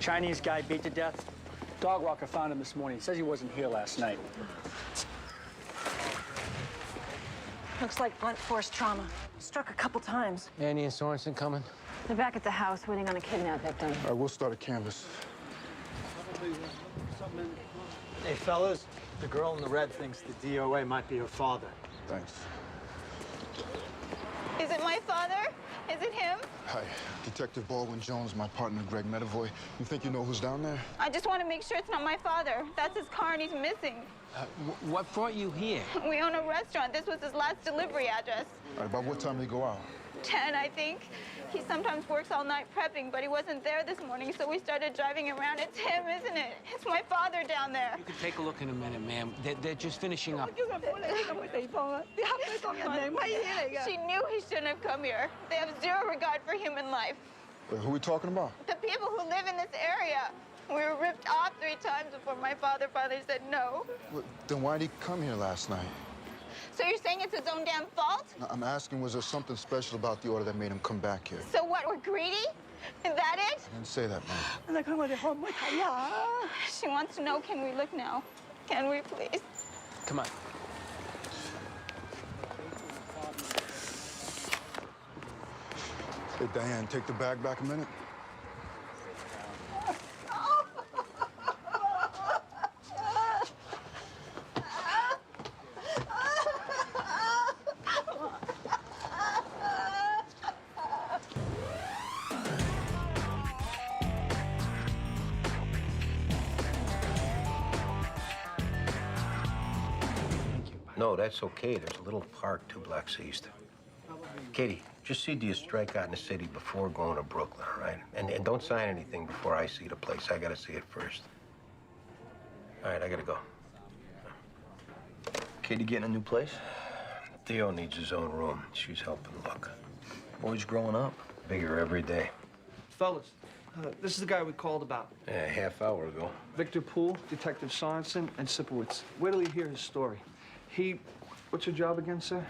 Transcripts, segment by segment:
Chinese guy beat to death. Dog walker found him this morning. He says he wasn't here last night. Looks like blunt force trauma. Struck a couple times. Annie and Sorensen coming? They're back at the house waiting on a kidnap victim. All right, we'll start a canvas. Hey, fellas, the girl in the red thinks the DOA might be her father. Thanks. Is it my father? Is it him? Hi, Detective Baldwin Jones, my partner, Greg Medavoy. You think you know who's down there? I just want to make sure it's not my father. That's his car and he's missing. What brought you here? We own a restaurant. This was his last delivery address. All right, about what time did he go out? 10, I think. He sometimes works all night prepping, but he wasn't there this morning, so we started driving around. It's him, isn't it? It's my father down there. You can take a look in a minute, ma'am. They're just finishing up. She knew he shouldn't have come here. They have zero regard for human life. Wait, who are we talking about? The people who live in this area. We were ripped off 3 times before my father finally said no. Well, then why did he come here last night? So you're saying it's his own damn fault? I'm asking, was there something special about the order that made him come back here? So what, we're greedy? Is that it? I didn't say that, man. She wants to know, can we look now? Can we, please? Come on. Hey, Diane, take the bag back a minute. No, that's okay. There's a little park 2 blocks east. Katie, just see do you strike out in the city before going to Brooklyn, all right? And don't sign anything before I see the place. I gotta see it first. All right, I gotta go. Katie getting a new place? Theo needs his own room. She's helping look. Boy's growing up. Bigger every day. Fellas, this is the guy we called about. Yeah, a half hour ago. Victor Poole, Detective Sorensen, and Sipowicz. Wait till you hear his story. What's your job again, sir?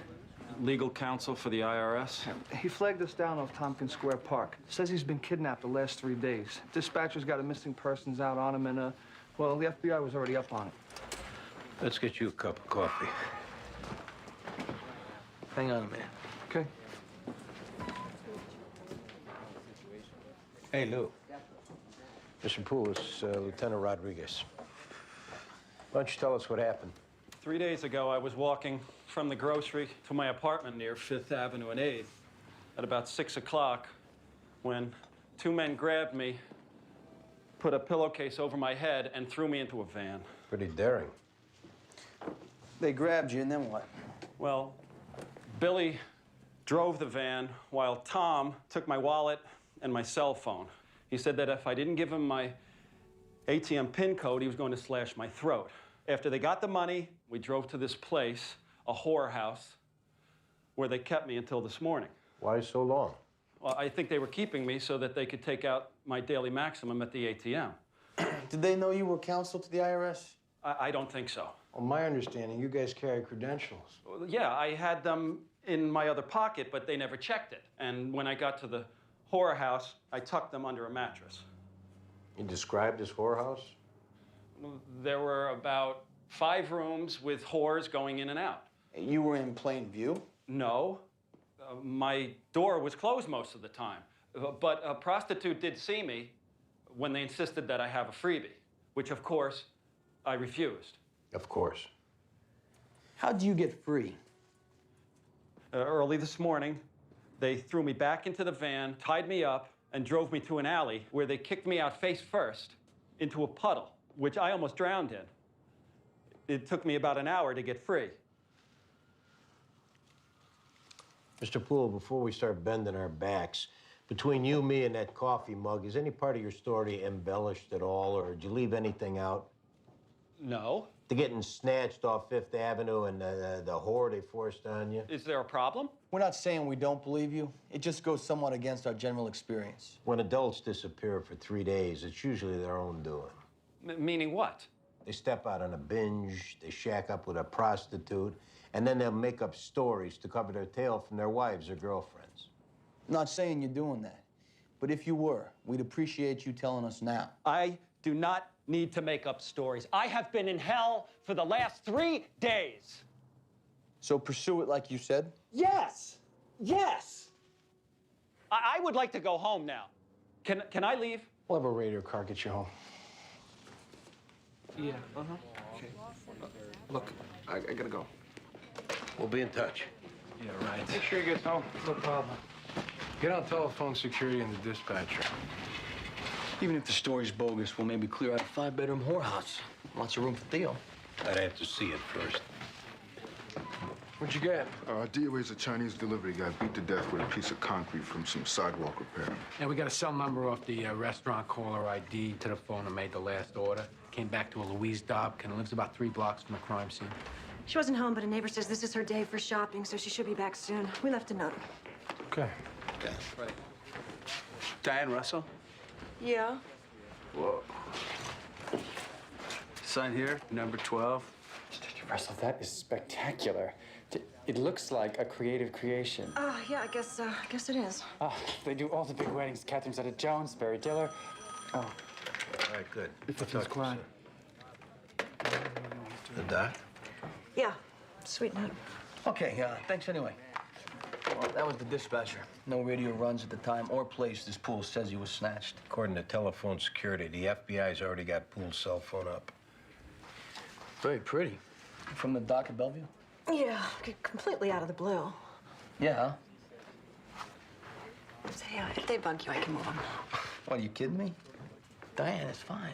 Legal counsel for the IRS. He flagged us down off Tompkins Square Park. Says he's been kidnapped the last 3 days. Dispatcher's got a missing persons out on him, and, well, the FBI was already up on it. Let's get you a cup of coffee. Hang on a minute. Okay. Hey, Lou. Mr. Poole, it's Lieutenant Rodriguez. Why don't you tell us what happened? 3 days ago, I was walking from the grocery to my apartment near 5th Avenue and 8th at about 6 o'clock when 2 men grabbed me, put a pillowcase over my head, and threw me into a van. Pretty daring. They grabbed you, and then what? Well, Billy drove the van while Tom took my wallet and my cell phone. He said that if I didn't give him my ATM PIN code, he was going to slash my throat. After they got the money, we drove to this place, a whorehouse, where they kept me until this morning. Why so long? Well, I think they were keeping me so that they could take out my daily maximum at the ATM. Did they know you were counsel to the IRS? I don't think so. Well, my understanding, you guys carry credentials. Well, yeah, I had them in my other pocket, but they never checked it. And when I got to the whorehouse, I tucked them under a mattress. You described this whorehouse? There were about 5 rooms with whores going in and out. You were in plain view? No. My door was closed most of the time. But a prostitute did see me when they insisted that I have a freebie, which, of course, I refused. Of course. How'd you get free? Early this morning, they threw me back into the van, tied me up, and drove me to an alley where they kicked me out face first into a puddle, which I almost drowned in. It took me about an hour to get free. Mr. Poole, before we start bending our backs, between you, me, and that coffee mug, is any part of your story embellished at all, or did you leave anything out? No. The getting snatched off 5th Avenue and the whore they forced on you? Is there a problem? We're not saying we don't believe you. It just goes somewhat against our general experience. When adults disappear for 3 days, it's usually their own doing. Meaning what? They step out on a binge, they shack up with a prostitute, and then they'll make up stories to cover their tail from their wives or girlfriends. I'm not saying you're doing that, But if you were, we'd appreciate you telling us now. I do not need to make up stories. I have been in hell for the last 3 days. So pursue it like you said? Yes. Yes. I would like to go home now. Can I leave? We'll have a radio car get you home. Yeah, Okay. Look, I gotta go. We'll be in touch. Yeah, right. Make sure he gets home. No problem. Get on telephone security and the dispatcher. Even if the story's bogus, we'll maybe clear out a 5-bedroom whorehouse. Lots of room for Theo. I'd have to see it first. What'd you get? DOA's a Chinese delivery guy beat to death with a piece of concrete from some sidewalk repair. Yeah, we got a cell number off the restaurant caller ID to the phone and made the last order. Came back to a Louise Dobkin and lives about 3 blocks from the crime scene. She wasn't home, but a neighbor says this is her day for shopping, so she should be back soon. We left a note. Okay. Okay. Right. Diane Russell? Yeah. Whoa. Sign here, number 12. Russell, that is spectacular. It looks like a creative creation. Yeah, I guess it is. They do all the big weddings. Catherine Zeta-Jones, Barry Diller. Oh. All right, good. It's quiet. The doc? Yeah, sweet note. Okay, thanks anyway. Well, that was the dispatcher. No radio runs at the time or place this Poole says he was snatched. According to telephone security, the FBI's already got Poole's cell phone up. Very pretty. From the dock at Bellevue? Yeah, completely out of the blue. Yeah. Say, if they bug you, I can move them. What, are you kidding me? Diane, it's fine.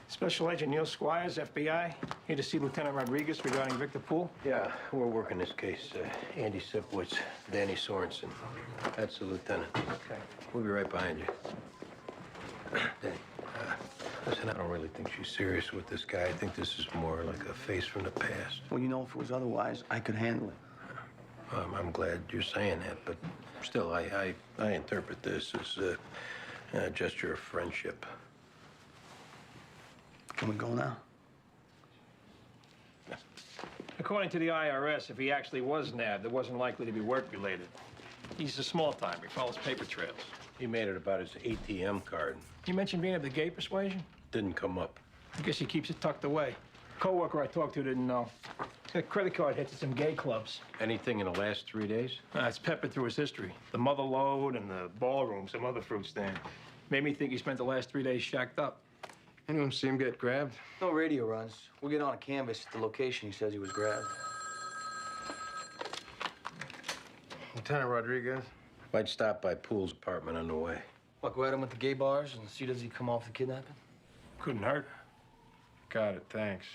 Special Agent Neil Squires, FBI. Here to see Lieutenant Rodriguez regarding Victor Poole. Yeah, we're working this case. Andy Sipowicz, Danny Sorensen. That's the lieutenant. Okay. We'll be right behind you. Danny, listen, I don't really think she's serious with this guy. I think this is more like a face from the past. Well, you know, if it was otherwise, I could handle it. I'm glad you're saying that, but still, I interpret this as a gesture of friendship. Can we go now? According to the IRS, if he actually was nabbed, it wasn't likely to be work-related. He's a small-timer. He follows paper trails. He made it about his ATM card. You mentioned being of the gay persuasion? Didn't come up. I guess he keeps it tucked away. Co-worker I talked to didn't know. He's got credit card hits at some gay clubs. Anything in the last 3 days? It's peppered through his history. The mother lode and the ballroom, some other fruit stand. Made me think he spent the last 3 days shacked up. Anyone see him get grabbed? No radio runs. We'll get on a canvas at the location he says he was grabbed. Lieutenant Rodriguez? Might stop by Poole's apartment on the way. What, go at him at the gay bars and see does he come off the kidnapping? Couldn't hurt. Got it, thanks.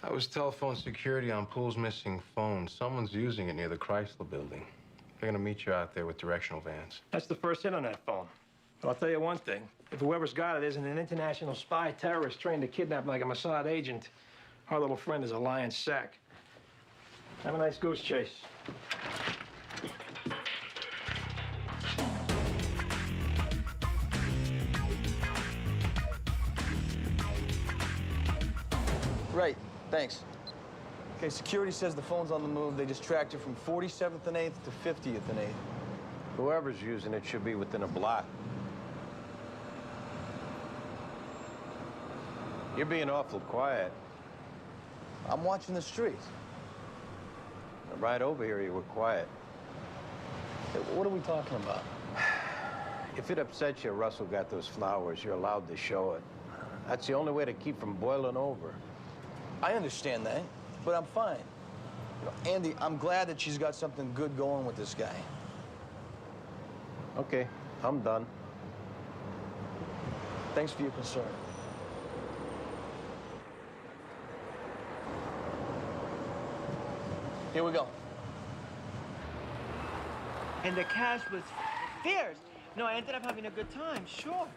That was telephone security on Poole's missing phone. Someone's using it near the Chrysler building. They're gonna meet you out there with directional vans. That's the first hit on that phone. But I'll tell you one thing. If whoever's got it isn't an international spy terrorist trained to kidnap like a Mossad agent, our little friend is a lion's sack. Have a nice goose chase. Right, thanks. Okay, security says the phone's on the move. They just tracked it from 47th and 8th to 50th and 8th. Whoever's using it should be within a block. You're being awful quiet. I'm watching the street. Right over here, you were quiet. Hey, what are we talking about? If it upsets you, Russell got those flowers. You're allowed to show it. That's the only way to keep from boiling over. I understand that, but I'm fine. You know, Andy, I'm glad that she's got something good going with this guy. Okay, I'm done. Thanks for your concern. Here we go. And the cash was fierce. No, I ended up having a good time, sure.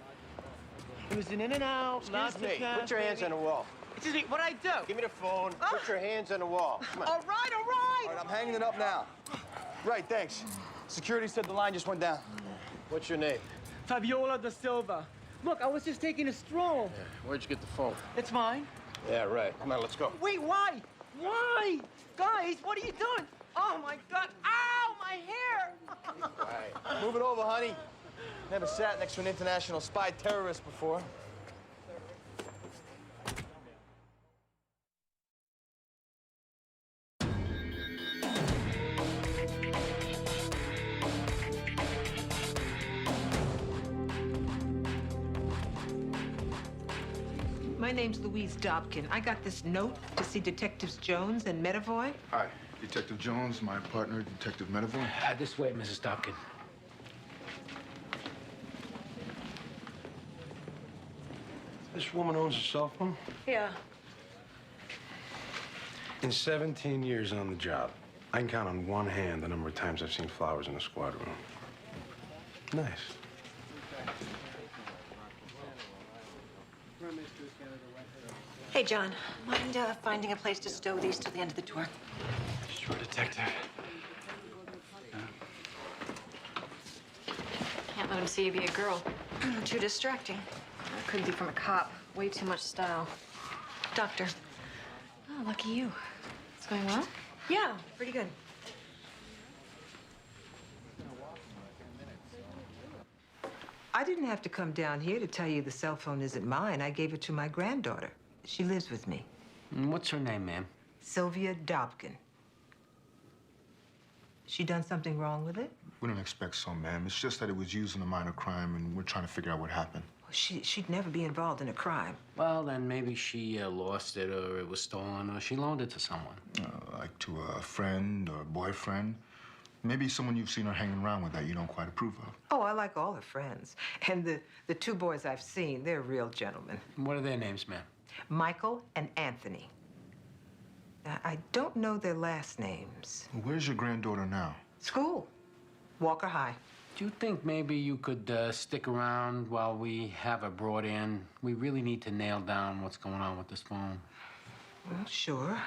It was an in and out, lots of cash. Put your hands on the wall. Excuse me, what'd I do? Give me the phone. Put your hands on the wall. Come on. All right, all right. All right, I'm hanging it up now. Right, thanks. Security said the line just went down. What's your name? Fabiola da Silva. Look, I was just taking a stroll. Yeah. Where'd you get the phone? It's mine. Yeah, right. Come on, let's go. Wait, why? Why? Guys, what are you doing? Oh, my God. Ow, my hair. Right. Move it over, honey. Never sat next to an international spy terrorist before. My name's Louise Dobkin. I got this note to see Detectives Jones and Medavoy. Hi, Detective Jones, my partner, Detective Medavoy. This way, Mrs. Dobkin. This woman owns a cell phone? Yeah. In 17 years on the job, I can count on one hand the number of times I've seen flowers in a squad room. Nice. Hey, John, mind finding a place to stow these till the end of the tour? Sure, Detective. Can't let him see you be a girl. Too distracting. That could be from a cop. Way too much style. Doctor. Oh, lucky you. It's going well? Yeah, pretty good. I didn't have to come down here to tell you the cell phone isn't mine. I gave it to my granddaughter. She lives with me. And what's her name, ma'am? Sylvia Dobkin. She done something wrong with it? We don't expect so, ma'am. It's just that it was used in a minor crime, and we're trying to figure out what happened. She'd never be involved in a crime. Well, then maybe she lost it, or it was stolen, or she loaned it to someone. Like to a friend or a boyfriend. Maybe someone you've seen her hanging around with that you don't quite approve of. Oh, I like all her friends. And the two boys I've seen, they're real gentlemen. What are their names, ma'am? Michael and Anthony. Now, I don't know their last names. Where's your granddaughter now? School. Walker High. Do you think maybe you could stick around while we have her brought in? We really need to nail down what's going on with this phone. Well, sure.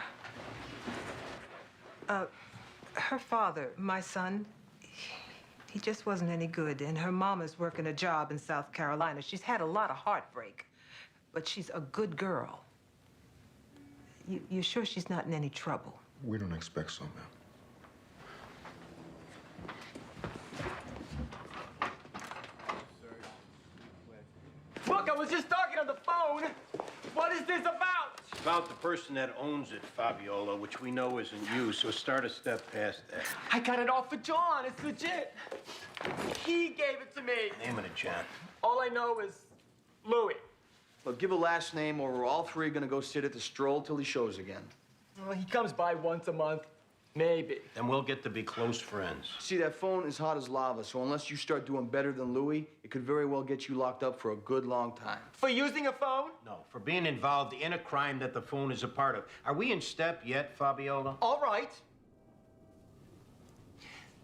Her father, my son, he just wasn't any good. And her mama's working a job in South Carolina. She's had a lot of heartbreak, but she's a good girl. You sure she's not in any trouble? We don't expect so, ma'am. Look, I was just talking on the phone. What is this about? It's about the person that owns it, Fabiola, which we know isn't you, so start a step past that. I got it off for John. It's legit. He gave it to me. Name it, John. All I know is Louis. Look, give a last name or we're all three gonna go sit at the stroll till he shows again. Well, he comes by once a month. Maybe. Then we'll get to be close friends. See, that phone is hot as lava, so unless you start doing better than Louis, it could very well get you locked up for a good long time. For using a phone? No, for being involved in a crime that the phone is a part of. Are we in step yet, Fabiola? All right.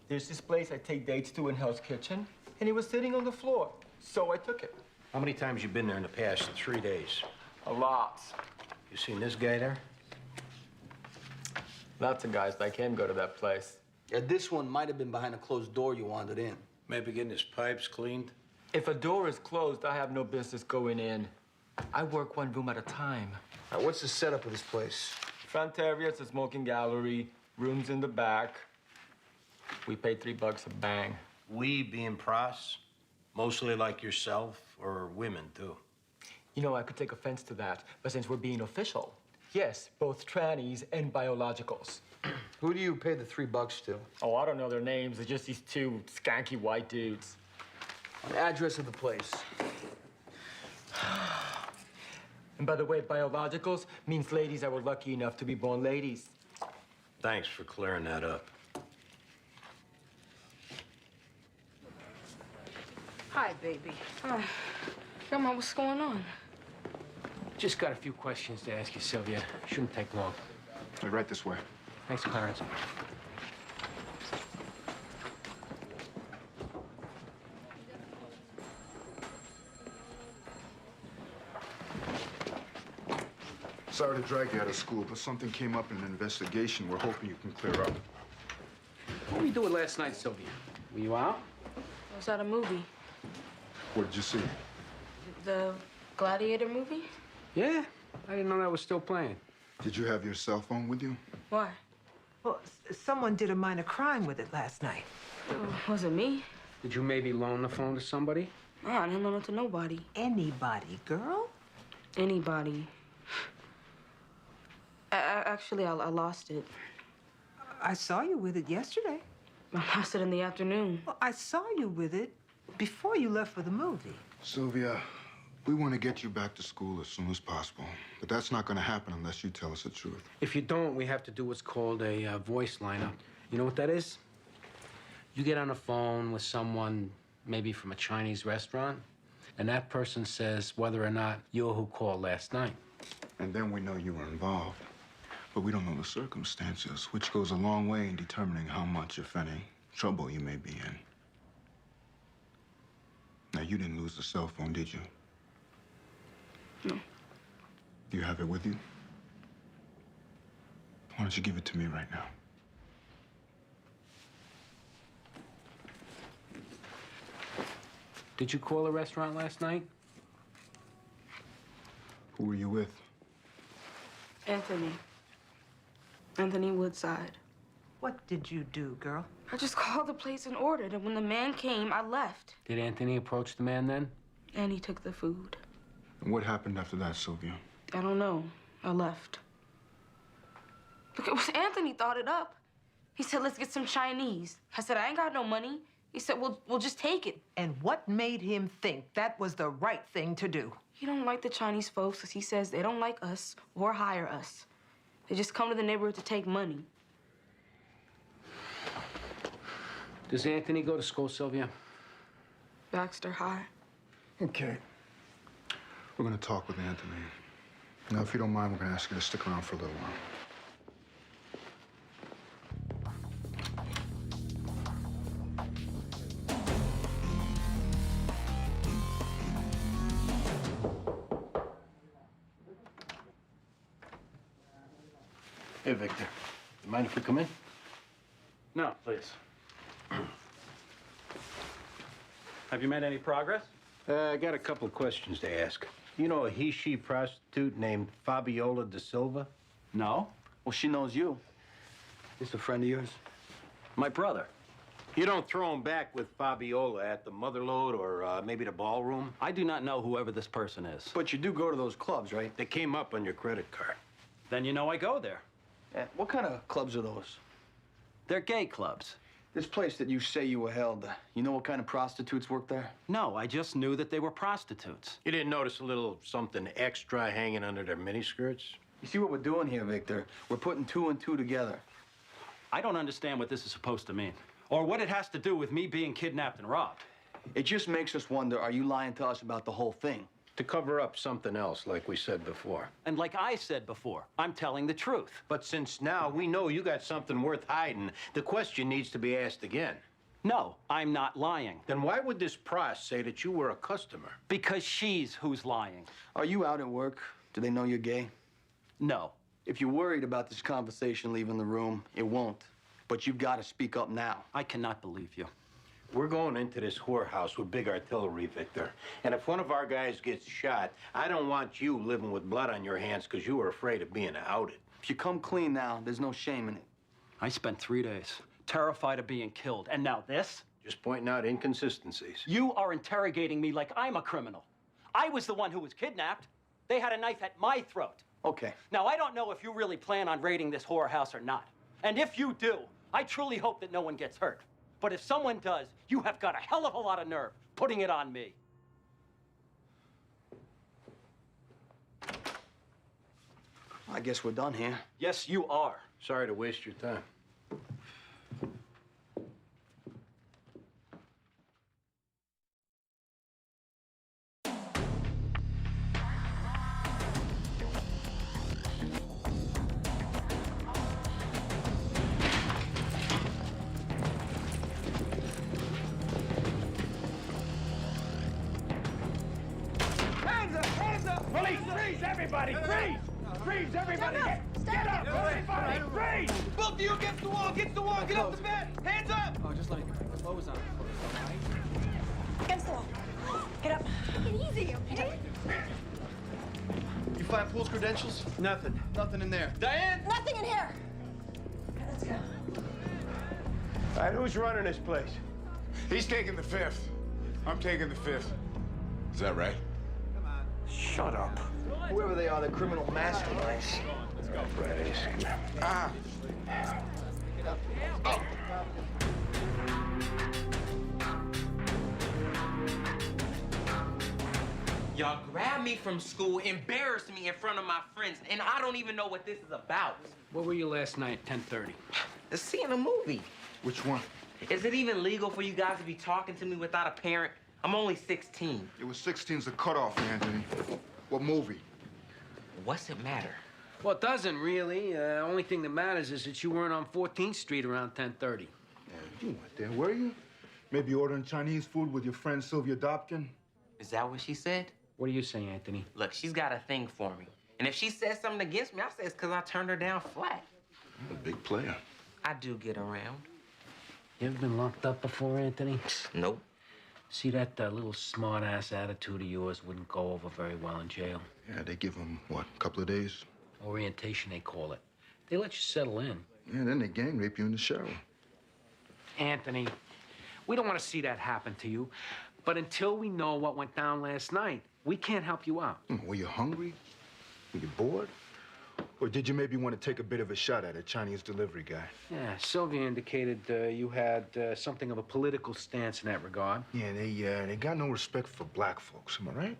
There's this place I take dates to in Hell's Kitchen, and he was sitting on the floor, so I took it. How many times you been there in the past 3 days? A lot. You seen this guy there? Lots of guys like him go to that place. Yeah, this one might have been behind a closed door you wandered in. Maybe getting his pipes cleaned? If a door is closed, I have no business going in. I work one room at a time. Now, what's the setup of this place? Front area is a smoking gallery, rooms in the back. We pay $3 a bang. We being pros? Mostly like yourself, or women, too? You know, I could take offense to that, but since we're being official, yes, both trannies and biologicals. Who do you pay the $3 to? Oh, I don't know their names. They're just these two skanky white dudes. The address of the place. And by the way, biologicals means ladies that were lucky enough to be born ladies. Thanks for clearing that up. Hi, baby. Hi. Grandma, what's going on? Just got a few questions to ask you, Sylvia. Shouldn't take long. Right this way. Thanks, Clarence. Sorry to drag you out of school, but something came up in an investigation we're hoping you can clear up. What were you doing last night, Sylvia? Were you out? I was at a movie. What did you see? The Gladiator movie? Yeah. I didn't know that was still playing. Did you have your cell phone with you? Why? Well, someone did a minor crime with it last night. Wasn't me. Did you maybe loan the phone to somebody? No, I didn't loan it to nobody. Anybody, girl? Anybody. Actually, I lost it. I saw you with it yesterday. I lost it in the afternoon. Well, I saw you with it before you left for the movie. Sylvia, we want to get you back to school as soon as possible. But that's not going to happen unless you tell us the truth. If you don't, we have to do what's called a voice lineup. You know what that is? You get on the phone with someone, maybe from a Chinese restaurant, and that person says whether or not you're who called last night. And then we know you were involved. But we don't know the circumstances, which goes a long way in determining how much, if any, trouble you may be in. Now, you didn't lose the cell phone, did you? No. Do you have it with you? Why don't you give it to me right now? Did you call a restaurant last night? Who were you with? Anthony. Anthony Woodside. What did you do, girl? I just called the place and ordered, and when the man came, I left. Did Anthony approach the man then? And he took the food. And what happened after that, Sylvia? I don't know. I left. Look, it was Anthony thought it up. He said, let's get some Chinese. I said, I ain't got no money. He said, we'll just take it. And what made him think that was the right thing to do? He don't like the Chinese folks because he says they don't like us or hire us. They just come to the neighborhood to take money. Does Anthony go to school, Sylvia? Baxter High. Okay. We're going to talk with Anthony. Now, if you don't mind, we're going to ask you to stick around for a little while. Hey, Victor. You mind if we come in? No, please. Have you made any progress? I got a couple of questions to ask. You know a he-she prostitute named Fabiola da Silva? No. Well, she knows you. This a friend of yours? My brother. You don't throw him back with Fabiola at the Motherlode or maybe the ballroom? I do not know whoever this person is. But you do go to those clubs, right? They came up on your credit card. Then you know I go there. What kind of clubs are those? They're gay clubs. This place that you say you were held, you know what kind of prostitutes work there? No, I just knew that they were prostitutes. You didn't notice a little something extra hanging under their miniskirts? You see what we're doing here, Victor? We're putting two and two together. I don't understand what this is supposed to mean, or what it has to do with me being kidnapped and robbed. It just makes us wonder, are you lying to us about the whole thing? To cover up something else, like we said before. And like I said before, I'm telling the truth. But since now we know you got something worth hiding, the question needs to be asked again. No, I'm not lying. Then why would this pross say that you were a customer? Because she's who's lying. Are you out at work? Do they know you're gay? No. If you're worried about this conversation leaving the room, it won't. But you've got to speak up now. I cannot believe you. We're going into this whorehouse with big artillery, Victor. And if one of our guys gets shot, I don't want you living with blood on your hands because you were afraid of being outed. If you come clean now, there's no shame in it. I spent 3 days terrified of being killed. And now this? Just pointing out inconsistencies. You are interrogating me like I'm a criminal. I was the one who was kidnapped. They had a knife at my throat. Okay. Now, I don't know if you really plan on raiding this whorehouse or not. And if you do, I truly hope that no one gets hurt. But if someone does, you have got a hell of a lot of nerve putting it on me. I guess we're done here. Yes, you are. Sorry to waste your time. Police, freeze, everybody! Freeze! Freeze, everybody! Get up! Everybody, freeze! Both of you against the wall! Get off the bed! Hands up! Oh, just let me put my clothes on first, all right? Against the wall. Get up. Take it easy, okay? You find Pool's credentials? Nothing. Nothing in there. Diane! Nothing in here. Okay, let's go. All right, who's running this place? He's taking the 5th. I'm taking the 5th. Is that right? Shut up. Whoever they are, they're criminal masterminds. Let's go. Right, Ah. Oh. Y'all grabbed me from school, embarrassed me in front of my friends, and I don't even know what this is about. Where were you last night at 10:30? Seeing a movie. Which one? Is it even legal for you guys to be talking to me without a parent? I'm only 16. It was 16's the cutoff, Anthony. What movie? What's it matter? Well, it doesn't really. Only thing that matters is that you weren't on 14th Street around 10:30. You weren't there, were you? Maybe ordering Chinese food with your friend Sylvia Dobkin? Is that what she said? What are you saying, Anthony? Look, she's got a thing for me. And if she says something against me, I say it's because I turned her down flat. I'm a big player. I do get around. You ever been locked up before, Anthony? Nope. See, that little smart-ass attitude of yours wouldn't go over very well in jail. Yeah, they give him, what, a couple of days? Orientation, they call it. They let you settle in. Yeah, then they gang rape you in the shower. Anthony, we don't want to see that happen to you. But until we know what went down last night, we can't help you out. Were you hungry? Were you bored? Or did you maybe want to take a bit of a shot at a Chinese delivery guy? Yeah, Sylvia indicated you had something of a political stance in that regard. Yeah, they got no respect for black folks, am I right?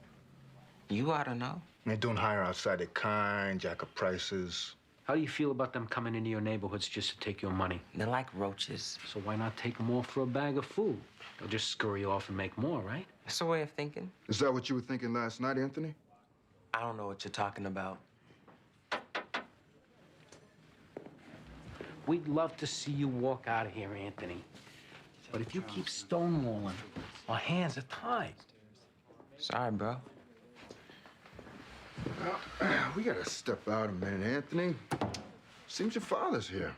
You ought to know. They don't hire outside their kind, jack up prices. How do you feel about them coming into your neighborhoods just to take your money? They're like roaches. So why not take them off for a bag of food? They'll just scurry off and make more, right? That's a way of thinking. Is that what you were thinking last night, Anthony? I don't know what you're talking about. We'd love to see you walk out of here, Anthony. But if you keep stonewalling, our hands are tied. Sorry, bro. Well, we gotta step out a minute, Anthony. Seems your father's here.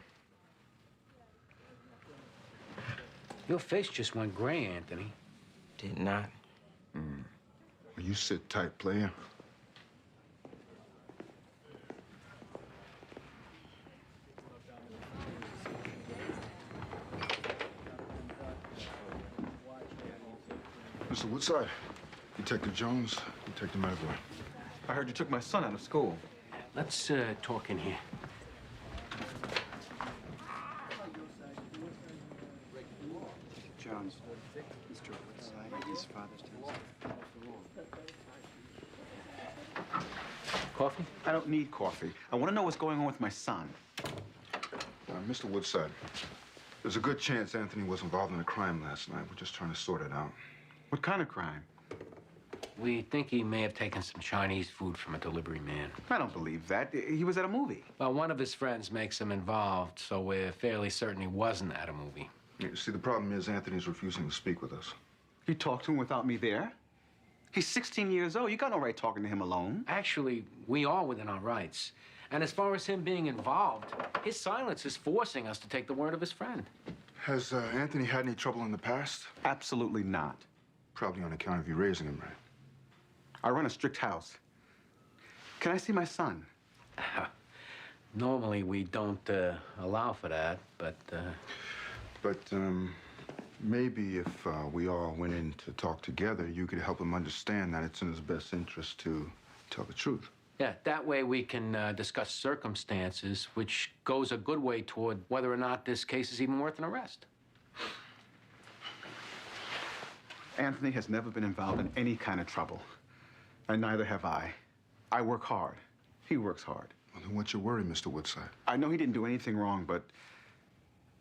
Your face just went gray, Anthony. Did not. Well, you sit tight, player. Mr. Woodside, Detective Jones, Detective Medavoy. I heard you took my son out of school. Let's talk in here. Jones, Mr. Woodside, his father's town. Coffee? I don't need coffee. I want to know what's going on with my son. Mr. Woodside, there's a good chance Anthony was involved in a crime last night. We're just trying to sort it out. What kind of crime? We think he may have taken some Chinese food from a delivery man. I don't believe that. He was at a movie. Well, one of his friends makes him involved, so we're fairly certain he wasn't at a movie. You see, the problem is Anthony's refusing to speak with us. You talked to him without me there? He's 16 years old. You got no right talking to him alone. Actually, we are within our rights. And as far as him being involved, his silence is forcing us to take the word of his friend. Has Anthony had any trouble in the past? Absolutely not. Probably on account of you raising him, right? I run a strict house. Can I see my son? Normally, we don't allow for that, but... Maybe if we all went in to talk together, you could help him understand that it's in his best interest to tell the truth. Yeah, that way we can discuss circumstances, which goes a good way toward whether or not this case is even worth an arrest. Anthony has never been involved in any kind of trouble, and neither have I. I work hard. He works hard. Well, then what's your worry, Mr. Woodside? I know he didn't do anything wrong, but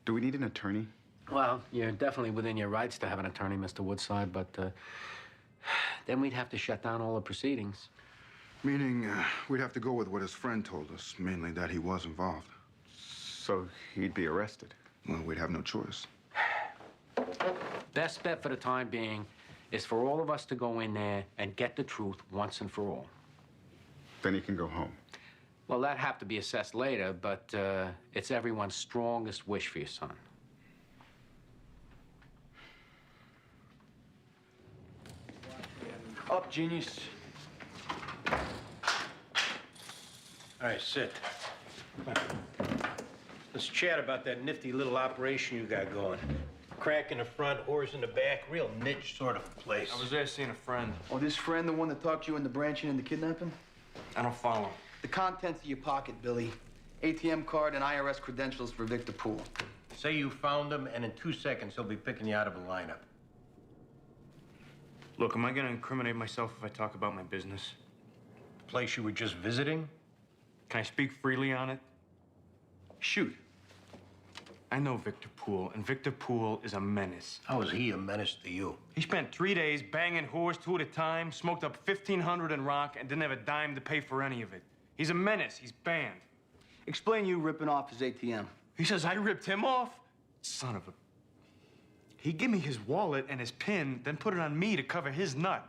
do we need an attorney? Well, you're definitely within your rights to have an attorney, Mr. Woodside, but then we'd have to shut down all the proceedings. Meaning, we'd have to go with what his friend told us, mainly that he was involved. So he'd be arrested? Well, we'd have no choice. Best bet for the time being is for all of us to go in there and get the truth once and for all. Then he can go home. Well, that'd have to be assessed later, but it's everyone's strongest wish for your son. Up, genius. All right, sit. Let's chat about that nifty little operation you got going. Crack in the front, whores in the back, real niche sort of place. I was there seeing a friend. Oh, this friend, the one that talked you into branching into kidnapping? I don't follow. The contents of your pocket, Billy. ATM card and IRS credentials for Victor Poole. Say you found him, and in 2 seconds, he'll be picking you out of a lineup. Look, am I gonna incriminate myself if I talk about my business? The place you were just visiting? Can I speak freely on it? Shoot. I know Victor Poole, and Victor Poole is a menace. How is he a menace to you? He spent 3 days banging whores 2 at a time, smoked up 1,500 in rock, and didn't have a dime to pay for any of it. He's a menace. He's banned. Explain you ripping off his ATM. He says I ripped him off? Son of a... He gave me his wallet and his PIN, then put it on me to cover his nut.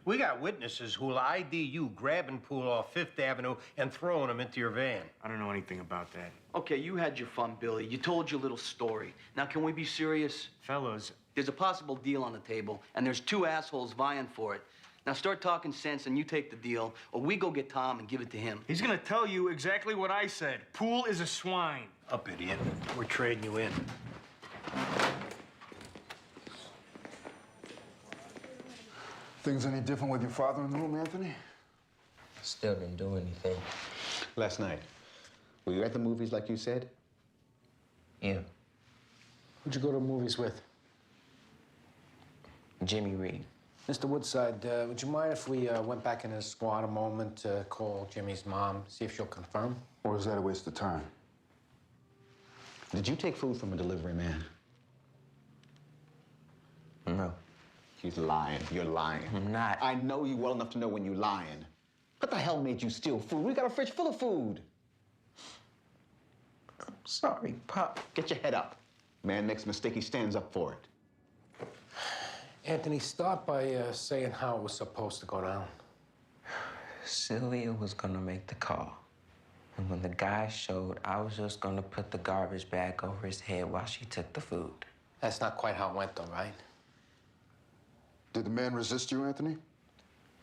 We got witnesses who'll ID you grabbing Poole off Fifth Avenue and throwing him into your van. I don't know anything about that. Okay, you had your fun, Billy. You told your little story. Now, can we be serious? Fellas. There's a possible deal on the table, and there's 2 assholes vying for it. Now, start talking sense, and you take the deal, or we go get Tom and give it to him. He's gonna tell you exactly what I said. Poole is a swine. Up, idiot. We're trading you in. Things any different with your father in the room, Anthony? Still didn't do anything. Last night, were you at the movies like you said? Yeah. Who'd you go to the movies with? Jimmy Reed. Mr. Woodside, would you mind if we went back in the squad a moment to call Jimmy's mom, see if she'll confirm? Or is that a waste of time? Did you take food from a delivery man? No. He's lying. You're lying. I'm not. I know you well enough to know when you're lying. What the hell made you steal food? We got a fridge full of food. I'm sorry, Pop. Get your head up. Man makes a mistake, he stands up for it. Anthony, start by saying how it was supposed to go down. Sylvia was gonna make the call. And when the guy showed, I was just gonna put the garbage bag over his head while she took the food. That's not quite how it went, though, right? Did the man resist you, Anthony?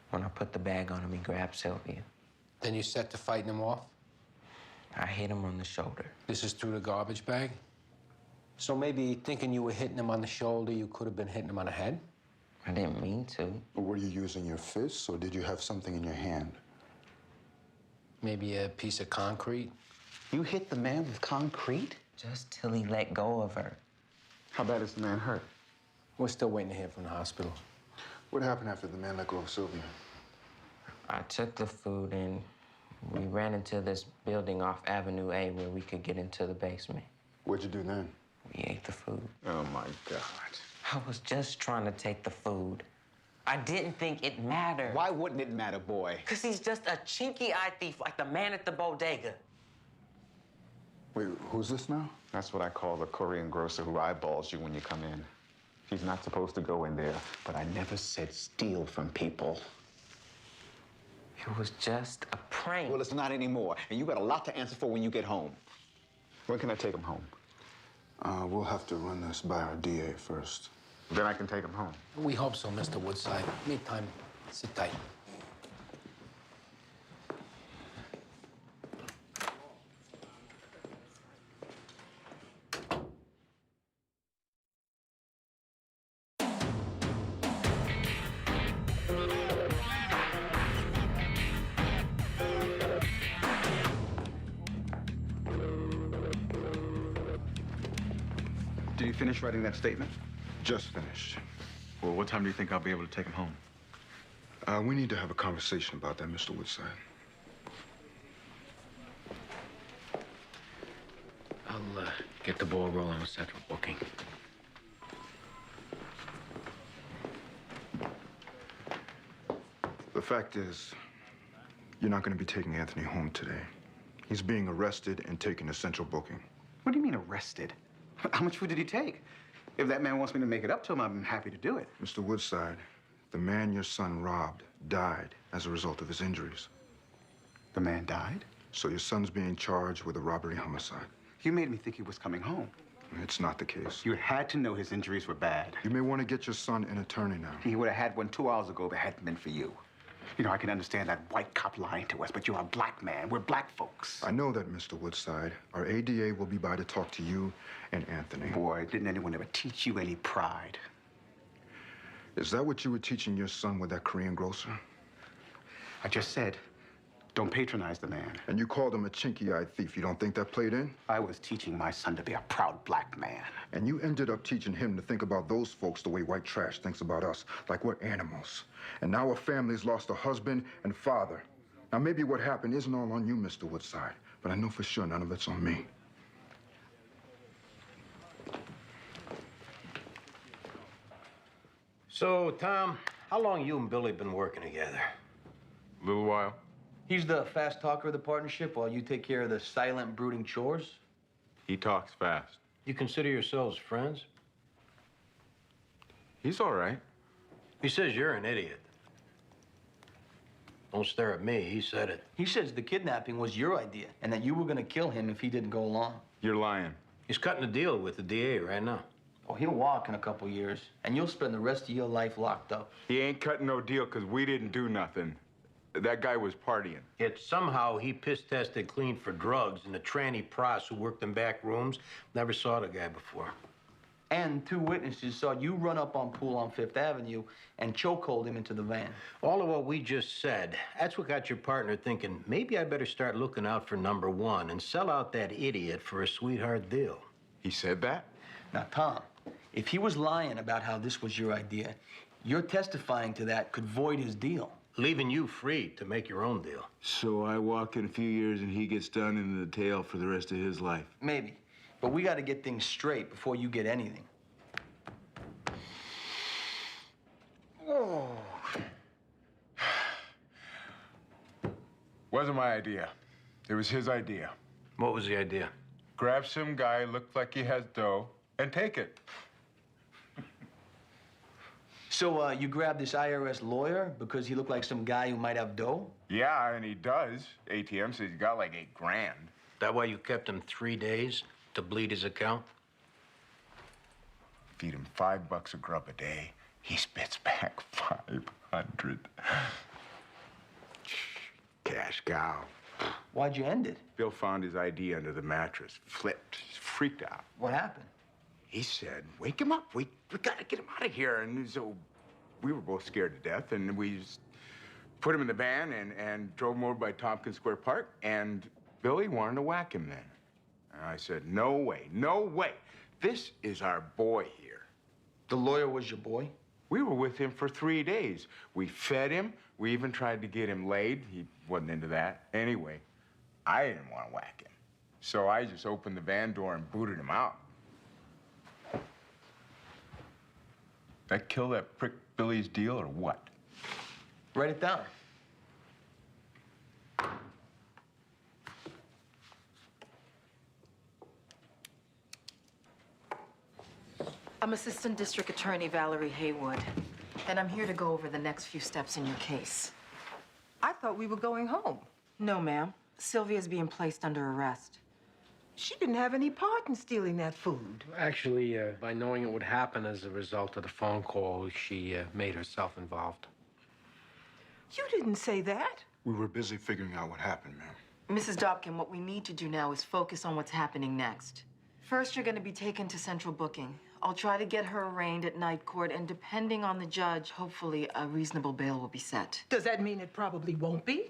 When I put the bag on him, he grabbed Sylvia. Then you set to fighting him off? I hit him on the shoulder. This is through the garbage bag? So maybe thinking you were hitting him on the shoulder, you could have been hitting him on the head? I didn't mean to. Were you using your fists, or did you have something in your hand? Maybe a piece of concrete? You hit the man with concrete? Just till he let go of her. How bad is the man hurt? We're still waiting to hear from the hospital. What happened after the man let go of Sylvia? I took the food and we ran into this building off Avenue A where we could get into the basement. What'd you do then? We ate the food. Oh, my God. I was just trying to take the food. I didn't think it mattered. Why wouldn't it matter, boy? Because he's just a chinky-eyed thief like the man at the bodega. Wait, who's this now? That's what I call the Korean grocer who eyeballs you when you come in. She's not supposed to go in there, but I never said steal from people. It was just a prank. Well, it's not anymore, and you got a lot to answer for when you get home. When can I take him home? We'll have to run this by our DA first. Then I can take him home. We hope so, Mr. Woodside. Meantime, sit tight. Did you finish writing that statement? Just finished. Well, what time do you think I'll be able to take him home? We need to have a conversation about that, Mr. Woodside. I'll get the ball rolling with central booking. The fact is, you're not going to be taking Anthony home today. He's being arrested and taken to central booking. What do you mean arrested? How much food did he take? If that man wants me to make it up to him, I'm happy to do it. Mr. Woodside, the man your son robbed died as a result of his injuries. The man died? So your son's being charged with a robbery homicide. You made me think he was coming home. It's not the case. You had to know his injuries were bad. You may want to get your son an attorney now. He would have had one 2 hours ago if it hadn't been for you. You know, I can understand that white cop lying to us, but you're a black man. We're black folks. I know that, Mr. Woodside. Our ADA will be by to talk to you and Anthony. Boy, didn't anyone ever teach you any pride? Is that what you were teaching your son with that Korean grocer? I just said, don't patronize the man. And you called him a chinky-eyed thief. You don't think that played in? I was teaching my son to be a proud black man. And you ended up teaching him to think about those folks the way white trash thinks about us, like we're animals. And now our family's lost a husband and father. Now, maybe what happened isn't all on you, Mr. Woodside, but I know for sure none of it's on me. So, Tom, how long you and Billy been working together? A little while. He's the fast talker of the partnership while you take care of the silent, brooding chores? He talks fast. You consider yourselves friends? He's all right. He says you're an idiot. Don't stare at me, he said it. He says the kidnapping was your idea and that you were gonna kill him if he didn't go along. You're lying. He's cutting a deal with the DA right now. Oh, he'll walk in a couple years, and you'll spend the rest of your life locked up. He ain't cutting no deal because we didn't do nothing. That guy was partying. Yet somehow he piss-tested clean for drugs, and the tranny pros who worked in back rooms never saw the guy before. And 2 witnesses saw you run up on Poole on Fifth Avenue and chokehold him into the van. All of what we just said, that's what got your partner thinking, maybe I better start looking out for number one and sell out that idiot for a sweetheart deal. He said that? Now, Tom, if he was lying about how this was your idea, your testifying to that could void his deal. Leaving you free to make your own deal. So I walk in a few years and he gets done into the tail for the rest of his life. Maybe. But we got to get things straight before you get anything. Oh. Wasn't my idea. It was his idea. What was the idea? Grab some guy, look like he has dough, and take it. So you grabbed this IRS lawyer because he looked like some guy who might have dough? Yeah, and he does. ATM says he's got like $8 grand. That why you kept him 3 days to bleed his account? Feed him $5 of grub a day. He spits back 500. Cash cow. Why'd you end it? Bill found his ID under the mattress. Flipped. He's freaked out. What happened? He said, wake him up. We gotta get him out of here. And so we were both scared to death. And we just put him in the van and drove him over by Tompkins Square Park. And Billy wanted to whack him then. And I said, no way, no way. This is our boy here. The lawyer was your boy? We were with him for 3 days. We fed him. We even tried to get him laid. He wasn't into that. Anyway, I didn't want to whack him. So I just opened the van door and booted him out. That kill that prick Billy's deal or what? Write it down. I'm Assistant District Attorney Valerie Haywood, and I'm here to go over the next few steps in your case. I thought we were going home. No, ma'am. Sylvia's being placed under arrest. She didn't have any part in stealing that food. Actually, by knowing it would happen as a result of the phone call, she made herself involved. You didn't say that. We were busy figuring out what happened, ma'am. Mrs. Dobkin, what we need to do now is focus on what's happening next. First, you're going to be taken to central booking. I'll try to get her arraigned at night court, and depending on the judge, hopefully a reasonable bail will be set. Does that mean it probably won't be?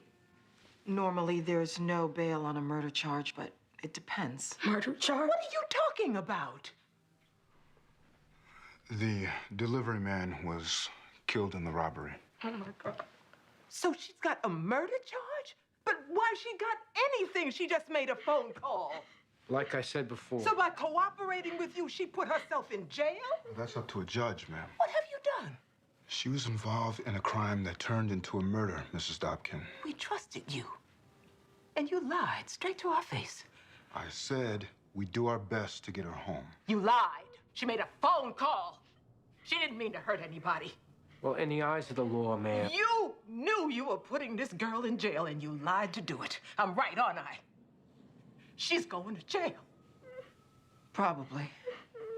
Normally, there's no bail on a murder charge, but it depends. Murder charge? What are you talking about? The delivery man was killed in the robbery. Oh, my God. So she's got a murder charge? But why she got anything? She just made a phone call. Like I said before. So by cooperating with you, she put herself in jail? Well, that's up to a judge, ma'am. What have you done? She was involved in a crime that turned into a murder, Mrs. Dobkin. We trusted you. And you lied straight to our face. I said we'd do our best to get her home. You lied. She made a phone call. She didn't mean to hurt anybody. Well, in the eyes of the law, ma'am. You knew you were putting this girl in jail, and you lied to do it. I'm right, aren't I? She's going to jail. Probably.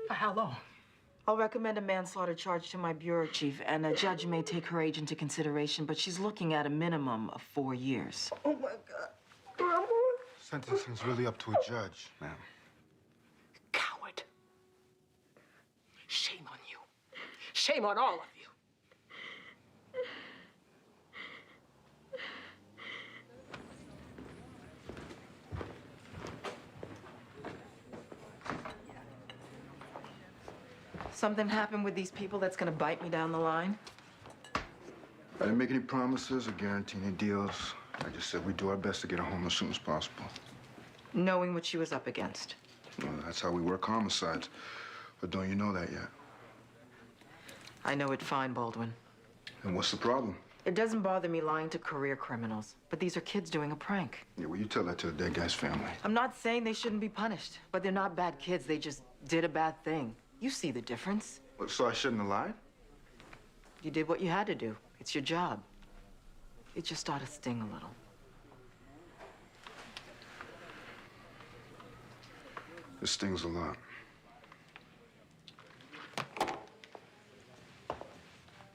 For how long? I'll recommend a manslaughter charge to my bureau chief, and a judge may take her age into consideration, but she's looking at a minimum of 4 years. Oh, my God. Grandma? Sentencing's really up to a judge, ma'am. Coward. Shame on you. Shame on all of you. Something happened with these people that's gonna bite me down the line? I didn't make any promises or guarantee any deals. I just said we'd do our best to get her home as soon as possible. Knowing what she was up against. Well, that's how we work homicides. But don't you know that yet? I know it fine, Baldwin. And what's the problem? It doesn't bother me lying to career criminals, but these are kids doing a prank. Yeah, well, you tell that to the dead guy's family. I'm not saying they shouldn't be punished, but they're not bad kids. They just did a bad thing. You see the difference. So I shouldn't have lied? You did what you had to do. It's your job. It just ought to sting a little. This stings a lot.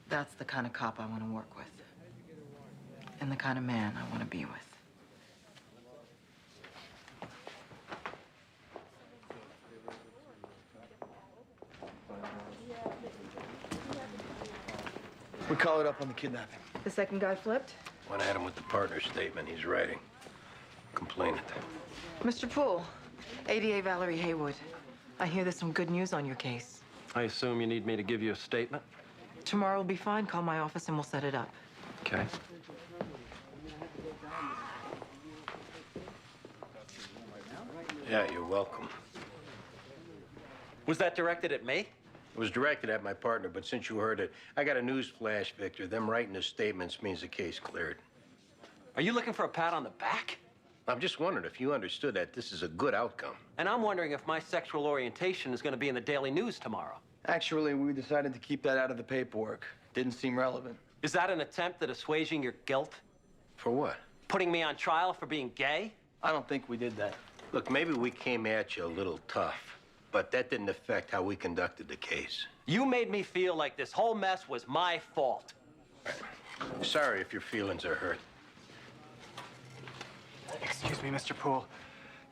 That's the kind of cop I want to work with. And the kind of man I want to be with. We call it up on the kidnapping. The second guy flipped? Went at him with the partner statement he's writing. Complainant. Mr. Poole, ADA Valerie Haywood. I hear there's some good news on your case. I assume you need me to give you a statement? Tomorrow will be fine. Call my office and we'll set it up. Okay. Yeah, you're welcome. Was that directed at me? It was directed at my partner, but since you heard it, I got a news flash, Victor. Them writing the statements means the case cleared. Are you looking for a pat on the back? I'm just wondering if you understood that this is a good outcome. And I'm wondering if my sexual orientation is going to be in the Daily News tomorrow. Actually, we decided to keep that out of the paperwork. Didn't seem relevant. Is that an attempt at assuaging your guilt? For what? Putting me on trial for being gay? I don't think we did that. Look, maybe we came at you a little tough, but that didn't affect how we conducted the case. You made me feel like this whole mess was my fault. Sorry if your feelings are hurt. Excuse me, Mr. Poole.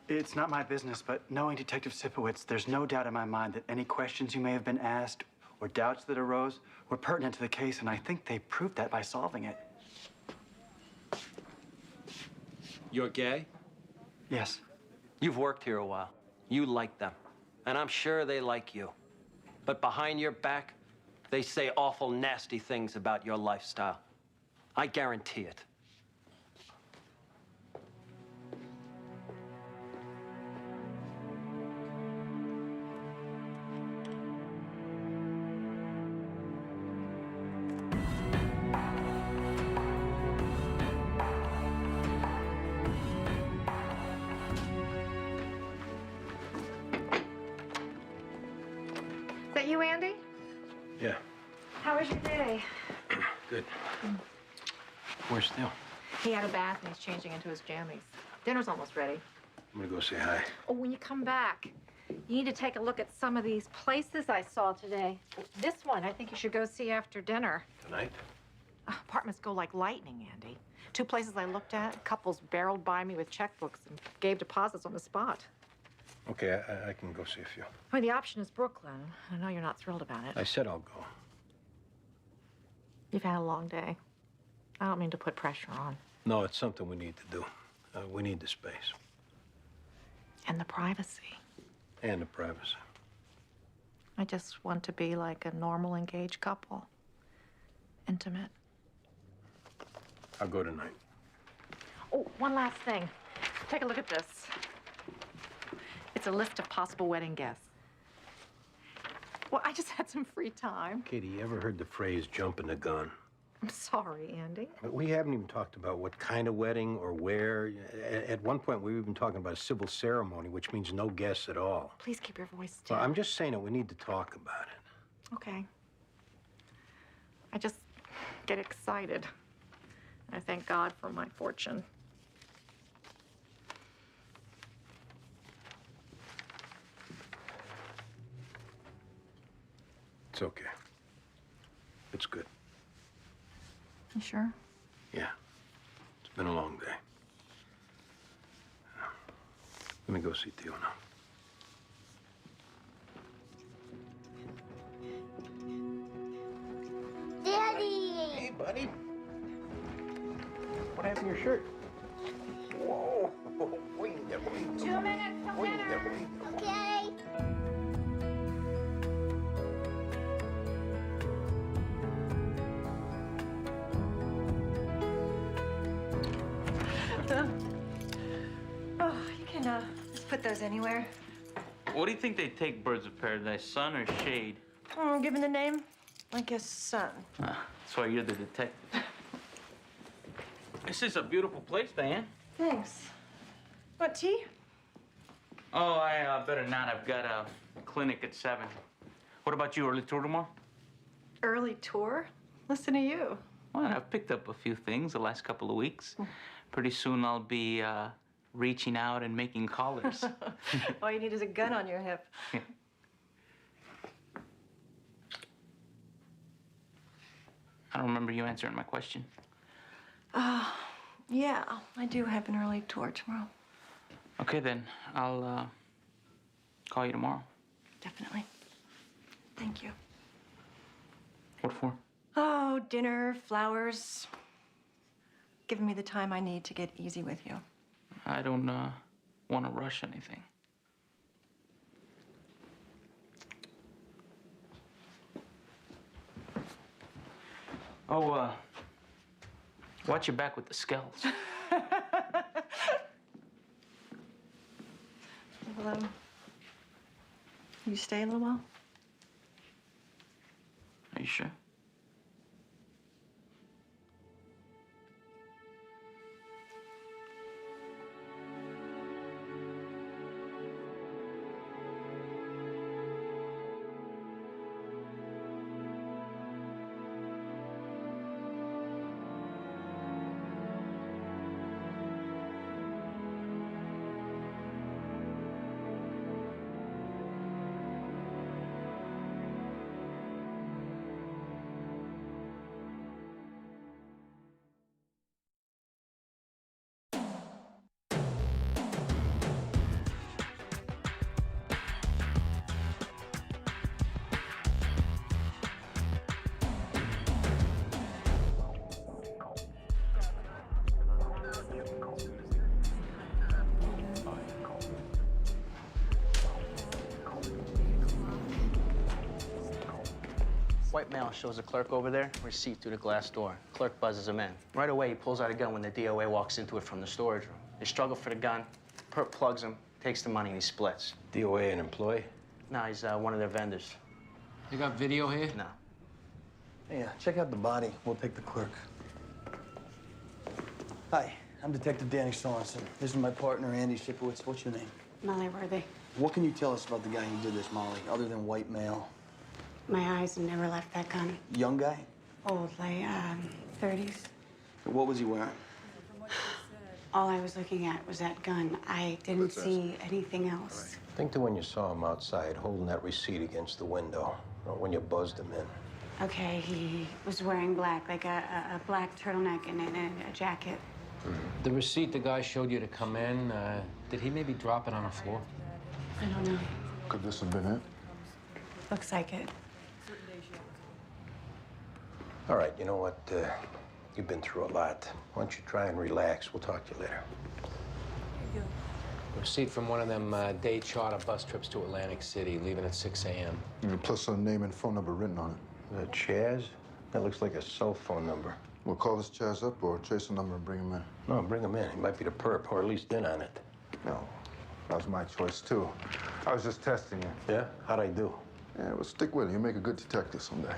It's not my business, but knowing Detective Sipowicz, there's no doubt in my mind that any questions you may have been asked or doubts that arose were pertinent to the case, and I think they proved that by solving it. You're gay? Yes. You've worked here a while. You like them. And I'm sure they like you. But behind your back, they say awful, nasty things about your lifestyle. I guarantee it. Is that you, Andy? Yeah, How was your day? good. Where's Still? He had a bath and he's changing into his jammies. Dinner's almost ready. I'm gonna go say hi. Oh, when you come back, you need to take a look at some of these places I saw today. This one, I think you should go see after dinner. Tonight? Apartments go like lightning, Andy. 2 places I looked at, couples barreled by me with checkbooks and gave deposits on the spot. Okay, I can go see a few. I mean, the option is Brooklyn. I know you're not thrilled about it. I said I'll go. You've had a long day. I don't mean to put pressure on. No, it's something we need to do. We need the space. And the privacy. And the privacy. I just want to be like a normal engaged couple. Intimate. I'll go tonight. Oh, one last thing. Take a look at this. It's a list of possible wedding guests. Well, I just had some free time. Katie, you ever heard the phrase jumping the gun? I'm sorry, Andy. We haven't even talked about what kind of wedding or where. At one point, we were even talking about a civil ceremony, which means no guests at all. Please keep your voice still. Well, I'm just saying that we need to talk about it. Okay. I just get excited. I thank God for my fortune. It's okay. It's good. You sure? Yeah. It's been a long day. Let me go see Theo now. Daddy! Hey, buddy. What happened to your shirt? Whoa. Wait there, wait. 2 minutes till dinner. Okay. Oh, you can just put those anywhere. What do you think they take birds of paradise, sun or shade? Oh, given the name, I guess sun. That's why you're the detective. This is a beautiful place, Diane. Thanks. Want tea? Oh, I better not. I've got a clinic at 7. What about you? Early tour tomorrow? Early tour? Listen to you. Well, I've picked up a few things the last couple of weeks. Pretty soon I'll be reaching out and making callers. All you need is a gun on your hip. I don't remember you answering my question. Yeah, I do have an early tour tomorrow. Okay, then. I'll call you tomorrow. Definitely. Thank you. What for? Oh, dinner, flowers. Giving me the time I need to get easy with you. I don't want to rush anything. Oh, watch your back with the scales. Well, you stay a little while? Are you sure? White male shows the clerk over there receipt through the glass door. Clerk buzzes him in. Right away, he pulls out a gun when the DOA walks into it from the storage room. They struggle for the gun. Perp plugs him, takes the money, and he splits. DOA an employee? No, he's one of their vendors. You got video here? No. Hey, check out the body. We'll take the clerk. Hi, I'm Detective Danny Sorensen. This is my partner, Andy Sipowicz. What's your name? Molly Worthy. What can you tell us about the guy who did this, Molly, other than white male? My eyes never left that gun. Young guy? Old, like 30s. What was he wearing? All I was looking at was that gun. I didn't see anything else. Think to when you saw him outside holding that receipt against the window, or when you buzzed him in. Okay, he was wearing black, like a black turtleneck and a jacket. The receipt the guy showed you to come in, did he maybe drop it on the floor? I don't know. Could this have been it? Looks like it. All right, you know what? You've been through a lot. Why don't you try and relax? We'll talk to you later. Receipt from one of them day charter bus trips to Atlantic City, leaving at 6 a.m. Plus a name and phone number written on it. Chaz? That looks like a cell phone number. We'll call this Chaz up or trace the number and bring him in. No, bring him in. He might be the perp, or at least in on it. No, that was my choice, too. I was just testing you. Yeah? How'd I do? Yeah, well, stick with it. You'll make a good detective someday.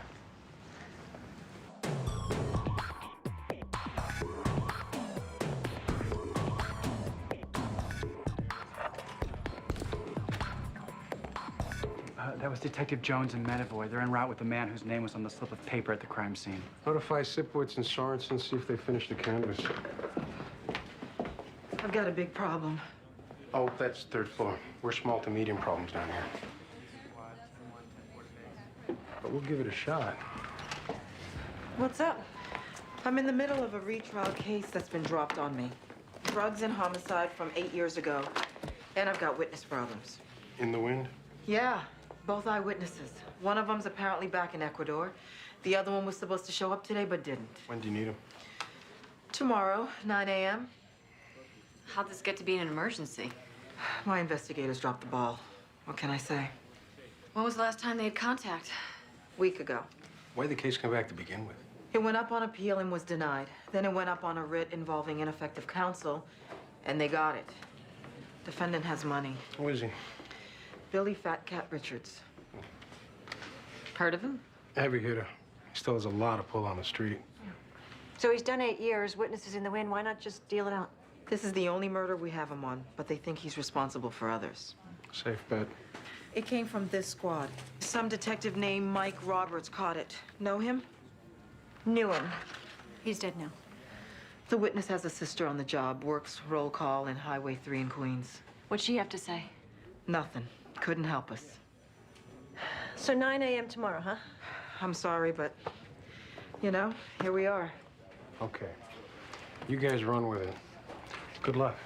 That was Detective Jones and Medavoy. They're en route with the man whose name was on the slip of paper at the crime scene. Notify Sipowicz and Sorensen, see if they finished the canvas. I've got a big problem. Oh, that's third floor. We're small to medium problems down here. but we'll give it a shot. What's up? I'm in the middle of a retrial case that's been dropped on me. Drugs and homicide from 8 years ago. And I've got witness problems. In the wind? Yeah, both eyewitnesses. One of them's apparently back in Ecuador. The other one was supposed to show up today, but didn't. When do you need him? Tomorrow, 9 a.m. How'd this get to be an emergency? My investigators dropped the ball. What can I say? When was the last time they had contact? Week ago. Why'd the case come back to begin with? It went up on appeal and was denied. Then it went up on a writ involving ineffective counsel, and they got it. Defendant has money. Who is he? Billy Fat Cat Richards. Heard of him? Heavy hitter. He still has a lot of pull on the street. So he's done 8 years, witnesses in the wind. Why not just deal it out? This is the only murder we have him on, but they think he's responsible for others. Safe bet. It came from this squad. Some detective named Mike Roberts caught it. Know him? Knew him. He's dead now. The witness has a sister on the job, works roll call in Highway 3 in Queens. What'd she have to say? Nothing. Couldn't help us. So 9 a.m. tomorrow, huh? I'm sorry, but, you know, here we are. Okay. You guys run with it. Good luck.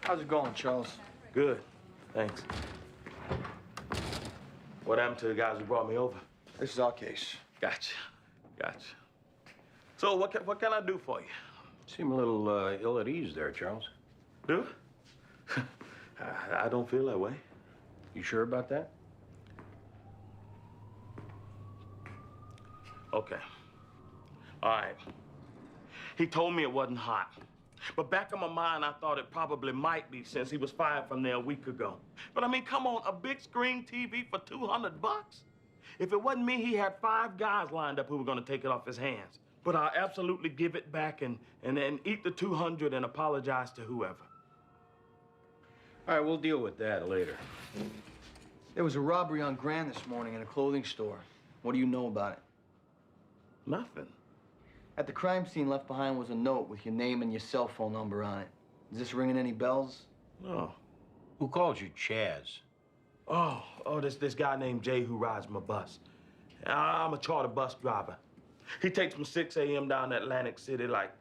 How's it going, Charles? Good, thanks. What happened to the guys who brought me over? This is our case. Gotcha. So what can I do for you? Seem a little ill at ease there, Charles. Do? I don't feel that way. You sure about that? Okay. All right. He told me it wasn't hot. But back in my mind, I thought it probably might be since he was fired from there a week ago. But I mean, come on, a big screen TV for $200? If it wasn't me, he had 5 guys lined up who were gonna take it off his hands. But I'll absolutely give it back and then eat the 200 and apologize to whoever. All right, we'll deal with that later. There was a robbery on Grand this morning in a clothing store. What do you know about it? Nothing. At the crime scene left behind was a note with your name and your cell phone number on it. Is this ringing any bells? No. Who called you Chaz? Oh, this guy named Jay who rides my bus. I'm a charter bus driver. He takes me 6 a.m. down to Atlantic City like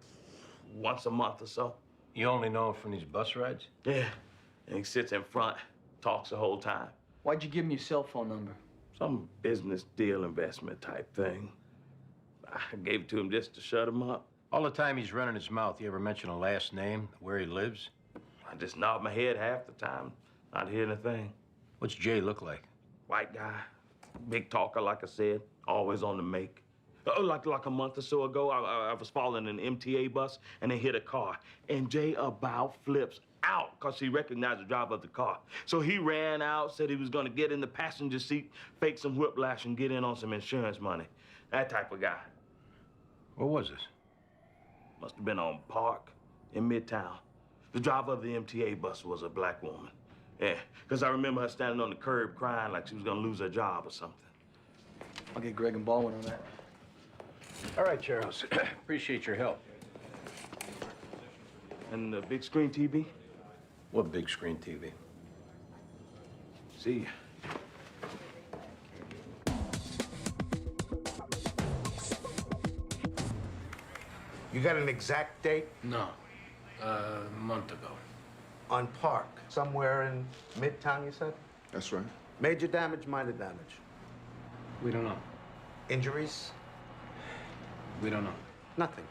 once a month or so. You only know him from these bus rides? Yeah. And he sits in front, talks the whole time. Why'd you give him your cell phone number? Some business deal investment type thing. I gave it to him just to shut him up. All the time he's running his mouth, you ever mention a last name, where he lives? I just nod my head half the time, not hearing a thing. What's Jay look like? White guy, big talker, like I said, always on the make. Like a month or so ago, I was following an MTA bus and they hit a car. And Jay about flips out because he recognized the driver of the car. So he ran out, said he was gonna get in the passenger seat, fake some whiplash and get in on some insurance money. That type of guy. What was this? Must have been on Park in Midtown. The driver of the MTA bus was a black woman. Yeah, because I remember her standing on the curb crying like she was gonna lose her job or something. I'll get Greg and Baldwin on that. All right, Charles. Appreciate your help. And the big screen TV? What big screen TV? See ya. You got an exact date? No. A month ago. On Park, somewhere in Midtown, you said? That's right. Major damage, minor damage? We don't know. Injuries? We don't know. Nothing.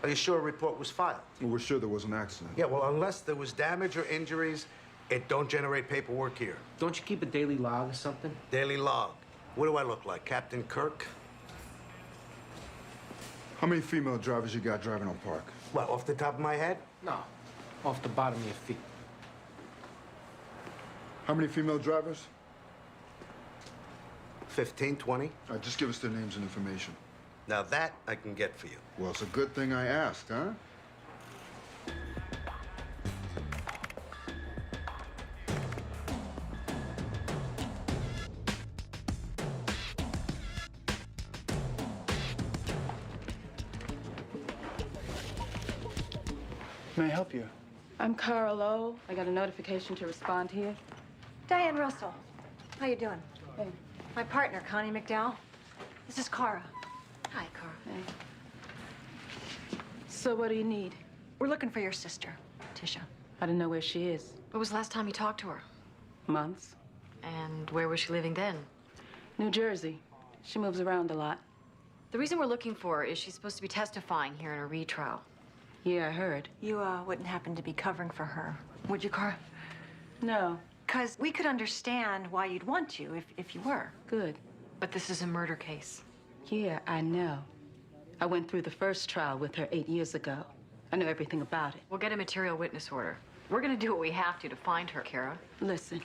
Are you sure a report was filed? Well, we're sure there was an accident. Yeah, well, unless there was damage or injuries, it don't generate paperwork here. Don't you keep a daily log or something? Daily log. What do I look like, Captain Kirk? How many female drivers you got driving on Park? What, off the top of my head? No. Off the bottom of your feet. How many female drivers? 15, 20. All right, just give us their names and information. Now that I can get for you. Well, it's a good thing I asked, huh? May I help you? I'm Carlo. I got a notification to respond here. Diane Russell. How you doing? Hey. My partner, Connie McDowell. This is Cara. Hi, Cara. Hey. So what do you need? We're looking for your sister, Tisha. I don't know where she is. When was the last time you talked to her? Months. And where was she living then? New Jersey. She moves around a lot. The reason we're looking for her is she's supposed to be testifying here in a retrial. Yeah, I heard. You wouldn't happen to be covering for her, would you, Cara? No. Because we could understand why you'd want to if you were. Good. But this is a murder case. Yeah, I know. I went through the first trial with her 8 years ago. I know everything about it. We'll get a material witness order. We're gonna do what we have to find her, Cara. Listen,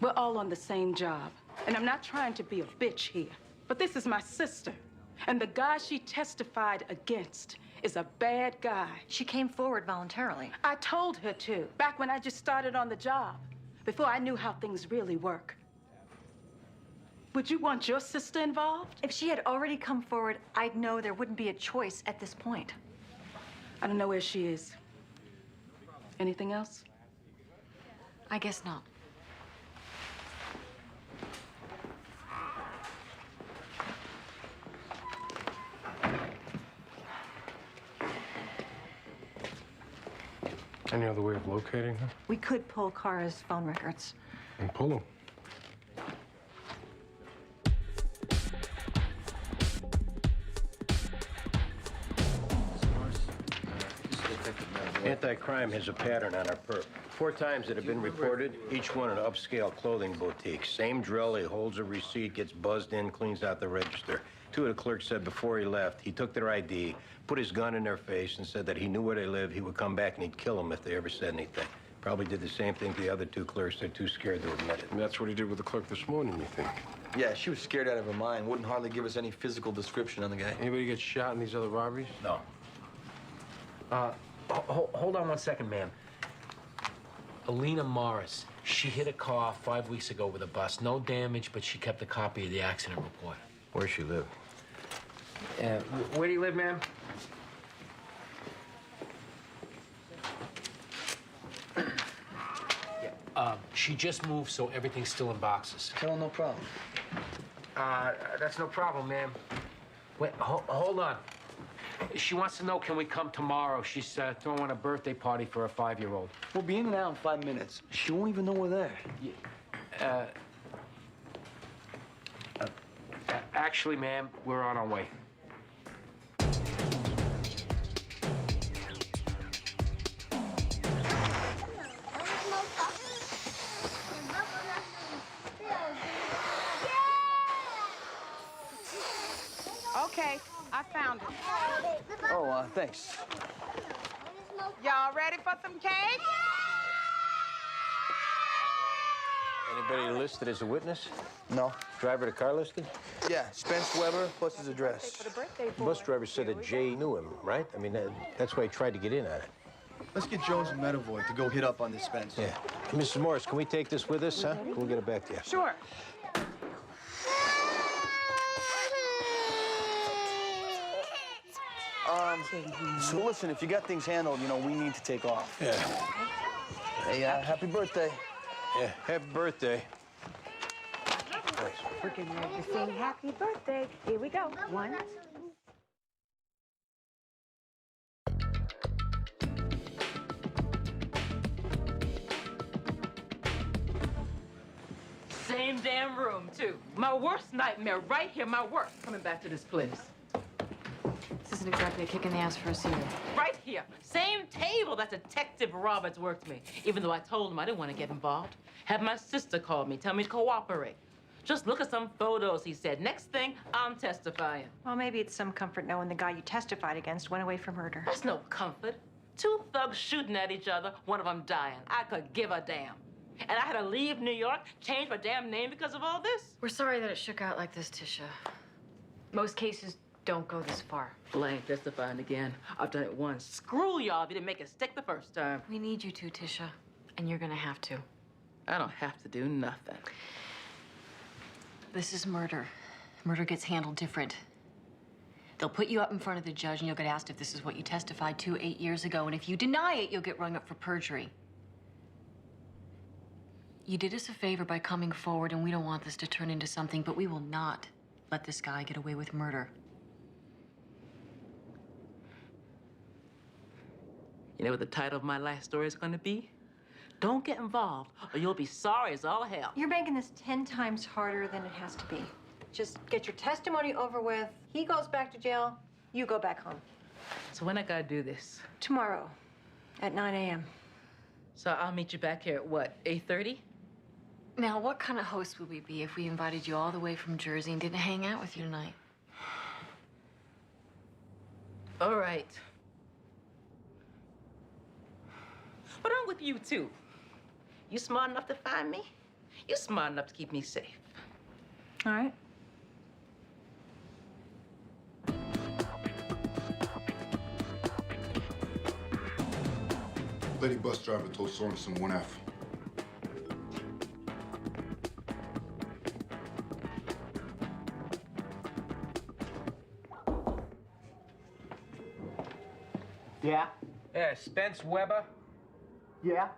we're all on the same job. And I'm not trying to be a bitch here. But this is my sister. And the guy she testified against is a bad guy. She came forward voluntarily. I told her to, back when I just started on the job, before I knew how things really work. Would you want your sister involved? If she had already come forward, I'd know there wouldn't be a choice at this point. I don't know where she is. Anything else? I guess not. Any other way of locating her? We could pull Cara's phone records. And pull them. Anti-crime has a pattern on our perp. 4 times that have been reported, each one an upscale clothing boutique. Same drill, he holds a receipt, gets buzzed in, cleans out the register. 2 of the clerks said before he left, he took their ID, put his gun in their face, and said that he knew where they lived, he would come back and he'd kill them if they ever said anything. Probably did the same thing to the other 2 clerks. They're too scared to admit it. And that's what he did with the clerk this morning, you think? Yeah, she was scared out of her mind. Wouldn't hardly give us any physical description on the guy. Anybody get shot in these other robberies? No. Hold on 1 second, ma'am. Alina Morris, she hit a car 5 weeks ago with a bus. No damage, but she kept a copy of the accident report. Where's she live? Where do you live, ma'am? She just moved, so everything's still in boxes. Tell her no problem. That's no problem, ma'am. Wait, hold on. She wants to know, can we come tomorrow? She's throwing a birthday party for a 5-year-old. We'll be in and out in 5 minutes. She won't even know we're there. Actually, ma'am, we're on our way. Okay, I found it. Oh, thanks. Y'all ready for some cake? Anybody listed as a witness? No. Driver of the car listed? Yeah, Spence Weber plus his address. The bus driver said that Jay knew him, right? I mean, that's why he tried to get in on it. Let's get Jones and Medavoy to go hit up on this Spence. Yeah. Mrs. Morris, can we take this with us, huh? We'll get it back to you. Sure. So listen, if you got things handled, we need to take off. Yeah. Hey, happy birthday. Yeah, happy birthday. We're getting ready to sing happy birthday. Here we go. 1, 2. Same damn room, too. My worst nightmare right here, my worst, coming back to this place. This isn't exactly a kick in the ass for a senior. Right here. Same table that Detective Roberts worked me. Even though I told him I didn't want to get involved. Had my sister call me, tell me to cooperate. Just look at some photos, he said. Next thing, I'm testifying. Well, maybe it's some comfort knowing the guy you testified against went away for murder. That's no comfort. 2 thugs shooting at each other, one of them dying. I could give a damn. And I had to leave New York, change my damn name because of all this? We're sorry that it shook out like this, Tisha. Most cases don't go this far. Well, I ain't testifying again. I've done it once. Screw y'all if you didn't make it stick the first time. We need you to, Tisha. And you're gonna have to. I don't have to do nothing. This is murder. Murder gets handled different. They'll put you up in front of the judge and you'll get asked if this is what you testified to 8 years ago. And if you deny it, you'll get rung up for perjury. You did us a favor by coming forward, and we don't want this to turn into something, but we will not let this guy get away with murder. You know what the title of my life story is going to be? Don't get involved, or you'll be sorry as all hell. You're making this 10 times harder than it has to be. Just get your testimony over with. He goes back to jail, you go back home. So when I gotta do this? Tomorrow at 9 a.m. So I'll meet you back here at what, 8:30? Now, what kind of host would we be if we invited you all the way from Jersey and didn't hang out with you tonight? All right. But I'm with you, too. You smart enough to find me? You smart enough to keep me safe. All right. Lady bus driver told Sorensen 1F. Yeah? Yeah, Spence Weber. Yeah?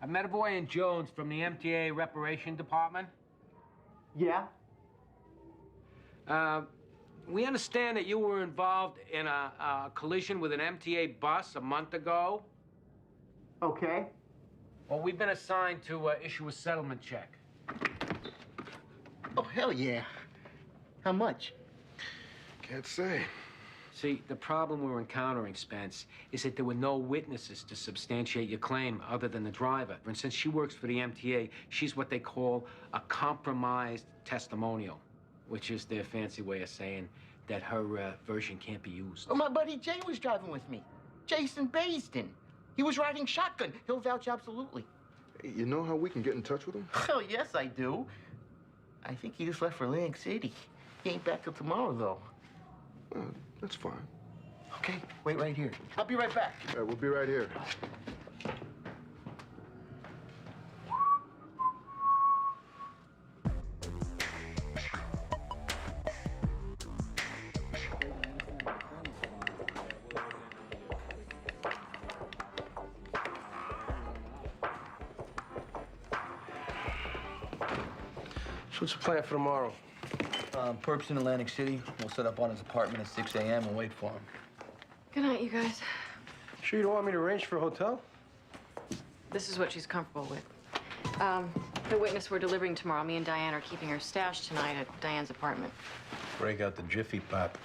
I met a boy in Jones from the MTA Reparation Department. Yeah? We understand that you were involved in a collision with an MTA bus a month ago. Okay. Well, we've been assigned to issue a settlement check. Oh, hell yeah. How much? Can't say. See, the problem we're encountering, Spence, is that there were no witnesses to substantiate your claim other than the driver. And since she works for the MTA, she's what they call a compromised testimonial, which is their fancy way of saying that her version can't be used. Oh, my buddy Jay was driving with me. Jason Baisden. He was riding shotgun. He'll vouch absolutely. Hey, you know how we can get in touch with him? Hell yes, I do. I think he just left for Atlantic City. He ain't back till tomorrow, though. That's fine. Okay, wait right here. I'll be right back. All right, we'll be right here. So what's the plan for tomorrow? Perp's in Atlantic City. We'll set up on his apartment at 6 a.m. and wait for him. Good night, you guys. Sure you don't want me to arrange for a hotel? This is what she's comfortable with. The witness we're delivering tomorrow, me and Diane are keeping her stashed tonight at Diane's apartment. Break out the Jiffy Pop.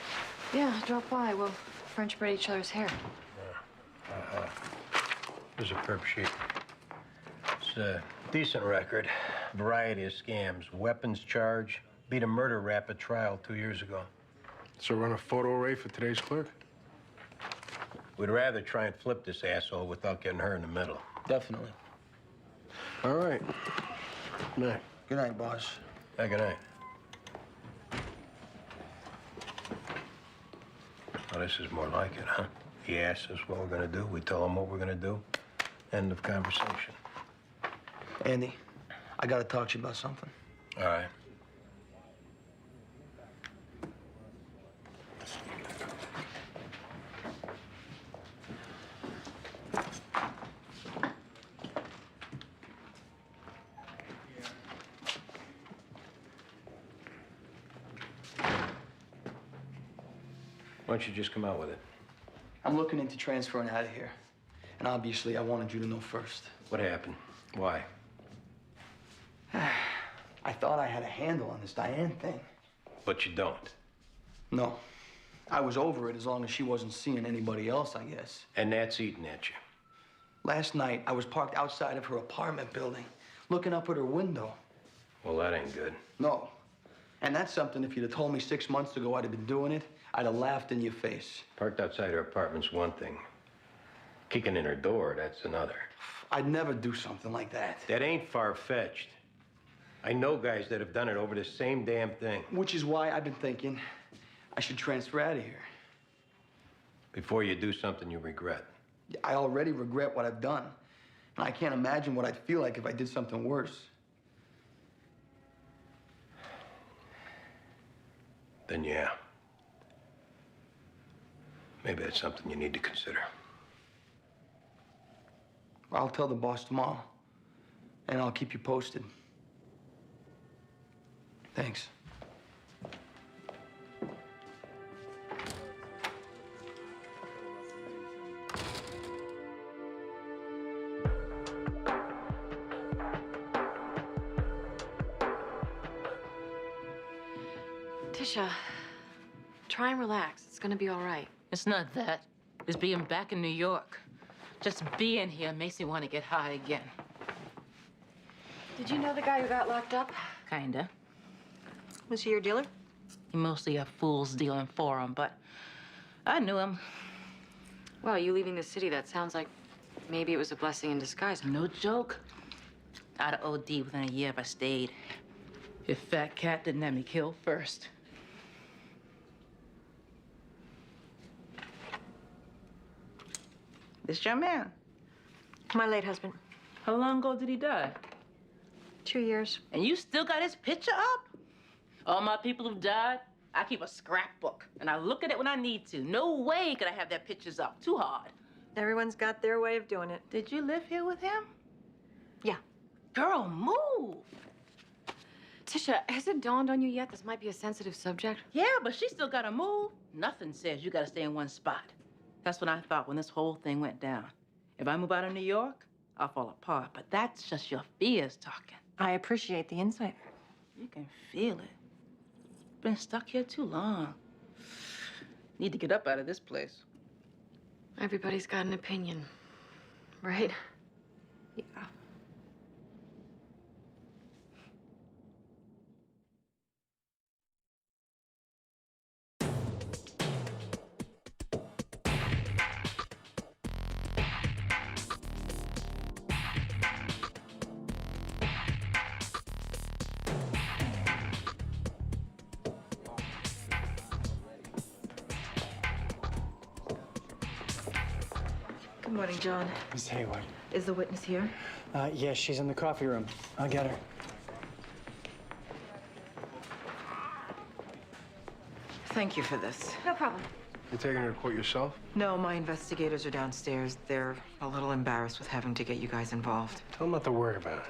Yeah, drop by. We'll French braid each other's hair. Here's a perp sheet. It's a decent record. Variety of scams. Weapons charge. Beat a murder rap at trial 2 years ago. So run a photo array for today's clerk? We'd rather try and flip this asshole without getting her in the middle. Definitely. All right. Good night. Good night, boss. Yeah, good night. Well, this is more like it, huh? He asks us what we're gonna do, we tell him what we're gonna do. End of conversation. Andy, I gotta talk to you about something. All right. Why don't you just come out with it? I'm looking into transferring out of here. And obviously, I wanted you to know first. What happened? Why? I thought I had a handle on this Diane thing. But you don't. No. I was over it as long as she wasn't seeing anybody else, I guess. And that's eating at you. Last night, I was parked outside of her apartment building, looking up at her window. Well, that ain't good. No. And that's something, if you'd have told me 6 months ago I'd have been doing it, I'd have laughed in your face. Parked outside her apartment's one thing. Kicking in her door, that's another. I'd never do something like that. That ain't far-fetched. I know guys that have done it over the same damn thing. Which is why I've been thinking I should transfer out of here. Before you do something you regret. I already regret what I've done. And I can't imagine what I'd feel like if I did something worse. Then yeah. Maybe that's something you need to consider. I'll tell the boss tomorrow, and I'll keep you posted. Thanks. Tisha, try and relax. It's gonna be all right. It's not that. It's being back in New York. Just being here makes me want to get high again. Did you know the guy who got locked up? Kinda. Was he your dealer? He mostly had fools dealing for him, but I knew him. Well, you leaving the city, that sounds like maybe it was a blessing in disguise. No joke. I'd have OD within a year if I stayed. If Fat Cat didn't have me killed first. This your man? My late husband. How long ago did he die? 2 years. And you still got his picture up? All my people who've died, I keep a scrapbook, and I look at it when I need to. No way could I have their pictures up. Too hard. Everyone's got their way of doing it. Did you live here with him? Yeah. Girl, move. Tisha, has it dawned on you yet this might be a sensitive subject? Yeah, but she still gotta move. Nothing says you gotta stay in one spot. That's what I thought when this whole thing went down. If I move out of New York, I'll fall apart. But that's just your fears talking. I appreciate the insight. You can feel it. Been stuck here too long. Need to get up out of this place. Everybody's got an opinion, right? Yeah. Good morning, John. Miss Hayward. Is the witness here? Yes, she's in the coffee room. I'll get her. Thank you for this. No problem. You taking her to court yourself? No, my investigators are downstairs. They're a little embarrassed with having to get you guys involved. Tell them not to worry about it.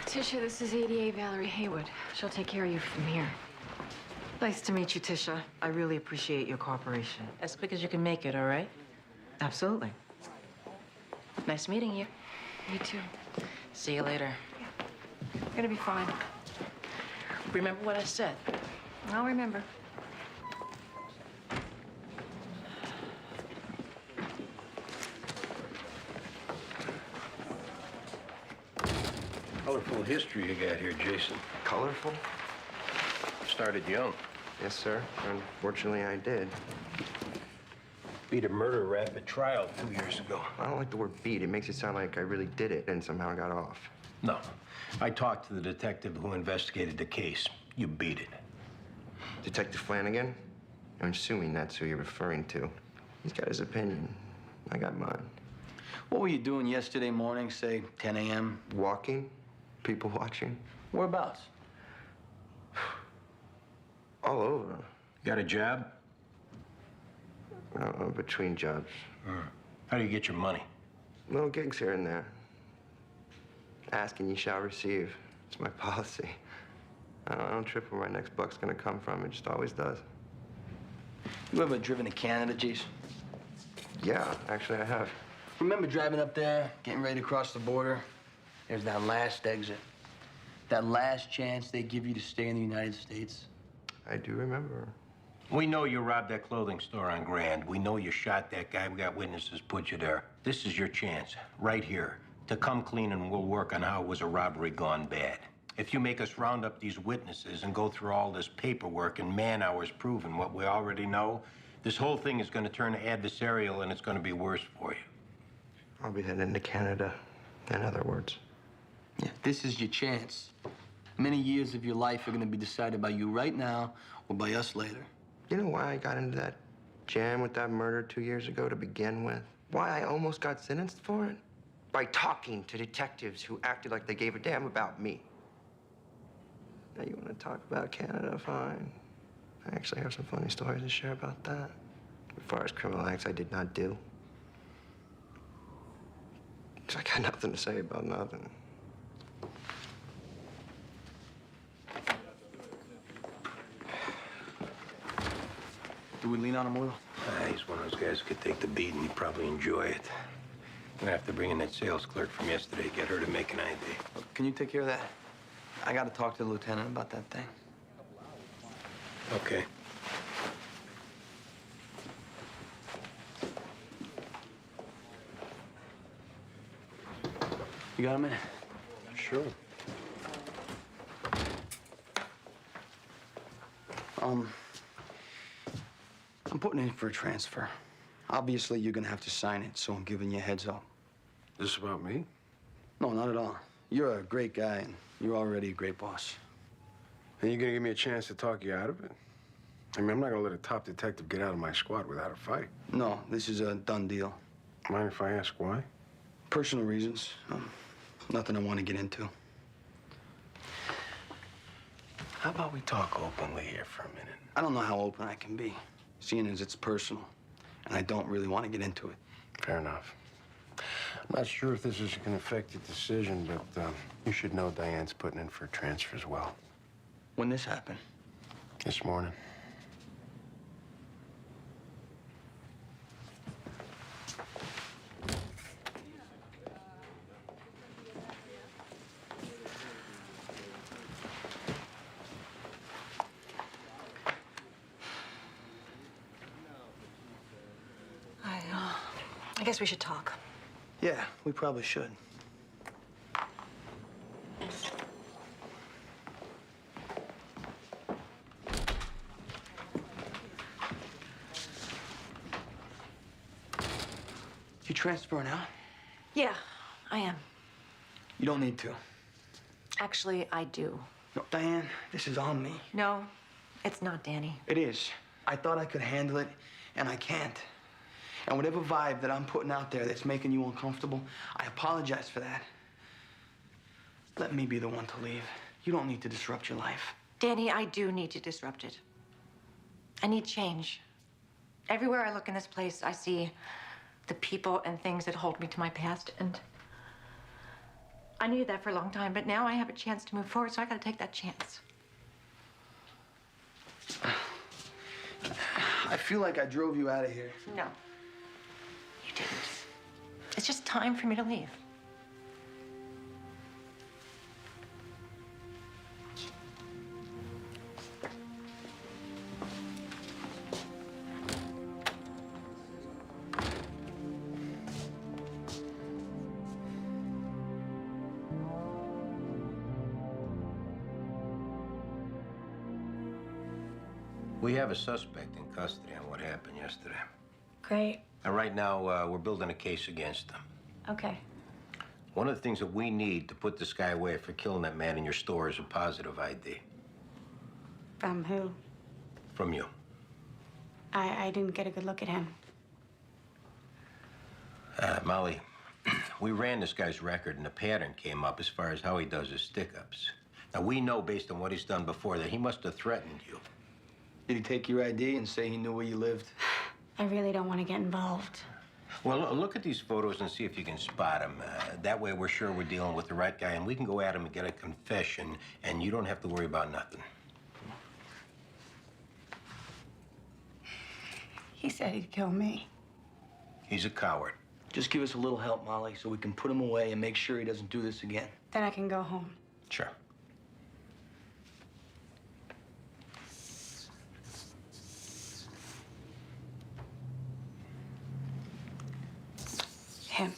Tisha, this is ADA Valerie Haywood. She'll take care of you from here. Nice to meet you, Tisha. I really appreciate your cooperation. As quick as you can make it, all right? Absolutely. Nice meeting you. Me too. See you later. You're gonna be fine. Remember what I said. I'll remember. Colorful history you got here, Jason. Colorful? Started young. Yes, sir. Unfortunately, I did. Beat a murder rap at trial 2 years ago. I don't like the word beat. It makes it sound like I really did it and somehow got off. No. I talked to the detective who investigated the case. You beat it. Detective Flanagan? I'm assuming that's who you're referring to. He's got his opinion. I got mine. What were you doing yesterday morning, say 10 a.m.? Walking? People watching? Whereabouts? All over. Got a job? Between jobs. How do you get your money? Little gigs here and there. Ask and you shall receive. It's my policy. I don't trip where my next buck's gonna come from. It just always does. You ever driven to Canada, Jason? Yeah, actually I have. Remember driving up there, getting ready to cross the border? There's that last exit. That last chance they give you to stay in the United States. I do remember. We know you robbed that clothing store on Grand. We know you shot that guy. We got witnesses put you there. This is your chance, right here, to come clean and we'll work on how it was a robbery gone bad. If you make us round up these witnesses and go through all this paperwork and man-hours proving what we already know, this whole thing is going to turn adversarial and it's going to be worse for you. I'll be heading to Canada, in other words. Yeah, this is your chance. Many years of your life are going to be decided by you right now or by us later. You know why I got into that jam with that murder 2 years ago to begin with? Why I almost got sentenced for it? By talking to detectives who acted like they gave a damn about me. Now you want to talk about Canada, fine. I actually have some funny stories to share about that. As far as criminal acts I did not do. So I got nothing to say about nothing. Do we lean on him a little? He's one of those guys who could take the beat, and he'd probably enjoy it. Gonna have to bring in that sales clerk from yesterday, get her to make an ID. Can you take care of that? I gotta talk to the lieutenant about that thing. Okay. You got a minute? Sure. I'm putting in for a transfer. Obviously, you're gonna have to sign it, so I'm giving you a heads up. This about me? No, not at all. You're a great guy, and you're already a great boss. And you're gonna give me a chance to talk you out of it? I mean, I'm not gonna let a top detective get out of my squad without a fight. No, this is a done deal. Mind if I ask why? Personal reasons. Nothing I want to get into. How about we talk openly here for a minute? I don't know how open I can be, seeing as it's personal, and I don't really want to get into it. Fair enough. I'm not sure if this is gonna affect your decision, but you should know Diane's putting in for a transfer as well. When this happened? This morning. I guess we should talk. Yeah, we probably should. You transferring out? Yeah, I am. You don't need to. Actually, I do. No, Diane, this is on me. No, it's not, Danny. It is. I thought I could handle it, and I can't. And whatever vibe that I'm putting out there that's making you uncomfortable, I apologize for that. Let me be the one to leave. You don't need to disrupt your life. Danny, I do need to disrupt it. I need change. Everywhere I look in this place, I see the people and things that hold me to my past, and I needed that for a long time, but now I have a chance to move forward, so I gotta take that chance. I feel like I drove you out of here. No, you didn't. It's just time for me to leave. We have a suspect in custody on what happened yesterday. Great. And right now, we're building a case against him. Okay. One of the things that we need to put this guy away for killing that man in your store is a positive ID. From who? From you. I didn't get a good look at him. Molly, we ran this guy's record and the pattern came up as far as how he does his stick-ups. Now, we know based on what he's done before that he must have threatened you. Did he take your ID and say he knew where you lived? I really don't want to get involved. Well, look at these photos and see if you can spot him. That way we're sure we're dealing with the right guy and we can go at him and get a confession and you don't have to worry about nothing. He said he'd kill me. He's a coward. Just give us a little help, Molly, so we can put him away and make sure he doesn't do this again. Then I can go home. Sure. Him.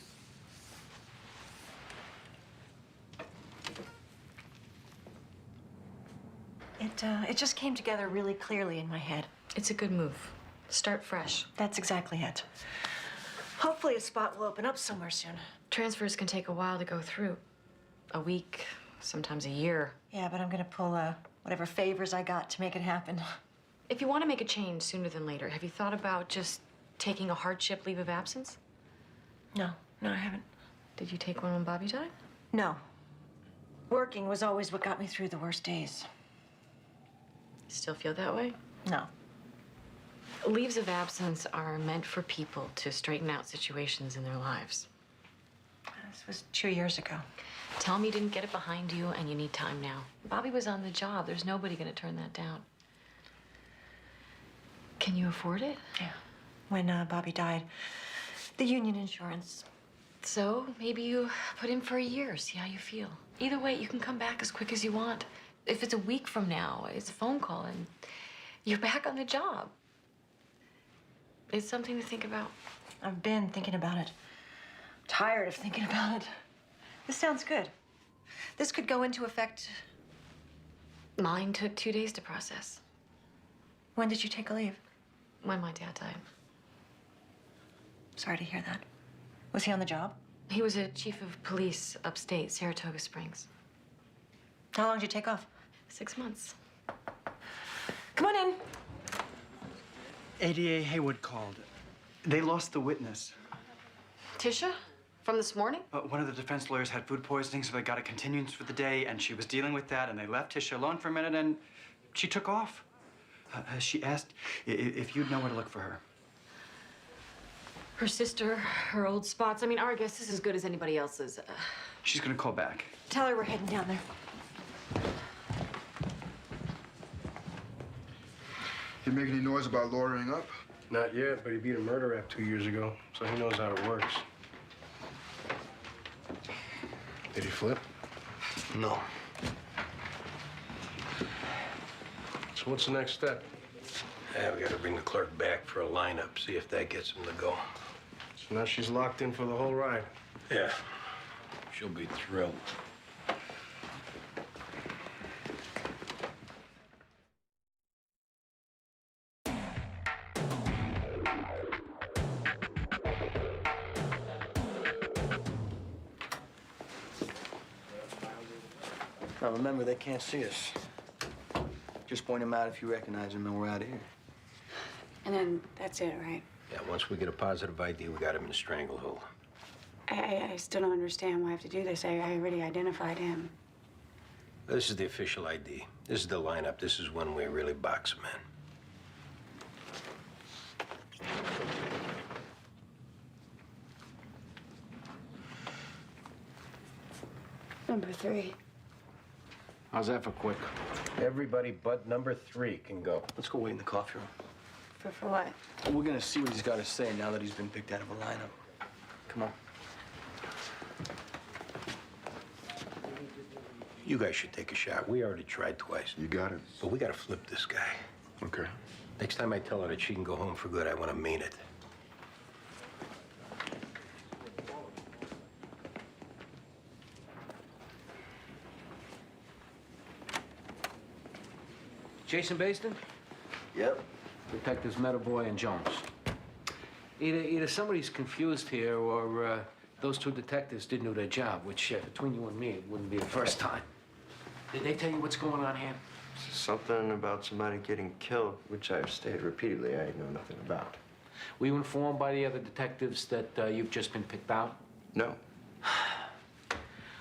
It just came together really clearly in my head. It's a good move. Start fresh. That's exactly it. Hopefully a spot will open up somewhere soon. Transfers can take a while to go through. A week, sometimes a year. Yeah, but I'm gonna pull whatever favors I got to make it happen. If you want to make a change sooner than later, have you thought about just taking a hardship leave of absence? No, I haven't. Did you take one when Bobby died? No. Working was always what got me through the worst days. Still feel that way? No. Leaves of absence are meant for people to straighten out situations in their lives. This was 2 years ago. Tell me you didn't get it behind you and you need time now. Bobby was on the job. There's nobody gonna turn that down. Can you afford it? Yeah. When Bobby died, the union insurance. So maybe you put in for a year, see how you feel. Either way, you can come back as quick as you want. If it's a week from now, it's a phone call and you're back on the job. It's something to think about. I've been thinking about it. Tired of thinking about it. This sounds good. This could go into effect. Mine took 2 days to process. When did you take a leave? When my dad died. Sorry to hear that. Was he on the job? He was a chief of police upstate, Saratoga Springs. How long did you take off? 6 months. Come on in. ADA Haywood called. They lost the witness. Tisha? From this morning? One of the defense lawyers had food poisoning, so they got a continuance for the day, and she was dealing with that, and they left Tisha alone for a minute, and she took off. She asked if you'd know where to look for her. Her sister, her old spots. I mean, our guess is as good as anybody else's. She's gonna call back. Tell her we're heading down there. You make any noise about lawyering up? Not yet, but he beat a murder rap 2 years ago, so he knows how it works. Did he flip? No. So what's the next step? Yeah, we gotta bring the clerk back for a lineup, see if that gets him to go. So now she's locked in for the whole ride. Yeah. She'll be thrilled. Now remember, they can't see us. Just point them out if you recognize them, and we're out of here. And then that's it, right? Yeah, once we get a positive ID, we got him in a stranglehold. I still don't understand why I have to do this. I already identified him. This is the official ID. This is the lineup. This is when we really box him in. Number 3. How's that for quick? Everybody but number 3 can go. Let's go wait in the coffee room. For what? We're gonna see what he's got to say now that he's been picked out of a lineup. Come on. You guys should take a shot. We already tried twice. You got it. But we gotta flip this guy. Okay. Next time I tell her that she can go home for good, I want to mean it. Jason Baston? Yep. Detectives Metaboy and Jones. Either somebody's confused here or those two detectives didn't do their job, which between you and me, it wouldn't be the first time. Did they tell you what's going on here? Something about somebody getting killed, which I've stated repeatedly I know nothing about. Were you informed by the other detectives that you've just been picked out? No.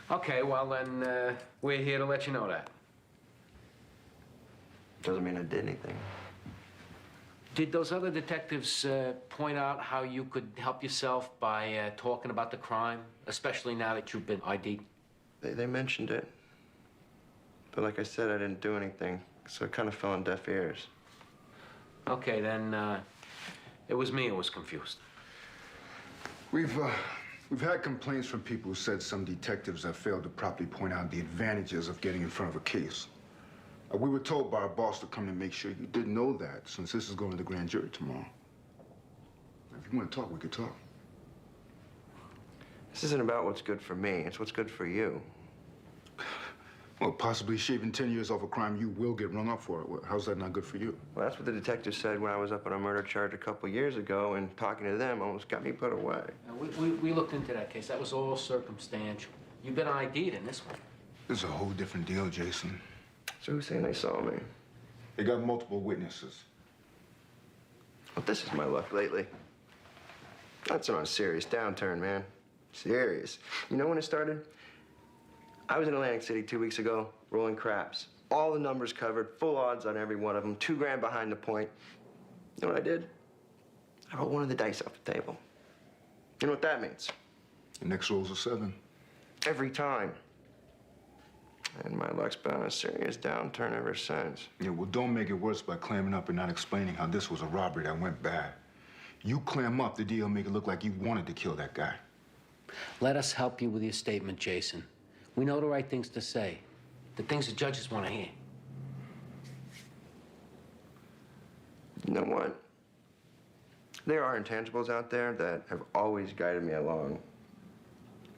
Okay, well then, we're here to let you know that. Doesn't mean I did anything. Did those other detectives point out how you could help yourself by talking about the crime, especially now that you've been ID'd? They mentioned it. But like I said, I didn't do anything, so it kind of fell on deaf ears. Okay, then it was me who was confused. We've had complaints from people who said some detectives have failed to properly point out the advantages of getting in front of a case. We were told by our boss to come and make sure you did know that, since this is going to the grand jury tomorrow. If you want to talk, we could talk. This isn't about what's good for me. It's what's good for you. Well, possibly shaving 10 years off a crime you will get rung up for. How's that not good for you? Well, that's what the detective said when I was up on a murder charge a couple years ago, and talking to them almost got me put away. We looked into that case. That was all circumstantial. You've been ID'd in this one. This is a whole different deal, Jason. So who's saying they saw me? They got multiple witnesses. Well, this is my luck lately. That's on a serious downturn, man. Serious. You know when it started? I was in Atlantic City 2 weeks ago, rolling craps. all the numbers covered, full odds on every one of them, 2 grand behind the point. You know what I did? I rolled one of the dice off the table. You know what that means? The next roll's a 7. Every time. And my luck's been on a serious downturn ever since. Yeah, well, don't make it worse by clamming up and not explaining how this was a robbery that went bad. You clam up the deal, make it look like you wanted to kill that guy. Let us help you with your statement, Jason. We know the right things to say, the things the judges want to hear. You know what? There are intangibles out there that have always guided me along.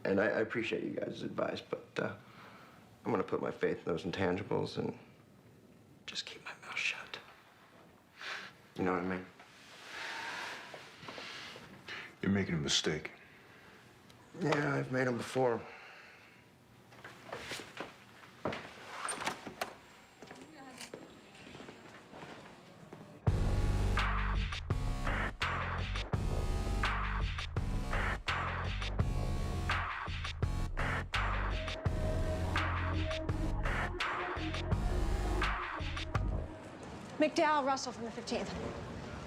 And I appreciate you guys' advice, but I'm gonna put my faith in those intangibles and just keep my mouth shut. You know what I mean? You're making a mistake. Yeah, I've made them before. McDowell, Russell from the 15th.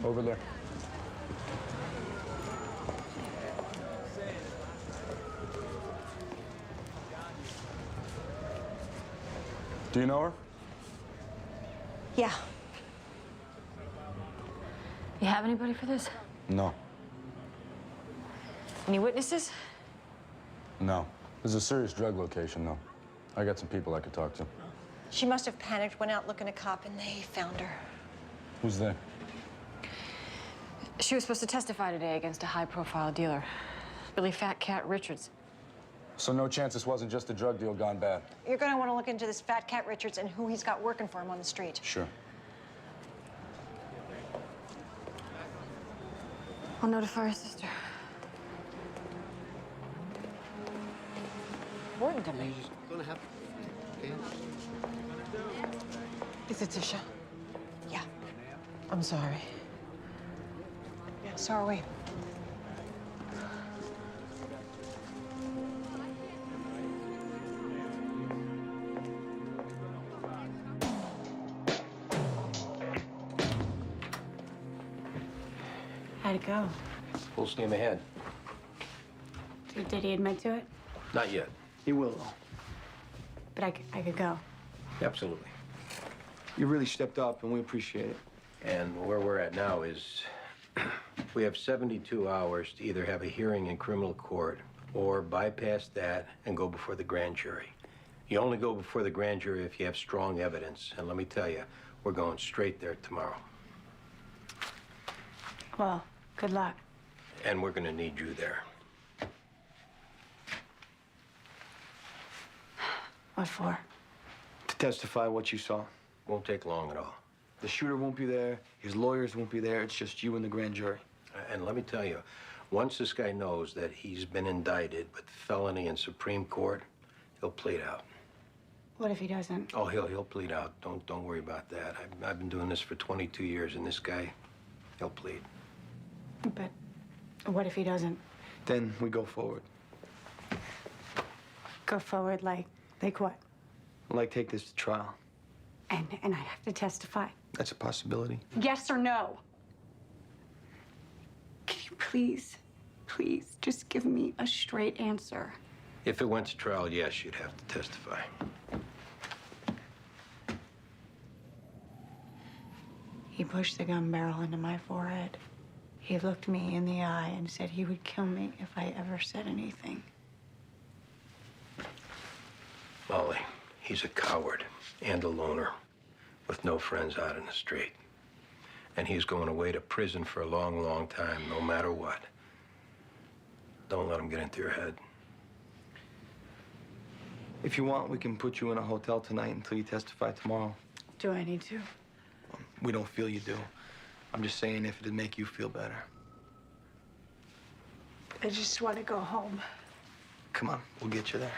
Over there. Do you know her? Yeah. You have anybody for this? No. Any witnesses? No. This is a serious drug location, though. I got some people I could talk to. She must have panicked, went out looking a cop, and they found her. Who's there? She was supposed to testify today against a high-profile dealer, Billy Fat Cat Richards. So no chance this wasn't just a drug deal gone bad? You're gonna want to look into this Fat Cat Richards and who he's got working for him on the street. Sure. I'll notify her sister. Important to me. Gonna have. Okay. Is it Tisha? Yeah. I'm sorry. Yeah, so are we. How'd it go? Full steam ahead. Did he admit to it? Not yet. He will, though. But I could go. Absolutely. You really stepped up, and we appreciate it. And where we're at now is we have 72 hours to either have a hearing in criminal court or bypass that and go before the grand jury. You only go before the grand jury if you have strong evidence. And let me tell you, we're going straight there tomorrow. Well, good luck. And we're going to need you there. What for? To testify what you saw. Won't take long at all. The shooter won't be there. His lawyers won't be there. It's just you and the grand jury. And let me tell you, once this guy knows that he's been indicted with felony in Supreme Court, he'll plead out. What if he doesn't? Oh, he'll plead out. Don't worry about that. I've been doing this for 22 years, and this guy, he'll plead. But what if he doesn't? Then we go forward. Go forward like what? Like, take this to trial. And I have to testify. That's a possibility. Yes or no? Can you please just give me a straight answer? If it went to trial, yes, you'd have to testify. He pushed the gun barrel into my forehead. He looked me in the eye and said he would kill me if I ever said anything. Molly, he's a coward and a loner with no friends out in the street. And he's going away to prison for a long, long time, no matter what. Don't let him get into your head. If you want, we can put you in a hotel tonight until you testify tomorrow. Do I need to? We don't feel you do. I'm just saying if it'd make you feel better. I just want to go home. Come on, we'll get you there.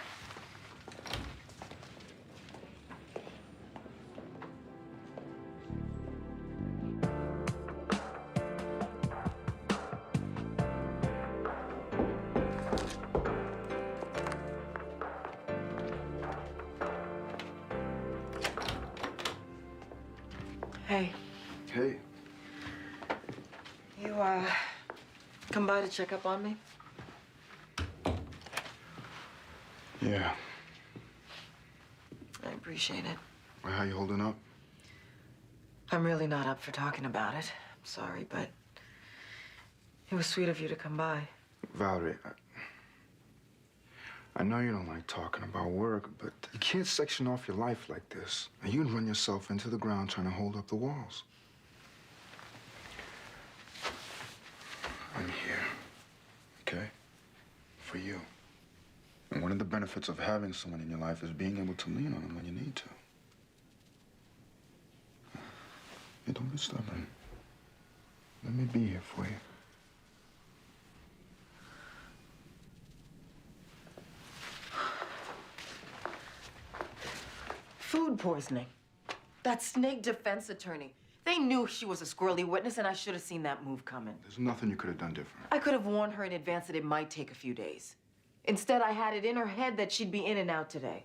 Hey. Hey. You, come by to check up on me? Yeah. I appreciate it. Well, how you holding up? I'm really not up for talking about it. I'm sorry, but it was sweet of you to come by. Valerie, I know you don't like talking about work, but you can't section off your life like this. And you can run yourself into the ground trying to hold up the walls. I'm here, okay? For you. And one of the benefits of having someone in your life is being able to lean on them when you need to. Hey, don't be stubborn. Let me be here for you. Food poisoning. That snake defense attorney. They knew she was a squirrely witness, and I should have seen that move coming. There's nothing you could have done different. I could have warned her in advance that it might take a few days. Instead, I had it in her head that she'd be in and out today.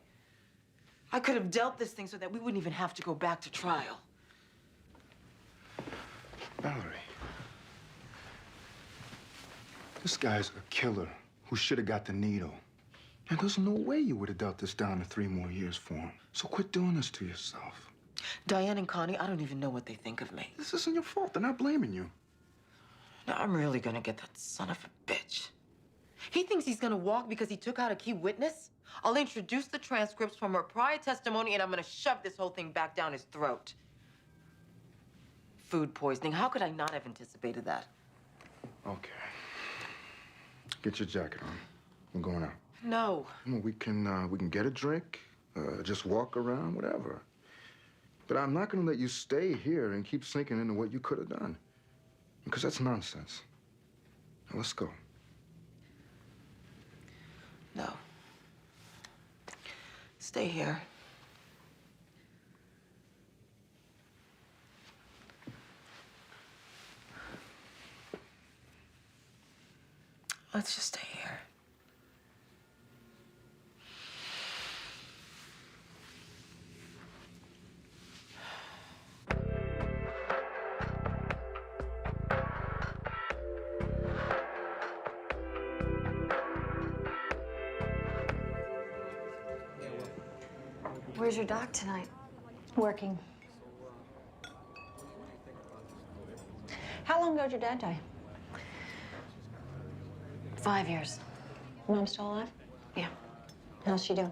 I could have dealt this thing so that we wouldn't even have to go back to trial. Valerie. This guy's a killer who should have got the needle. And there's no way you would have dealt this down to 3 more years for him. So quit doing this to yourself. Diane and Connie, I don't even know what they think of me. This isn't your fault. They're not blaming you. Now, I'm really gonna get that son of a bitch. He thinks he's gonna walk because he took out a key witness? I'll introduce the transcripts from her prior testimony, and I'm gonna shove this whole thing back down his throat. Food poisoning. How could I not have anticipated that? Okay. Get your jacket on. We're going out. No. Well, we can get a drink, just walk around, whatever. But I'm not gonna let you stay here and keep sinking into what you could have done. Because that's nonsense. Now, let's go. No. Stay here. Let's just stay here. Where's your doc tonight? Working. How long ago did your dad die? 5 years. Mom still alive? Yeah. How's she doing?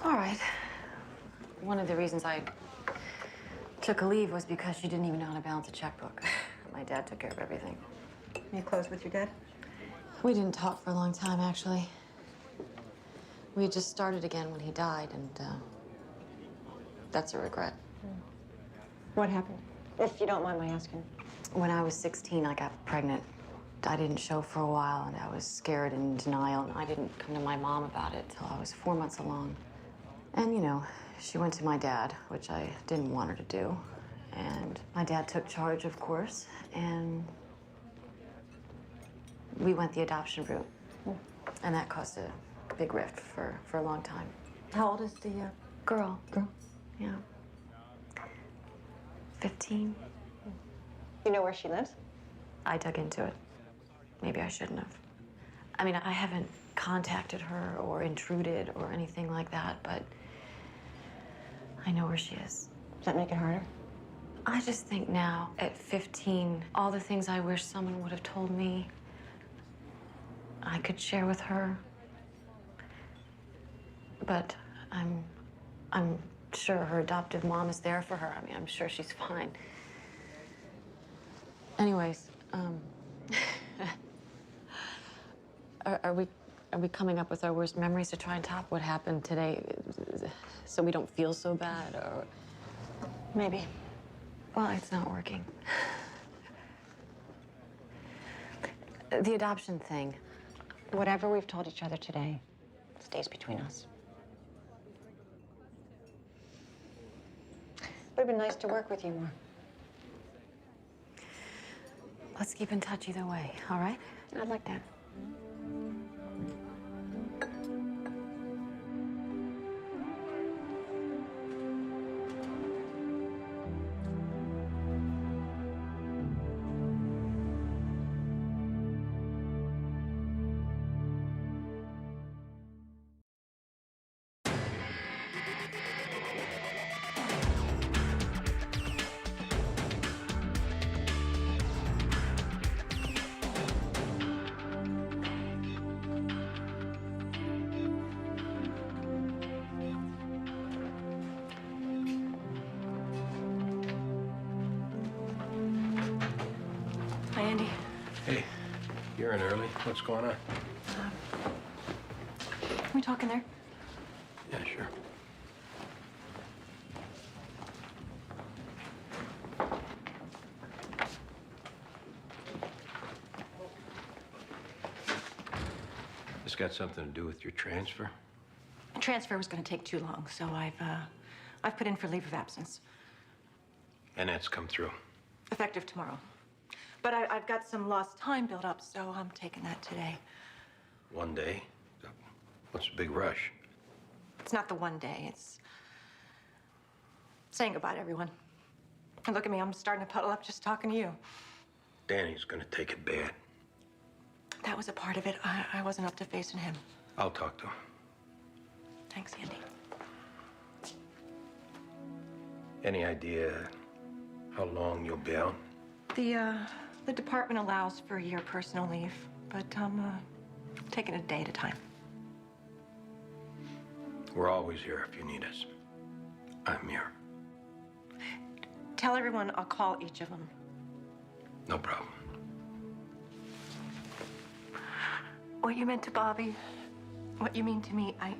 All right. One of the reasons I took a leave was because she didn't even know how to balance a checkbook. My dad took care of everything. You close with your dad? We didn't talk for a long time, actually. We had just started again when he died, and that's a regret. What happened? If you don't mind my asking. When I was 16, I got pregnant. I didn't show for a while, and I was scared and in denial, and I didn't come to my mom about it till I was 4 months along. And, you know, she went to my dad, which I didn't want her to do. And my dad took charge, of course, and we went the adoption route. And that caused a big rift for a long time. How old is the Girl. girl? Yeah. 15. You know where she lives? I dug into it. Maybe I shouldn't have. I mean, I haven't contacted her or intruded or anything like that, but I know where she is. Does that make it harder? I just think now, at 15, all the things I wish someone would have told me, I could share with her. But I'm sure her adoptive mom is there for her. I mean, I'm sure she's fine. Anyways, are we coming up with our worst memories to try and top what happened today, so we don't feel so bad, or maybe? Well, it's not working. The adoption thing. Whatever we've told each other today stays between us. Would have been nice to work with you more. Let's keep in touch either way, all right? I'd like that. in early. What's going on? Can we talk in there? Yeah, sure. This got something to do with your transfer? The transfer was going to take too long, so I've put in for leave of absence, And that's come through. effective tomorrow. But I've got some lost time built up, so I'm taking that today. One day? What's the big rush? It's not the one day, it's saying goodbye to everyone. And look at me, I'm starting to puddle up just talking to you. Danny's gonna take it bad. That was a part of it. I wasn't up to facing him. I'll talk to him. Thanks, Andy. Any idea how long you'll be out? The department allows for a year personal leave, but I'm taking it a day at a time. We're always here if you need us. I'm here. Tell everyone I'll call each of them. No problem. What you meant to Bobby, what you mean to me, I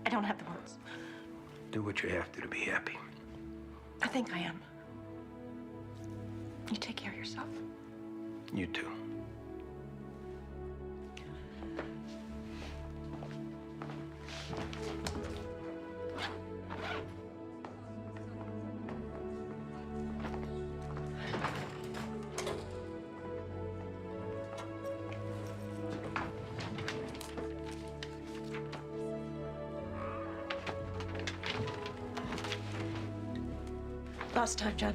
don't have the words. Do what you have to be happy. I think I am. You take care of yourself. You too. Last time, John.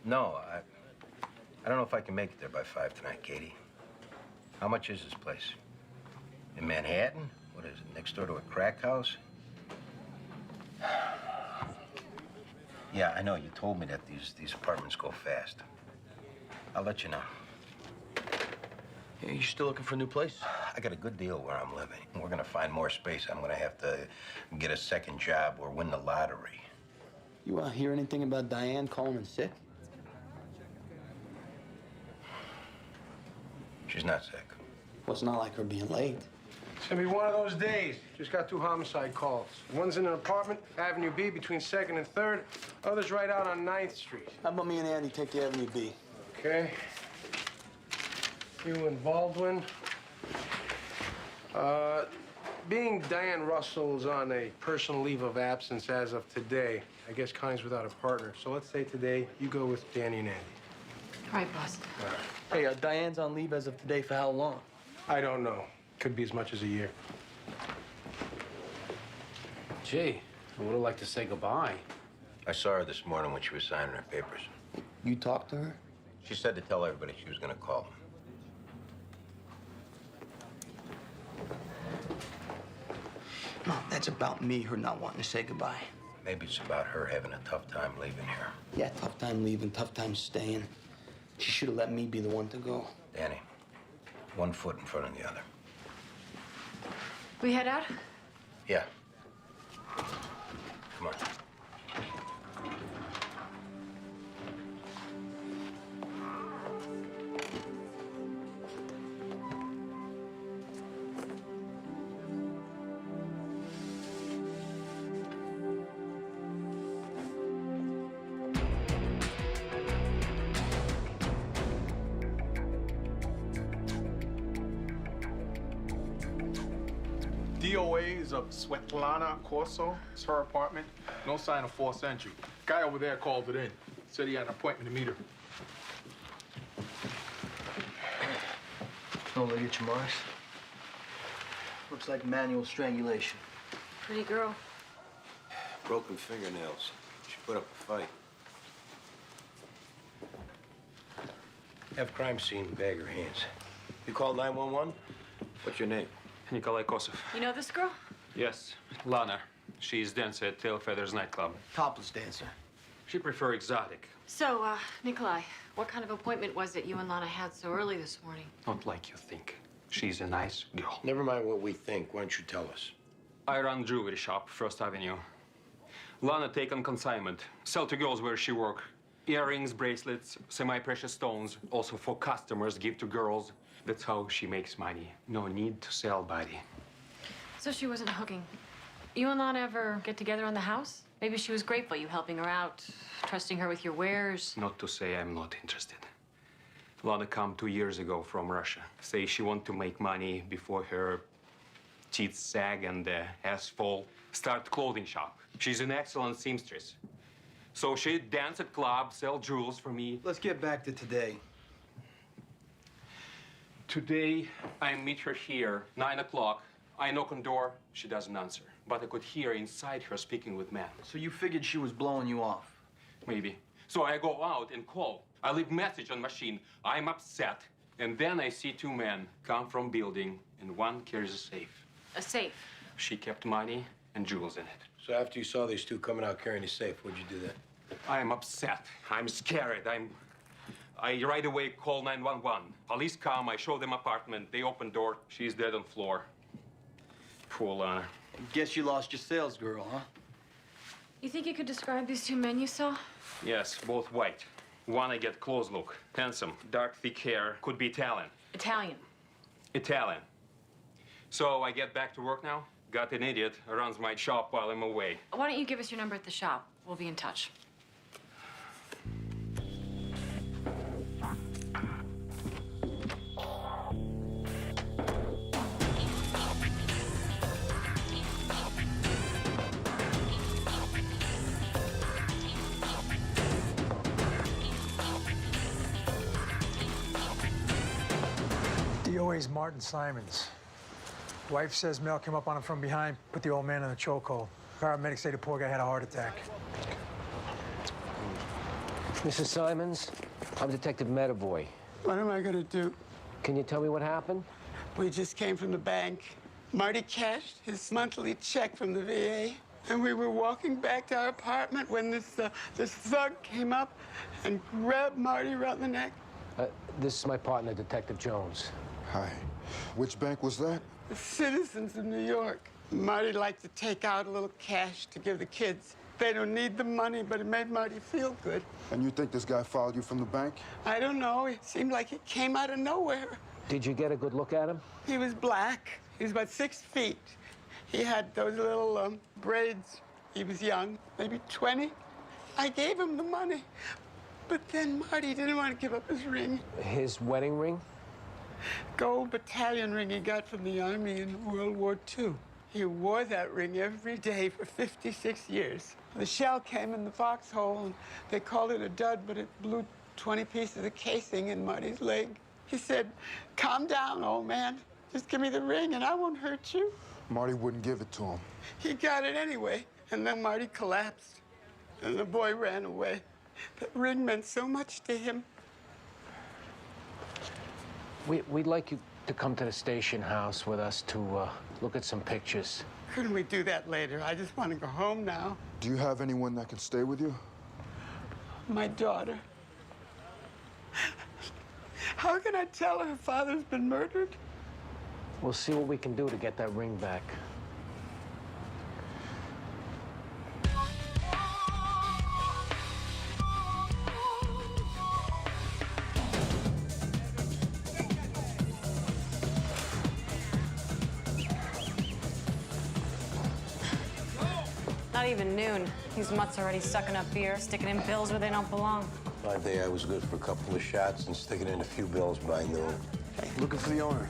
No, I don't know if I can make it there by 5 tonight, Katie. How much is this place? In Manhattan? What is it, next door to a crack house? Yeah, I know, you told me that these apartments go fast. I'll let you know. Hey, you still looking for a new place? I got a good deal where I'm living. We're gonna find more space. I'm gonna have to get a second job or win the lottery. You hear anything about Diane calling in sick? She's not sick. Well, it's not like her being late. It's gonna be one of those days. Just got 2 homicide calls. One's in an apartment, Avenue B, between 2nd and 3rd. Other's right out on 9th Street. How about me and Andy take the Avenue B? Okay. You and Baldwin. Being Diane Russell's on a personal leave of absence as of today, I guess Connie's without a partner. So let's say today you go with Danny and Andy. All right, boss. All right. Hey, Diane's on leave as of today for how long? I don't know. Could be as much as a year. Gee, I would have liked to say goodbye. I saw her this morning when she was signing her papers. You talked to her? She said to tell everybody she was gonna call them. No, that's about me, her not wanting to say goodbye. Maybe it's about her having a tough time leaving here. Yeah, tough time leaving, tough time staying. She should have let me be the one to go. Danny, one foot in front of the other. We head out? Yeah. Come on. DOA is of Svetlana Corso. It's her apartment. No sign of forced entry. Guy over there called it in. Said he had an appointment to meet her. No ligature marks. Looks like manual strangulation. Pretty girl. Broken fingernails. She put up a fight. Have crime scene, bag her hands. You call 911? What's your name? Nikolai Kosov. You know this girl? Yes, Lana. She's dancer at Tailfeathers nightclub. Topless dancer. She prefers exotic. So, Nikolai, what kind of appointment was it you and Lana had so early this morning? Not like you think. She's a nice girl. Never mind what we think. Why don't you tell us? I run jewelry shop, First Avenue. Lana take on consignment. Sell to girls where she work. Earrings, bracelets, semi-precious stones. Also for customers, give to girls. That's how she makes money. No need to sell body. So she wasn't hooking. You and Lana ever get together on the house? Maybe she was grateful you helping her out, trusting her with your wares. Not to say I'm not interested. Lana come 2 years ago from Russia. Say she want to make money before her teeth sag and ass fall. Start clothing shop. She's an excellent seamstress. So she dance at club, sell jewels for me. Let's get back to today. Today, I meet her here, 9 o'clock. I knock on door, she doesn't answer. But I could hear inside her speaking with men. So you figured she was blowing you off? Maybe. So I go out and call. I leave message on machine. I'm upset. And then I see 2 men come from building, and one carries a safe. A safe? She kept money and jewels in it. So after you saw these 2 coming out carrying a safe, what'd you do then? I'm upset. I'm scared. I right away call 911. Police come, I show them apartment. They open door. She's dead on floor. Poor Lana. Guess you lost your sales girl, huh? You think you could describe these 2 men you saw? Yes, both white. One I get close look. Handsome, dark, thick hair. Could be Italian. Italian. Italian. So I get back to work now. Got an idiot who runs my shop while I'm away. Why don't you give us your number at the shop? We'll be in touch. DOA's Martin Simons. Wife says Mel came up on him from behind, put the old man in a chokehold. Paramedics say the poor guy had a heart attack. Mrs. Simons, I'm Detective Medavoy. What am I gonna do? Can you tell me what happened? We just came from the bank. Marty cashed his monthly check from the VA, and we were walking back to our apartment when this thug came up and grabbed Marty around the neck. This is my partner, Detective Jones. Hi. Which bank was that? The Citizens of New York. Marty liked to take out a little cash to give the kids. They don't need the money, but it made Marty feel good. And you think this guy followed you from the bank? I don't know. It seemed like he came out of nowhere. Did you get a good look at him? He was black. He was about 6 feet. He had those little braids. He was young, maybe 20. I gave him the money. But then Marty didn't want to give up his ring. His wedding ring? Gold battalion ring he got from the Army in World War II. He wore that ring every day for 56 years. The shell came in the foxhole, and they called it a dud, but it blew 20 pieces of casing in Marty's leg. He said, "Calm down, old man. Just give me the ring, and I won't hurt you." Marty wouldn't give it to him. He got it anyway, and then Marty collapsed, and the boy ran away. That ring meant so much to him. We'd like you to come to the station house with us to look at some pictures. Couldn't we do that later? I just want to go home now. Do you have anyone that can stay with you? My daughter. How can I tell her father's been murdered? We'll see what we can do to get that ring back. Not even noon. These mutts already sucking up beer, sticking in bills where they don't belong. My day, I was good for a couple of shots and sticking in a few bills by noon. Hey, looking for the owner.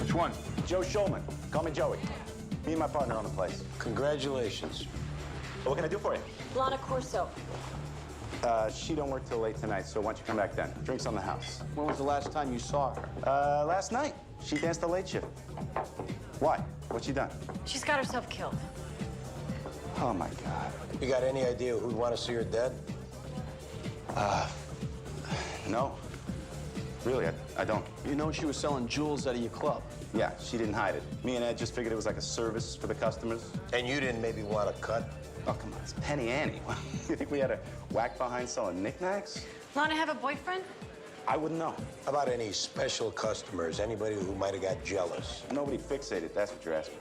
Which one? Joe Schulman. Call me Joey. Me and my partner on the place. Congratulations. What can I do for you? Lana Corso. She don't work till late tonight, so why don't you come back then? Drinks on the house. When was the last time you saw her? Last night. She danced the late shift. Why? What's she done? She's got herself killed. Oh, my God. You got any idea who'd want to see her dead? No. Really, I don't. You know she was selling jewels out of your club. Yeah, she didn't hide it. Me and Ed just figured it was like a service for the customers. And you didn't maybe want to cut? Oh, come on, it's Penny Annie. You think we had a whack behind selling knickknacks? Lana have a boyfriend? I wouldn't know. How about any special customers? Anybody who might have got jealous? Nobody fixated, that's what you're asking.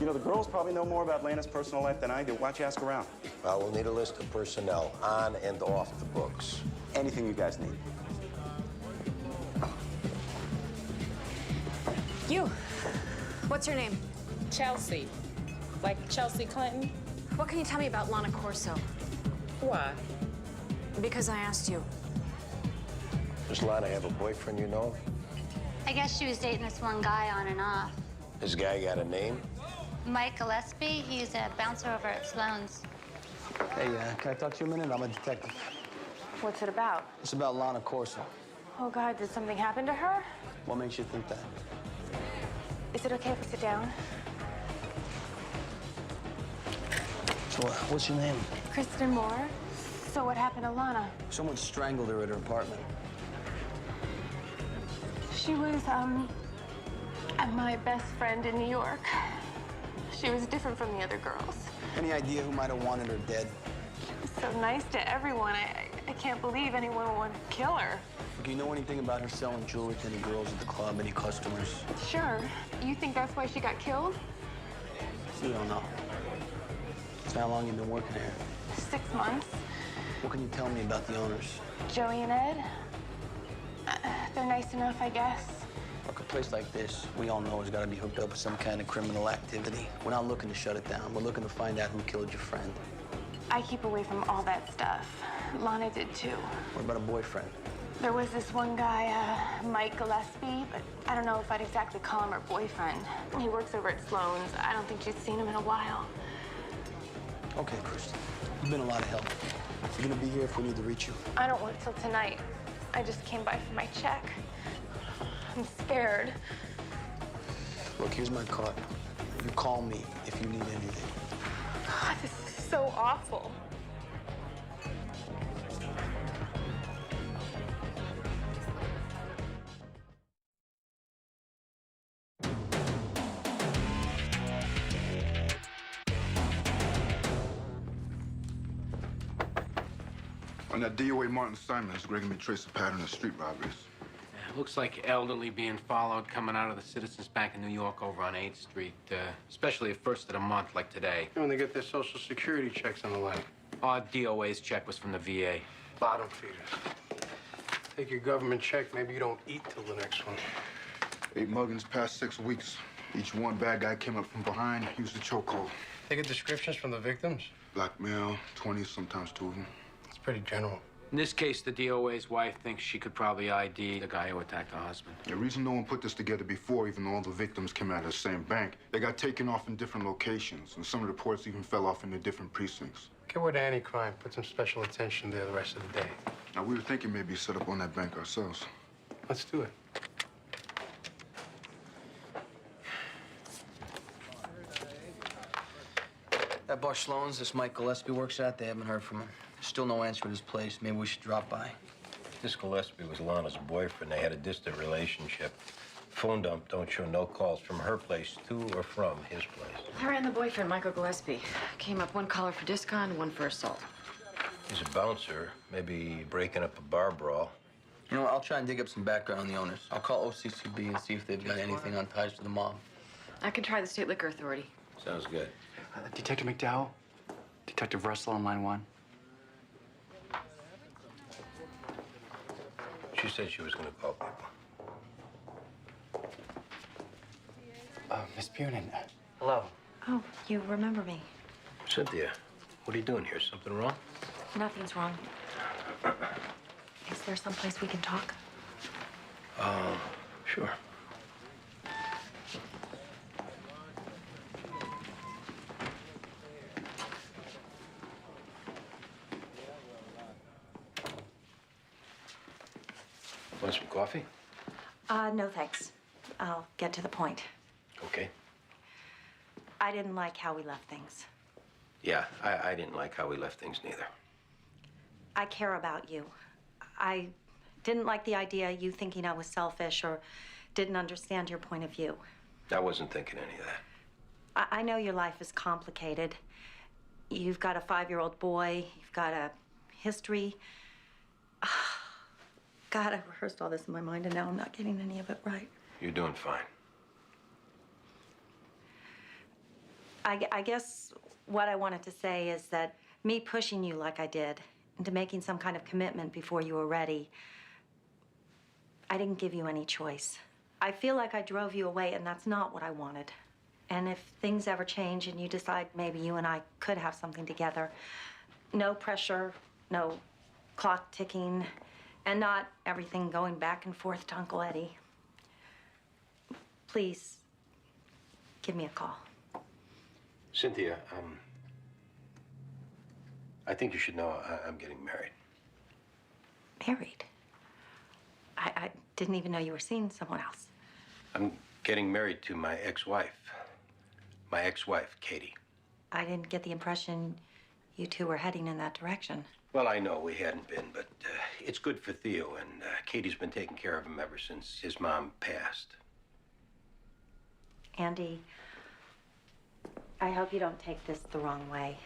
You know, the girls probably know more about Lana's personal life than I do. Why don't you ask around? Well, we'll need a list of personnel on and off the books. Anything you guys need. You. What's your name? Chelsea. Like Chelsea Clinton? What can you tell me about Lana Corso? Why? Because I asked you. Does Lana have a boyfriend you know? I guess she was dating this one guy on and off. This guy got a name? Mike Gillespie, he's a bouncer over at Sloan's. Hey, can I talk to you a minute? I'm a detective. What's it about? It's about Lana Corso. Oh, God, did something happen to her? What makes you think that? Is it okay if we sit down? So, what's your name? Kristen Moore. So what happened to Lana? Someone strangled her at her apartment. She was, my best friend in New York. She was different from the other girls. Any idea who might have wanted her dead? So nice to everyone. I can't believe anyone would want to kill her. Do you know anything about her selling jewelry to any girls at the club, any customers? Sure. You think that's why she got killed? You don't know. So how long you been working here? 6 months. What can you tell me about the owners? Joey and Ed. They're nice enough, I guess. Look, a place like this, we all know has got to be hooked up with some kind of criminal activity. We're not looking to shut it down. We're looking to find out who killed your friend. I keep away from all that stuff. Lana did too. What about a boyfriend? There was this one guy, Mike Gillespie, but I don't know if I'd exactly call him her boyfriend. He works over at Sloan's. I don't think she's seen him in a while. Okay, Kristen. You've been a lot of help. You're gonna be here if we need to reach you. I don't work till tonight. I just came by for my check. I'm scared. Look, here's my card. You call me if you need anything. God, this is so awful. On that DOA Martin Simons, Greg may trace a pattern of street robberies. Yeah, looks like elderly being followed coming out of the Citizens Bank in New York over on 8th Street, especially at first of the month like today. When they get their Social Security checks and the like. Our DOA's check was from the VA. Bottom feeders. Take your government check, maybe you don't eat till the next one. 8 muggings past 6 weeks. Each one bad guy came up from behind, used the chokehold. They get descriptions from the victims? Black male, 20, sometimes 2 of them. It's pretty general. In this case, the DOA's wife thinks she could probably ID the guy who attacked her husband. The reason no one put this together before, even though all the victims came out of the same bank, they got taken off in different locations, and some reports even fell off into different precincts. Get word to anti-crime. Put some special attention there the rest of the day. Now, we were thinking maybe set up on that bank ourselves. Let's do it. That bar Sloan's, this Mike Gillespie works at, they haven't heard from him. Still no answer at his place. Maybe we should drop by. This Gillespie was Lana's boyfriend. They had a distant relationship. Phone dump don't show no calls from her place to or from his place. I ran the boyfriend, Michael Gillespie. Came up 1 caller for discon, 1 for assault. He's a bouncer, maybe breaking up a bar brawl. You know what? I'll try and dig up some background on the owners. I'll call OCCB and see if they've got anything on ties to the mob. I can try the State Liquor Authority. Sounds good. Detective McDowell? Detective Russell on line 1. She said she was going to call people. Miss Bunin. Hello. Oh, you remember me. Cynthia, what are you doing here? Something wrong? Nothing's wrong. Is there someplace we can talk? Sure. Want some coffee? No thanks. I'll get to the point. Okay. I didn't like how we left things. Yeah, I didn't like how we left things neither. I care about you. I didn't like the idea of you thinking I was selfish or didn't understand your point of view. I wasn't thinking any of that. I know your life is complicated. You've got a 5-year-old boy, you've got a history. God, I've rehearsed all this in my mind and now I'm not getting any of it right. You're doing fine. I guess what I wanted to say is that me pushing you like I did into making some kind of commitment before you were ready, I didn't give you any choice. I feel like I drove you away, and that's not what I wanted. And if things ever change and you decide maybe you and I could have something together, no pressure, no clock ticking, and not everything going back and forth to Uncle Eddie. Please, give me a call. Cynthia, I think you should know I'm getting married. Married? I didn't even know you were seeing someone else. I'm getting married to my ex-wife. My ex-wife, Katie. I didn't get the impression you two were heading in that direction. Well, I know we hadn't been, but it's good for Theo, and Katie's been taking care of him ever since his mom passed. Andy, I hope you don't take this the wrong way.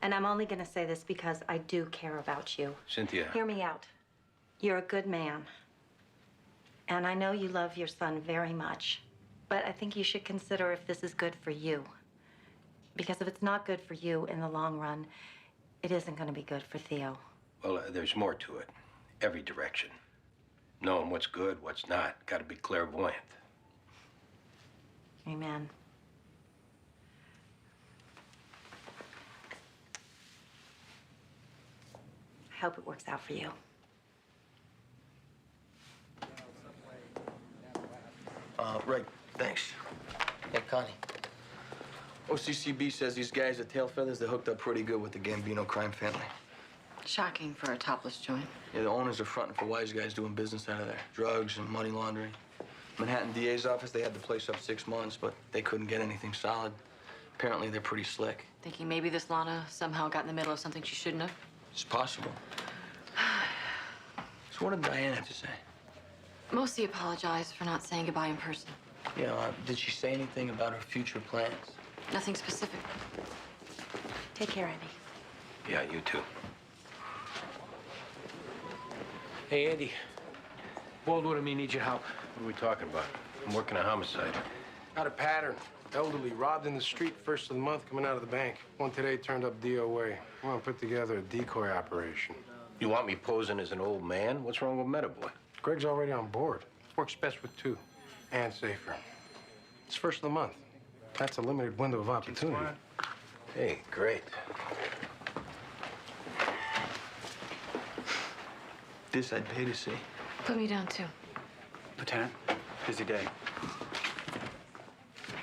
And I'm only gonna say this because I do care about you. Cynthia. Hear me out. You're a good man. And I know you love your son very much. But I think you should consider if this is good for you. Because if it's not good for you in the long run, it isn't gonna be good for Theo. Well, there's more to it. Every direction. Knowing what's good, what's not. Gotta be clairvoyant. Amen. I hope it works out for you. Right, thanks. Hey, Connie. OCCB says these guys at Tail Feathers, they're hooked up pretty good with the Gambino crime family. Shocking for a topless joint. Yeah, the owners are fronting for wise guys doing business out of there. Drugs and money laundering. Manhattan DA's office, they had the place up 6 months, but they couldn't get anything solid. Apparently, they're pretty slick. Thinking maybe this Lana somehow got in the middle of something she shouldn't have? It's possible. So what did Diane have to say? Mostly apologized for not saying goodbye in person. Yeah, did she say anything about her future plans? Nothing specific. Take care, Andy. Yeah, you too. Hey, Andy. Baldwin and me need your help. What are we talking about? I'm working a homicide. Got a pattern. Elderly, robbed in the street first of the month, coming out of the bank. One today turned up DOA. We want to put together a decoy operation. You want me posing as an old man? What's wrong with Metaboy? Greg's already on board. Works best with two, and safer. It's first of the month. That's a limited window of opportunity. Hey, great. This I'd pay to see. Put me down, too. Lieutenant, busy day.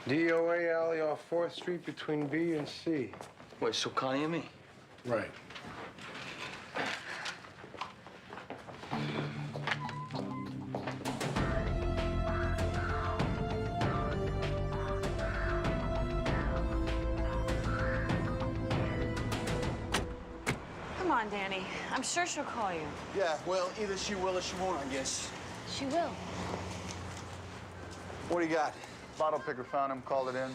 DOA alley off 4th Street between B and C. Wait, so Connie and me? Right. Come on, Danny. I'm sure she'll call you. Yeah, well, either she will or she won't, I guess. She will. What do you got? Bottle picker found him, called it in.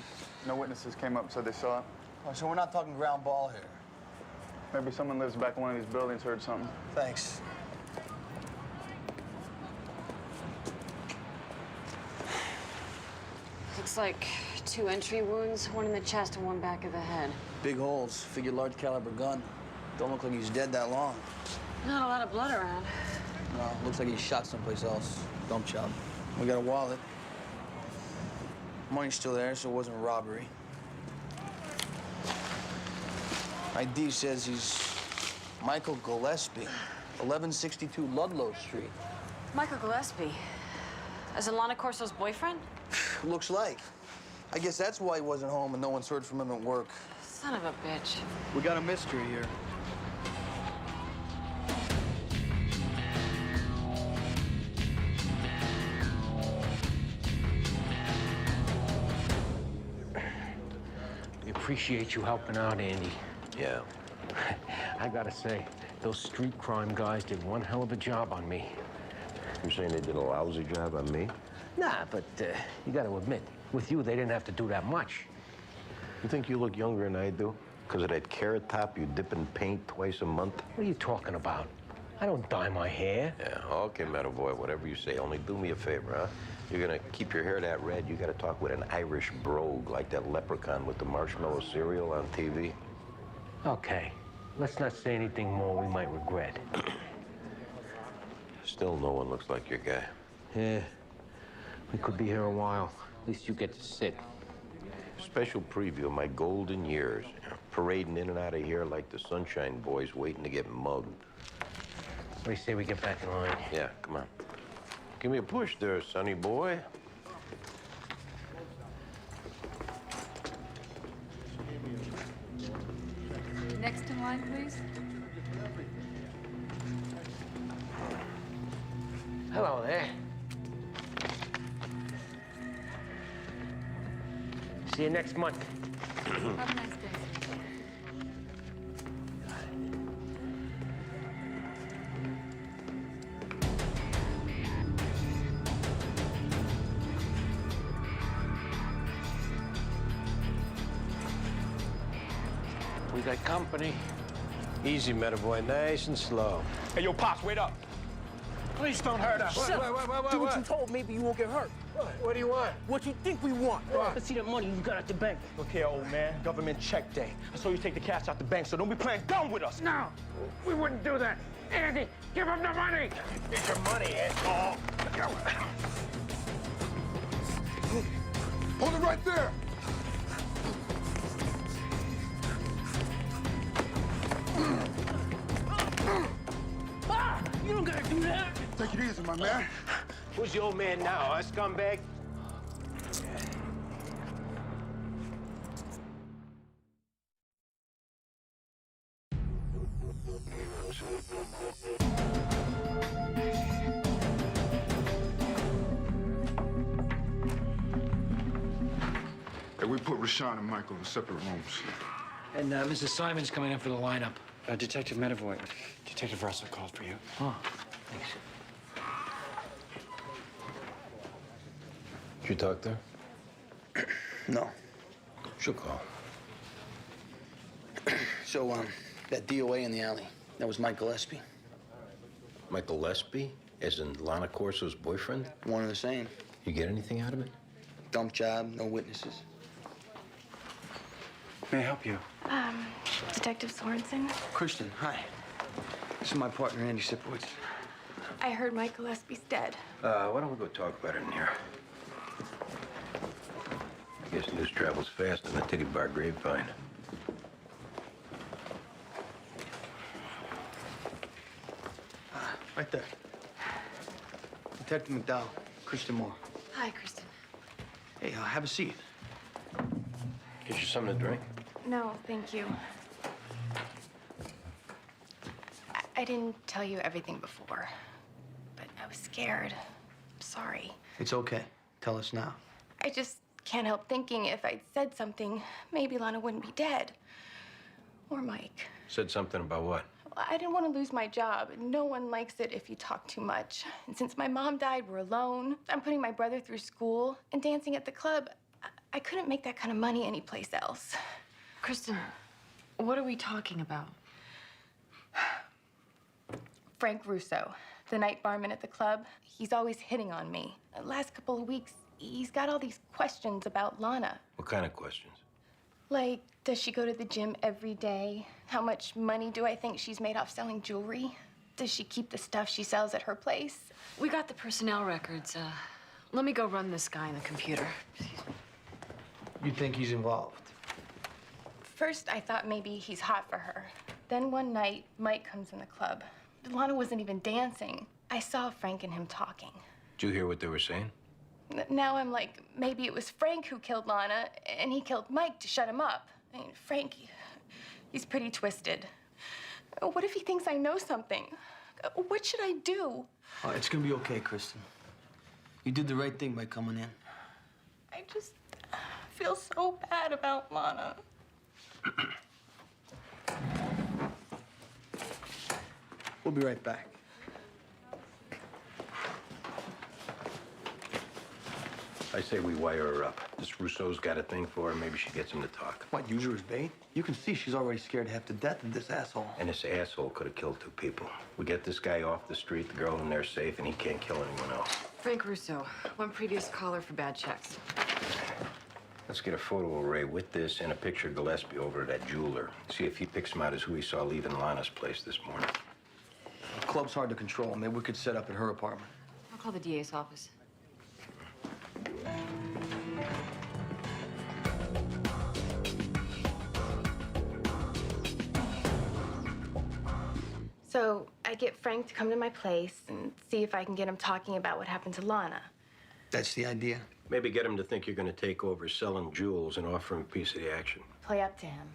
No witnesses came up and said they saw it. Oh, so we're not talking ground ball here. Maybe someone lives back in one of these buildings heard something. Thanks. Looks like 2 entry wounds, one in the chest and one back of the head. Big holes. Figure large caliber gun. Don't look like he's dead that long. Not a lot of blood around. No, looks like he's shot someplace else. Dump job. We got a wallet. Money's still there, so it wasn't a robbery. ID says he's Michael Gillespie, 1162 Ludlow Street. Michael Gillespie. Is it Lana Corso's boyfriend? Looks like. I guess that's why he wasn't home and no one's heard from him at work. Son of a bitch. We got a mystery here. We appreciate you helping out, Andy. Yeah. I gotta say, those street crime guys did one hell of a job on me. You're saying they did a lousy job on me? Nah, but you got to admit, with you, they didn't have to do that much. You think you look younger than I do? Because of that carrot top you dip in paint twice a month? What are you talking about? I don't dye my hair. Yeah, okay, Metavoy, whatever you say. Only do me a favor, huh? You're gonna keep your hair that red, you gotta talk with an Irish brogue, like that leprechaun with the marshmallow cereal on TV. Okay, let's not say anything more we might regret. Still, no one looks like your guy. Yeah, we could be here a while. At least you get to sit. Special preview of my golden years. Parading in and out of here like the Sunshine Boys waiting to get mugged. What do you say we get back in line? Yeah, come on. Give me a push there, sonny boy. Next in line, please. Hello there. See you next month. Have a nice day. We got company. Easy, Metavoy, nice and slow. Hey, yo, Pops, wait up. Please don't hurt us. Shut up. Do what you told. Maybe you won't get hurt. What do you want? What you think we want? Let's see that money you got at the bank. Look here, old man. Government check day. I saw you take the cash out the bank, so don't be playing dumb with us. No, we wouldn't do that. Andy, give him the money. Get your money, Ed. Hold it right there. Ah! You don't gotta do that. Take it easy, my man. Who's the old man now, huh, scumbag? Hey, we put Rashawn and Michael in separate rooms. And Mrs. Simon's coming in for the lineup. Detective Metavoy, Detective Russell called for you. Oh, thanks. Did you talk to her? No. She'll call. So, that DOA in the alley, that was Mike Gillespie. Michael Gillespie, as in Lana Corso's boyfriend? One and the same. You get anything out of it? Dump job, no witnesses. May I help you? Detective Sorensen. Kristen, hi. This is my partner, Andy Sipowicz. I heard Mike Gillespie's dead. Why don't we go talk about it in here? I guess news travels fast in the titty bar grapevine. Right there. Detective McDowell, Kristen Moore. Hi, Kristen. Hey, have a seat. Get you something to drink? No, thank you. I didn't tell you everything before, but I was scared. I'm sorry. It's okay. Tell us now. I just can't help thinking if I'd said something, maybe Lana wouldn't be dead. Or Mike. Said something about what? I didn't want to lose my job. No one likes it if you talk too much. And since my mom died, we're alone. I'm putting my brother through school and dancing at the club. I couldn't make that kind of money anyplace else. Kristen, what are we talking about? Frank Russo, the night barman at the club, he's always hitting on me. The last couple of weeks, he's got all these questions about Lana. What kind of questions? Like, does she go to the gym every day? How much money do I think she's made off selling jewelry? Does she keep the stuff she sells at her place? We got the personnel records. Let me go run this guy in the computer. You think he's involved? First, I thought maybe he's hot for her. Then one night, Mike comes in the club. Lana wasn't even dancing. I saw Frank and him talking. Did you hear what they were saying? Now I'm like, maybe it was Frank who killed Lana, and he killed Mike to shut him up. I mean, Frank, he's pretty twisted. What if he thinks I know something? What should I do? Oh, it's gonna be okay, Kristen. You did the right thing by coming in. I just feel so bad about Lana. We'll be right back. I say we wire her up. This Rousseau's got a thing for her. Maybe she gets him to talk. What, use her as bait? You can see she's already scared half to death of this asshole. And this asshole could have killed 2 people. We get this guy off the street, the girl in there safe, and he can't kill anyone else. Frank Russo, one previous caller for bad checks. Let's get a photo array with this and a picture of Gillespie over at that jeweler. See if he picks him out as who he saw leaving Lana's place this morning. The club's hard to control. Maybe we could set up at her apartment. I'll call the DA's office. So I get Frank to come to my place and see if I can get him talking about what happened to Lana. That's the idea. Maybe get him to think you're going to take over selling jewels and offer him a piece of the action. Play up to him.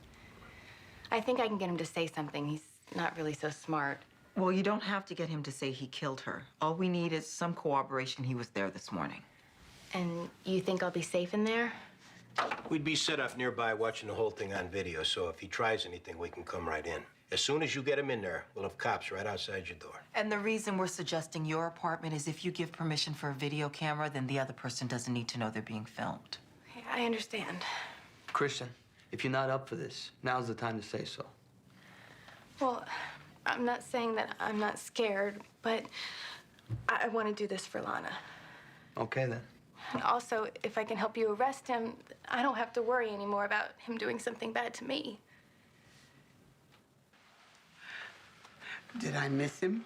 I think I can get him to say something. He's not really so smart. Well, you don't have to get him to say he killed her. All we need is some corroboration he was there this morning. And you think I'll be safe in there? We'd be set up nearby watching the whole thing on video, so if he tries anything, we can come right in. As soon as you get him in there, we'll have cops right outside your door. And the reason we're suggesting your apartment is if you give permission for a video camera, then the other person doesn't need to know they're being filmed. I understand. Christian, if you're not up for this, now's the time to say so. Well, I'm not saying that I'm not scared, but I want to do this for Lana. Okay, then. And also, if I can help you arrest him, I don't have to worry anymore about him doing something bad to me. Did I miss him?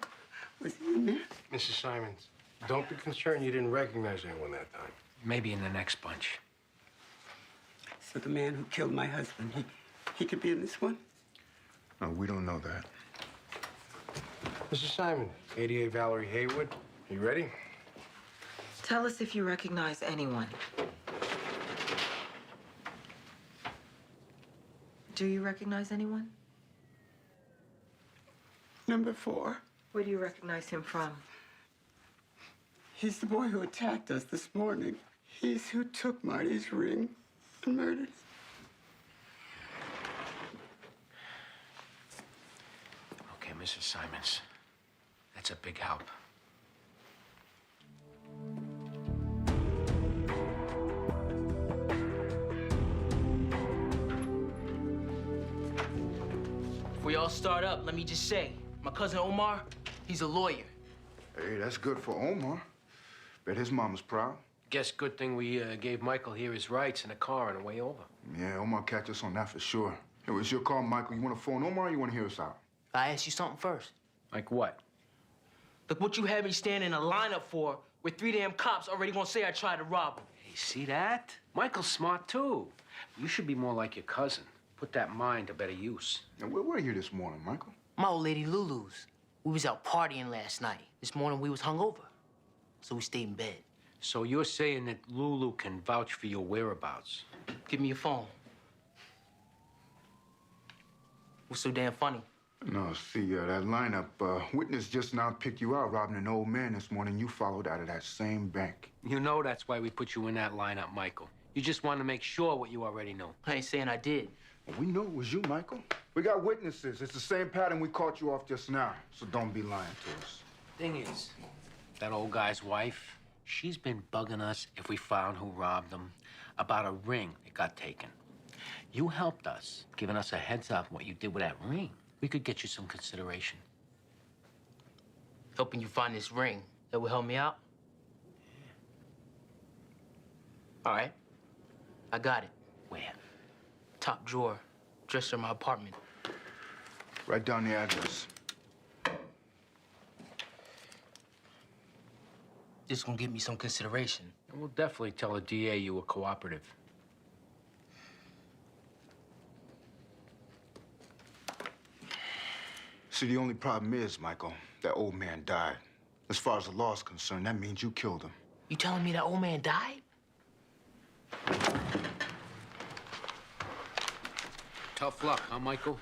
Was he in there? Mrs. Simons, don't be concerned you didn't recognize anyone that time. Maybe in the next bunch. So the man who killed my husband, he could be in this one? No, we don't know that. Mrs. Simon, 88 Valerie Haywood, you ready? Tell us if you recognize anyone. Do you recognize anyone? Number 4. Where do you recognize him from? He's the boy who attacked us this morning. He's who took Marty's ring and murdered him. Okay, Mrs. Simons. That's a big help. Before y'all start up, let me just say, my cousin Omar, he's a lawyer. Hey, that's good for Omar. Bet his mama's proud. Guess good thing we gave Michael here his rights in a car on the way over. Yeah, Omar catch us on that for sure. It was your call, Michael. You want to phone Omar or you want to hear us out? I asked you something first. Like what? Look what you had me stand in a lineup for, where 3 damn cops already gonna say I tried to rob him. Hey, see that? Michael's smart, too. You should be more like your cousin. Put that mind to better use. Now, where were you this morning, Michael? My old lady Lulu's. We was out partying last night. This morning we was hungover, so we stayed in bed. So you're saying that Lulu can vouch for your whereabouts? Give me your phone. What's so damn funny? No, see, that lineup, witness just now picked you out robbing an old man this morning. You followed out of that same bank. You know that's why we put you in that lineup, Michael. You just want to make sure what you already know. I ain't saying I did. Well, we know it was you, Michael. We got witnesses. It's the same pattern we caught you off just now. So don't be lying to us. Thing is, that old guy's wife, she's been bugging us if we found who robbed them about a ring that got taken. You helped us, giving us a heads up what you did with that ring. We could get you some consideration. Helping you find this ring, that will help me out? All right. I got it. Where? Top drawer, dresser in my apartment. Write down the address. This gonna give me some consideration. And we'll definitely tell the DA you were cooperative. See, the only problem is, Michael, that old man died. As far as the law's concerned, that means you killed him. You telling me that old man died? Tough luck, huh, Michael?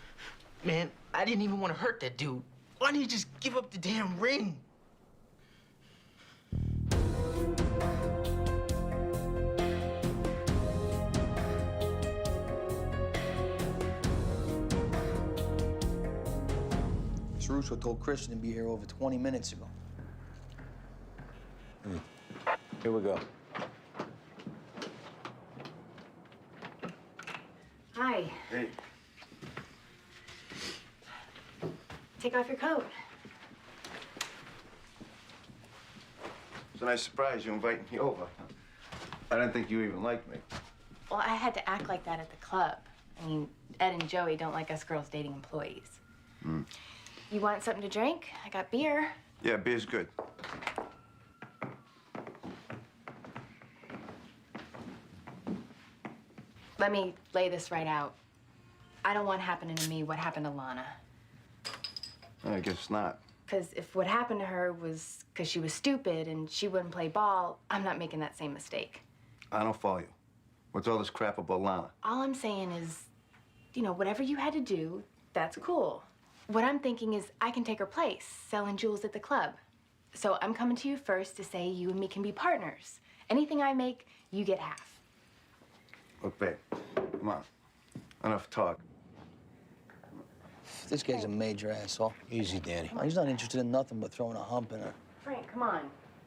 Man, I didn't even want to hurt that dude. Why didn't you just give up the damn ring? Russo told Christian to be here over 20 minutes ago. Here we go. Hi. Hey. Take off your coat. It's a nice surprise you inviting me over. I didn't think you even liked me. Well, I had to act like that at the club. I mean, Ed and Joey don't like us girls dating employees. You want something to drink? I got beer. Yeah, beer's good. Let me lay this right out. I don't want happening to me what happened to Lana. I guess not. Because if what happened to her was because she was stupid and she wouldn't play ball, I'm not making that same mistake. I don't follow you. What's all this crap about Lana? All I'm saying is, you know, whatever you had to do, that's cool. What I'm thinking is I can take her place, selling jewels at the club. So I'm coming to you first to say you and me can be partners. Anything I make, you get half. Look, babe, come on. Enough talk. This guy's a major asshole. Easy, Danny. He's not interested in nothing but throwing a hump in her. Frank, come on.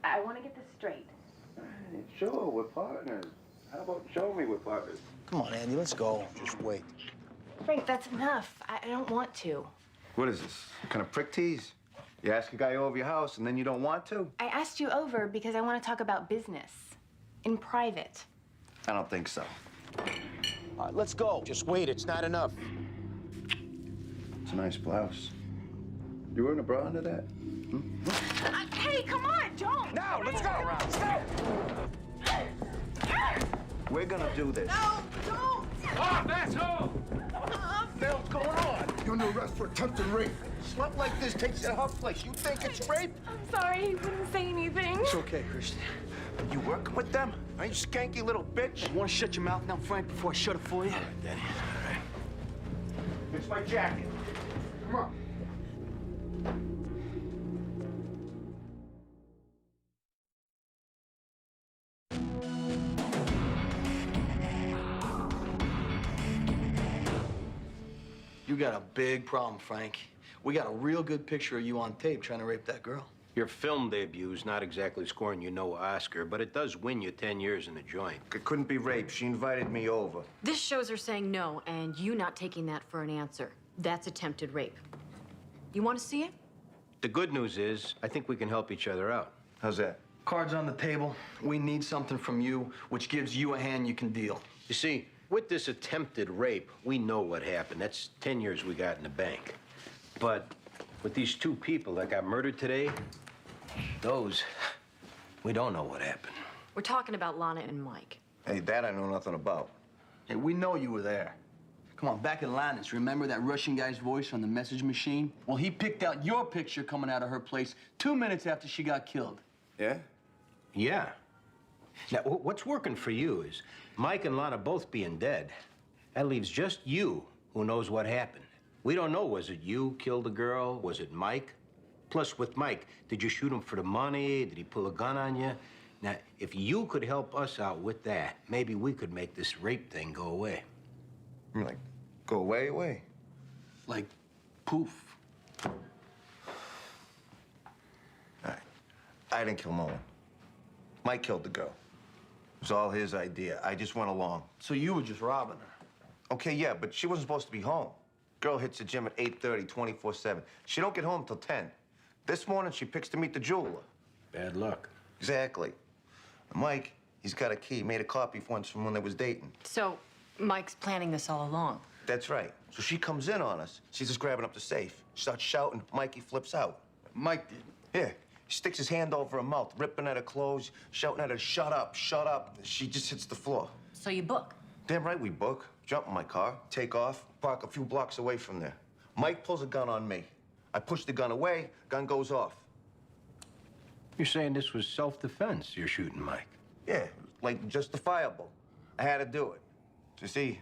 I want to get this straight. Sure, we're partners. How about show me we're partners? Come on, Andy, let's go. Just wait. Frank, that's enough. I don't want to. What is this? Kind of prick tease? You ask a guy over your house and then you don't want to? I asked you over because I want to talk about business. In private. I don't think so. All right, let's go. Just wait, it's not enough. It's a nice blouse. You wearing a bra under that? Hey, come on, don't! Now, let's go! Let's go! We're gonna do this. No, don't! Oh, that's all! What the hell's going on? You're under arrest for attempted rape. Slut like this takes it to her place. You think it's rape? I'm sorry, he wouldn't say anything. It's okay, Christian. You working with them? Are you skanky little bitch? You want to shut your mouth now, Frank, before I shut it for you? All right, Danny. All right. It's my jacket. Come on. You got a big problem, Frank. We got a real good picture of you on tape trying to rape that girl. Your film debut's not exactly scoring you no Oscar, but it does win you 10 years in the joint. It couldn't be rape. She invited me over. This shows her saying no, and you not taking that for an answer. That's attempted rape. You want to see it? The good news is, I think we can help each other out. How's that? Cards on the table. We need something from you, which gives you a hand you can deal. You see, with this attempted rape, we know what happened. That's 10 years we got in the bank. But with these two people that got murdered today, we don't know what happened. We're talking about Lana and Mike. Hey, that I know nothing about. Hey, we know you were there. Come on, back in Lannis, remember that Russian guy's voice on the message machine? Well, he picked out your picture coming out of her place 2 minutes after she got killed. Yeah? Yeah. Now, what's working for you is Mike and Lana both being dead. That leaves just you who knows what happened. We don't know, was it you killed the girl? Was it Mike? Plus, with Mike, did you shoot him for the money? Did he pull a gun on you? Now, if you could help us out with that, maybe we could make this rape thing go away. You mean like, go away? Like, poof. All right. I didn't kill no one. Mike killed the girl. It was all his idea. I just went along. So you were just robbing her? Okay, yeah, but she wasn't supposed to be home. Girl hits the gym at 8:30, 24/7. She don't get home till 10. This morning, she picks to meet the jeweler. Bad luck. Exactly. Mike, he's got a key. Made a copy once from when they was dating. So, Mike's planning this all along. That's right. So she comes in on us. She's just grabbing up the safe. She starts shouting. Mikey flips out. Mike did? Yeah. He sticks his hand over her mouth, ripping at her clothes, shouting at her, shut up, shut up. She just hits the floor. So you book? Damn right we book. Jump in my car, take off, park a few blocks away from there. Mike pulls a gun on me. I push the gun away, gun goes off. You're saying this was self-defense you're shooting, Mike? Yeah, like justifiable. I had to do it. You see,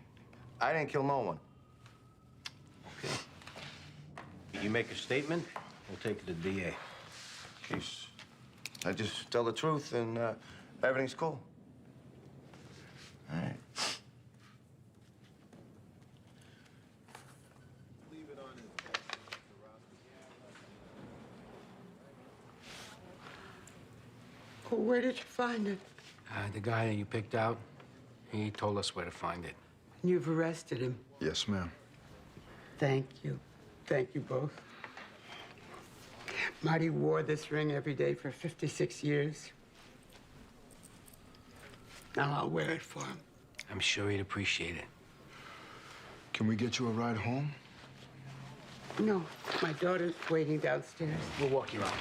I didn't kill no one. Okay. You make a statement, we'll take it to the DA. Jeez. I just tell the truth and everything's cool. All right. Well, where did you find it? The guy that you picked out, he told us where to find it. You've arrested him. Yes, ma'am. Thank you. Thank you both. Marty wore this ring every day for 56 years. Now I'll wear it for him. I'm sure he'd appreciate it. Can we get you a ride home? No, my daughter's waiting downstairs. We'll walk you out.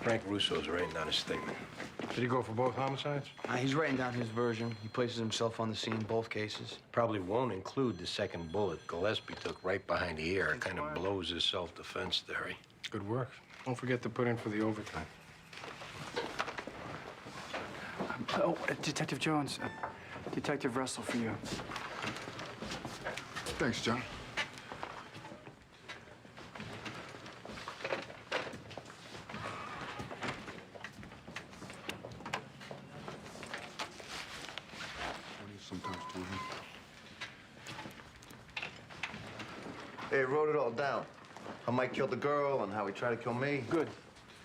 Frank Russo's writing down his statement. Did he go for both homicides? He's writing down his version. He places himself on the scene, both cases. Probably won't include the second bullet Gillespie took right behind the ear. It kind of blows his self-defense theory. Good work. Don't forget to put in for the overtime. Detective Jones, Detective Russell for you. Thanks, John. Sometimes too. Hey, wrote it all down. How Mike killed the girl and how he tried to kill me. Good.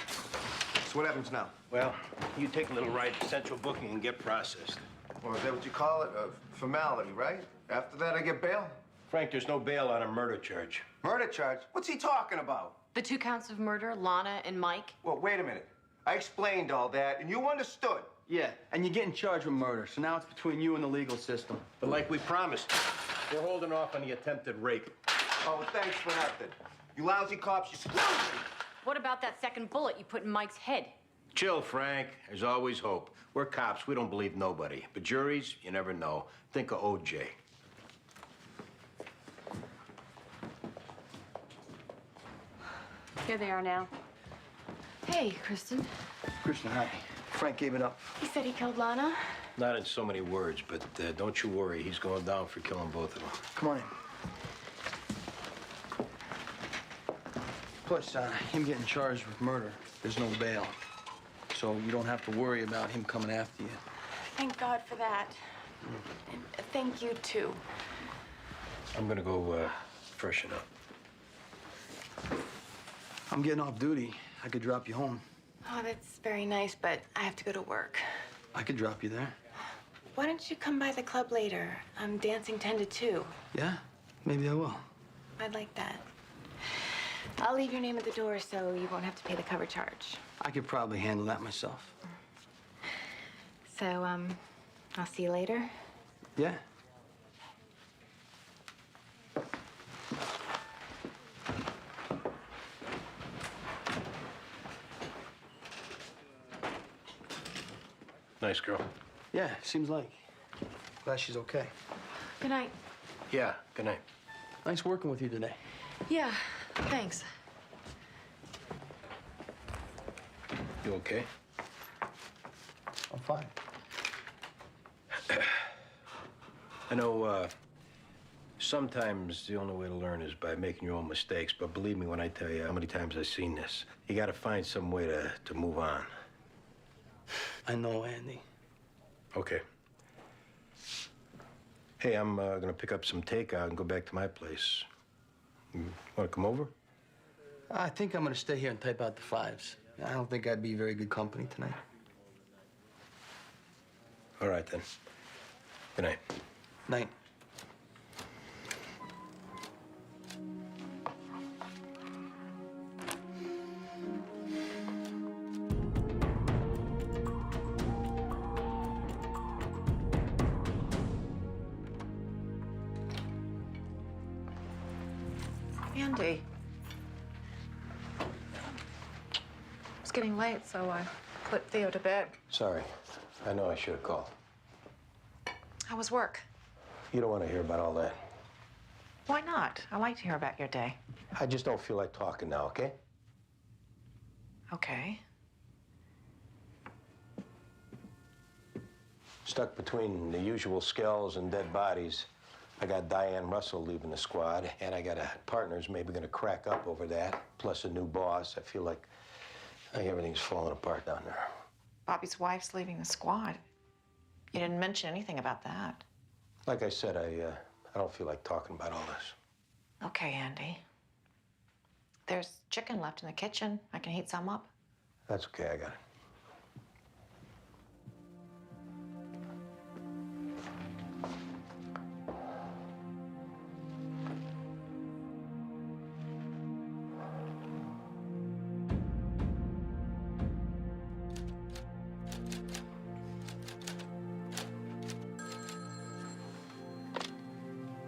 So what happens now? Well, you take a little ride to central booking and get processed. Well, is that what you call it? A formality, right? After that, I get bail? Frank, there's no bail on a murder charge. Murder charge? What's he talking about? The 2 counts of murder, Lana and Mike. Well, wait a minute. I explained all that, and you understood. Yeah, and you're getting charged with murder, so now it's between you and the legal system. But like we promised, we're holding off on the attempted rape. Oh, thanks for nothing. You lousy cops, you screwed me. What about that second bullet you put in Mike's head? Chill, Frank. There's always hope. We're cops. We don't believe nobody. But juries, you never know. Think of O.J. Here they are now. Hey, Kristen. Kristen, hi. Frank gave it up. He said he killed Lana. Not in so many words, but don't you worry. He's going down for killing both of them. Come on in. Plus, him getting charged with murder, there's no bail. So you don't have to worry about him coming after you. Thank God for that. And thank you, too. I'm gonna go freshen up. I'm getting off duty. I could drop you home. Oh, that's very nice, but I have to go to work. I could drop you there. Why don't you come by the club later? I'm dancing 10 to 2. Yeah? Maybe I will. I'd like that. I'll leave your name at the door so you won't have to pay the cover charge. I could probably handle that myself. So, I'll see you later. Yeah. Nice girl. Yeah, seems like. Glad she's okay. Good night. Yeah, good night. Nice working with you today. Yeah, thanks. You okay? I'm fine. I know, sometimes the only way to learn is by making your own mistakes, but believe me when I tell you how many times I've seen this. You gotta find some way to move on. I know, Andy. Okay. Hey, I'm gonna pick up some takeout and go back to my place. Wanna come over? I think I'm gonna stay here and type out the 5s. I don't think I'd be very good company tonight. All right, then. Good night. Night. Andy. It's getting late, so I put Theo to bed. Sorry. I know I should have called. How was work? You don't want to hear about all that. Why not? I like to hear about your day. I just don't feel like talking now, okay? Okay. Stuck between the usual skells and dead bodies. I got Diane Russell leaving the squad, and I got a partner's maybe gonna crack up over that, plus a new boss. I feel like everything's falling apart down there. Bobby's wife's leaving the squad. You didn't mention anything about that. Like I said, I don't feel like talking about all this. Okay, Andy. There's chicken left in the kitchen. I can heat some up. That's okay, I got it.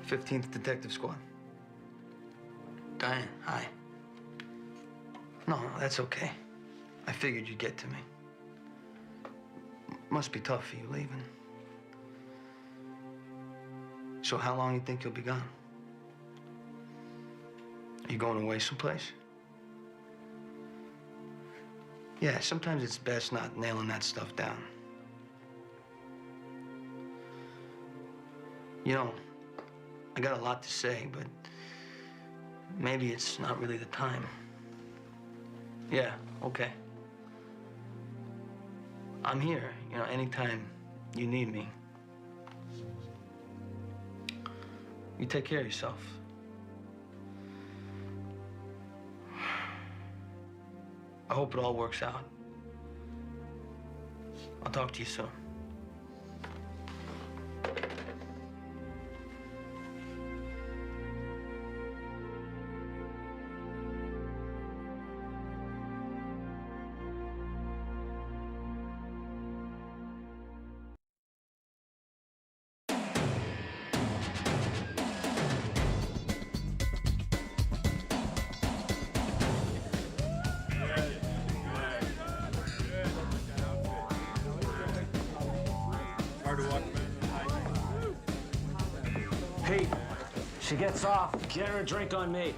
15th Detective Squad. Diane, hi. No, that's okay. I figured you'd get to me. Must be tough for you leaving. So how long you think you'll be gone? Are you going away someplace? Yeah, sometimes it's best not nailing that stuff down. You know, I got a lot to say, but maybe it's not really the time. Yeah, okay. I'm here, you know, anytime you need me. You take care of yourself. I hope it all works out. I'll talk to you soon. Pete, she gets off. Get her a drink on me.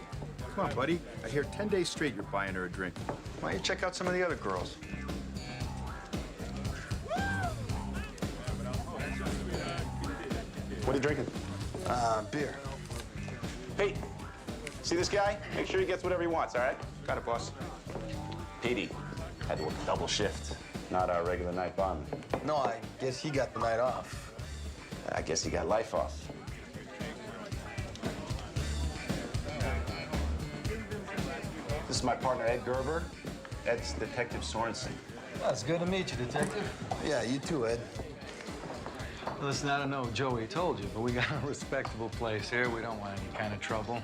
Come on, buddy. I hear 10 days straight you're buying her a drink. Why don't you check out some of the other girls? What are you drinking? Beer. Pete, see this guy? Make sure he gets whatever he wants, all right? Got it, boss. Petey had to work double shift, not our regular night barman. No, I guess he got the night off. I guess he got life off. This is my partner, Ed Gerber. Ed's Detective Sorensen. Well, it's good to meet you, Detective. Yeah, you too, Ed. Listen, I don't know if Joey told you, but we got a respectable place here. We don't want any kind of trouble.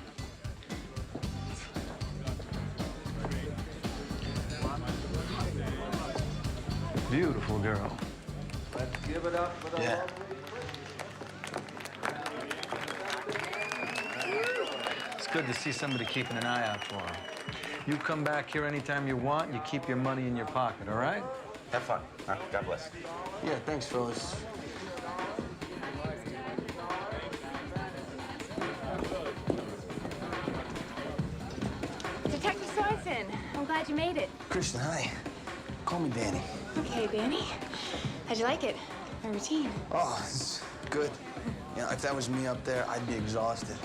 Beautiful girl. Let's give it up for the Yeah. It's good to see somebody keeping an eye out for her. You come back here anytime you want. You keep your money in your pocket, all right? Have fun. Huh? God bless. Yeah, thanks, fellas. Detective Sorensen, I'm glad you made it. Kristen, hi. Call me Danny. Okay, Danny. How'd you like it? My routine. Oh, it's good. You know, if that was me up there, I'd be exhausted.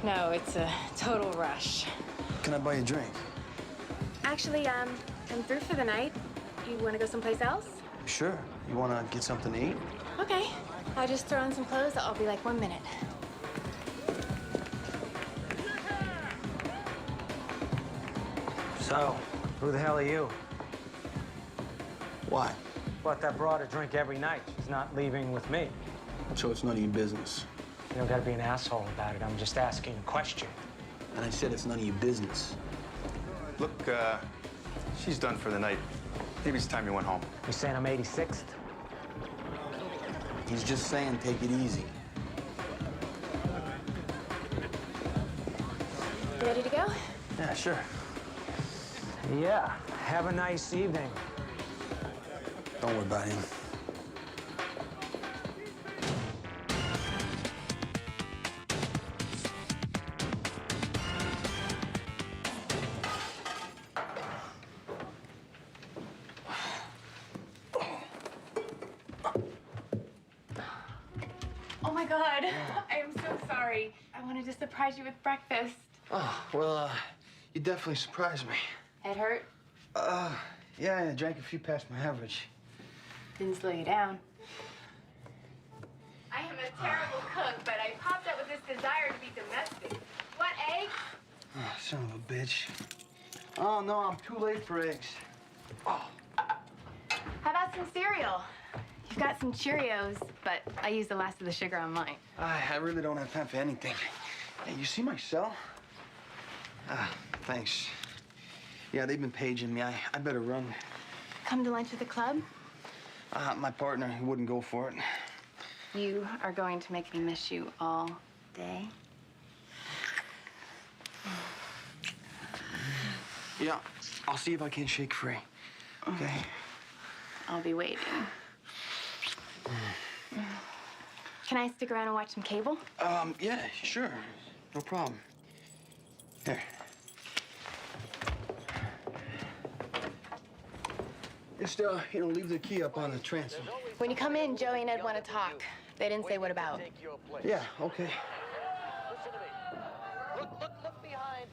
No, it's a total rush. Can I buy you a drink? Actually, I'm through for the night. You want to go someplace else? Sure. You want to get something to eat? Okay. I'll just throw on some clothes. I'll be like 1 minute. So, who the hell are you? Why? Bought that broad a drink every night. She's not leaving with me. So it's none of your business. You don't gotta be an asshole about it. I'm just asking a question. And I said it's none of your business. Look, she's done for the night. Maybe it's time you went home. You saying I'm 86th? He's just saying take it easy. You ready to go? Yeah, sure. Yeah. Have a nice evening. Don't worry about him. Oh my God. I am so sorry. I wanted to surprise you with breakfast. Oh, well, you definitely surprised me. Head hurt? Yeah, I drank a few past my average. Didn't slow you down. I am a terrible cook, but I popped up with this desire to be domestic. What, eggs? Oh, son of a bitch. Oh, no, I'm too late for eggs. How about some cereal? You've got some Cheerios, but I used the last of the sugar on mine. I really don't have time for anything. Hey, you see my cell? Thanks. Yeah, they've been paging me. I better run. Come to lunch at the club? My partner, he wouldn't go for it. You are going to make me miss you all day. Yeah, I'll see if I can shake free. Okay. I'll be waiting. Can I stick around and watch some cable? Yeah, sure. No problem. Here. Just, leave the key up on the transom. When you come in, Joey and Ed want to talk. They didn't say what about. Yeah, okay.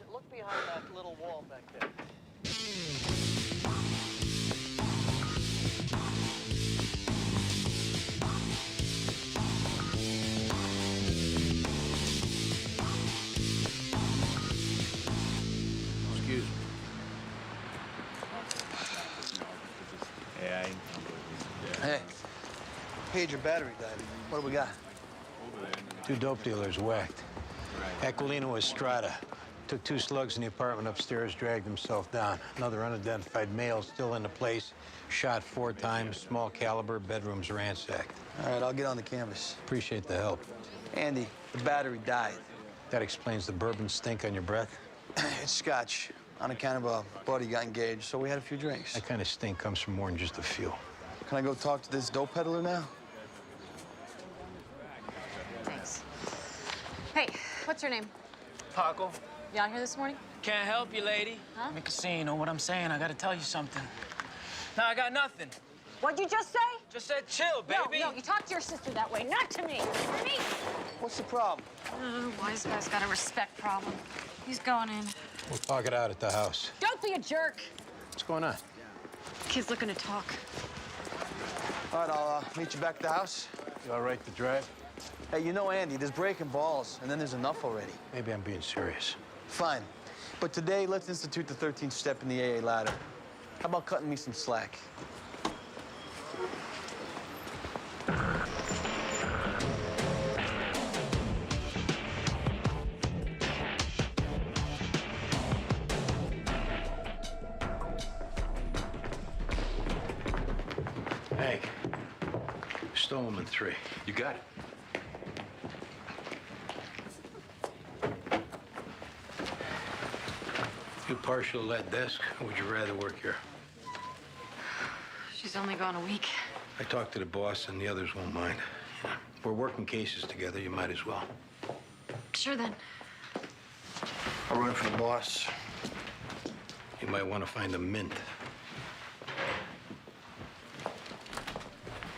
Look behind that little wall back there. Excuse me. Hey, pager battery died. What do we got? 2 dope dealers whacked. Aquilino Estrada took 2 slugs in the apartment upstairs, dragged himself down. Another unidentified male still in the place, shot 4 times, small caliber, bedrooms ransacked. All right, I'll get on the canvas. Appreciate the help. Andy, the battery died. That explains the bourbon stink on your breath? It's scotch. On account of a buddy got engaged, so we had a few drinks. That kind of stink comes from more than just a few. Can I go talk to this dope peddler now? Thanks. Hey, what's your name? Paco. You out here this morning? Can't help you, lady. Huh? Make a scene, know what I'm saying? I gotta tell you something. No, I got nothing. What'd you just say? Just said chill, baby. No, you talk to your sister that way, not to me. To me. What's the problem? Wise guy's got a respect problem. He's going in. We'll talk it out at the house. Don't be a jerk. What's going on? Kid's looking to talk. All right, I'll meet you back at the house. You all right to drive? Hey, you know, Andy, there's breaking balls, and then there's enough already. Maybe I'm being serious. Fine. But today, let's institute the 13th step in the AA ladder. How about cutting me some slack? Hank, stow him in 3. You got it. You partial to that desk, or would you rather work here? She's only gone a week. I talked to the boss, and the others won't mind. Yeah, we're working cases together. You might as well. Sure then. I'll run for the boss. You might want to find a mint.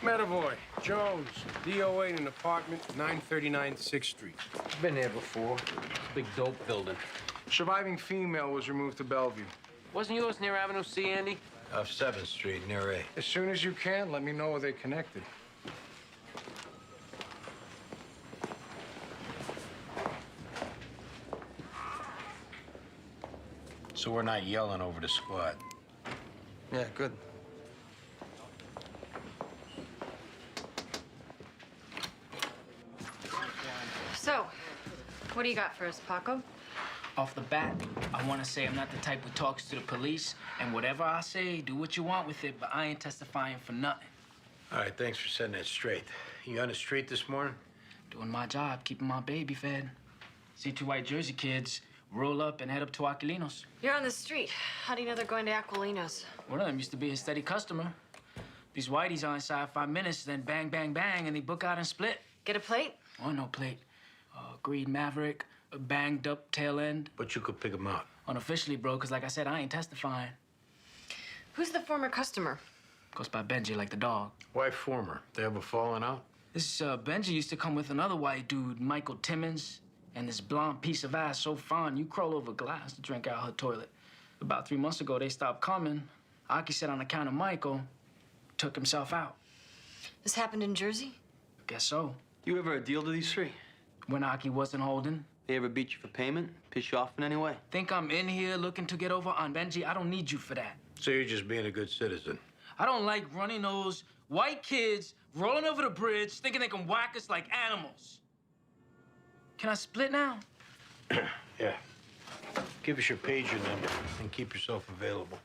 Medavoy, Jones, DOA in an apartment, 939 6th Street. Been there before. Big dope building. Surviving female was removed to Bellevue. Wasn't yours near Avenue C, Andy? Off 7th Street, near A. As soon as you can, let me know where they connected. So we're not yelling over the squad. Yeah, good. So, what do you got for us, Paco? Off the bat, I want to say I'm not the type who talks to the police, and whatever I say, do what you want with it, but I ain't testifying for nothing. All right, thanks for setting that straight. You on the street this morning? Doing my job, keeping my baby fed. See 2 white Jersey kids roll up and head up to Aquilino's. You're on the street. How do you know they're going to Aquilino's? One of them used to be a steady customer. These whiteys are inside 5 minutes, then bang, bang, bang, and they book out and split. Get a plate? Oh, no plate. Green Maverick, a banged up tail end. But you could pick them out. Unofficially, bro, because like I said, I ain't testifying. Who's the former customer? Goes by Benji like the dog. Why former? They ever fallen out? This Benji used to come with another white dude, Michael Timmons, and this blonde piece of ass so fine you crawl over glass to drink out her toilet. About 3 months ago, they stopped coming. Aki said on account of Michael, took himself out. This happened in Jersey? Guess so. You ever a deal to these 3? When Aki wasn't holding. They ever beat you for payment? Piss you off in any way? Think I'm in here looking to get over on Benji? I don't need you for that. So you're just being a good citizen? I don't like running those white kids rolling over the bridge thinking they can whack us like animals. Can I split now? Yeah. Give us your pager number and keep yourself available.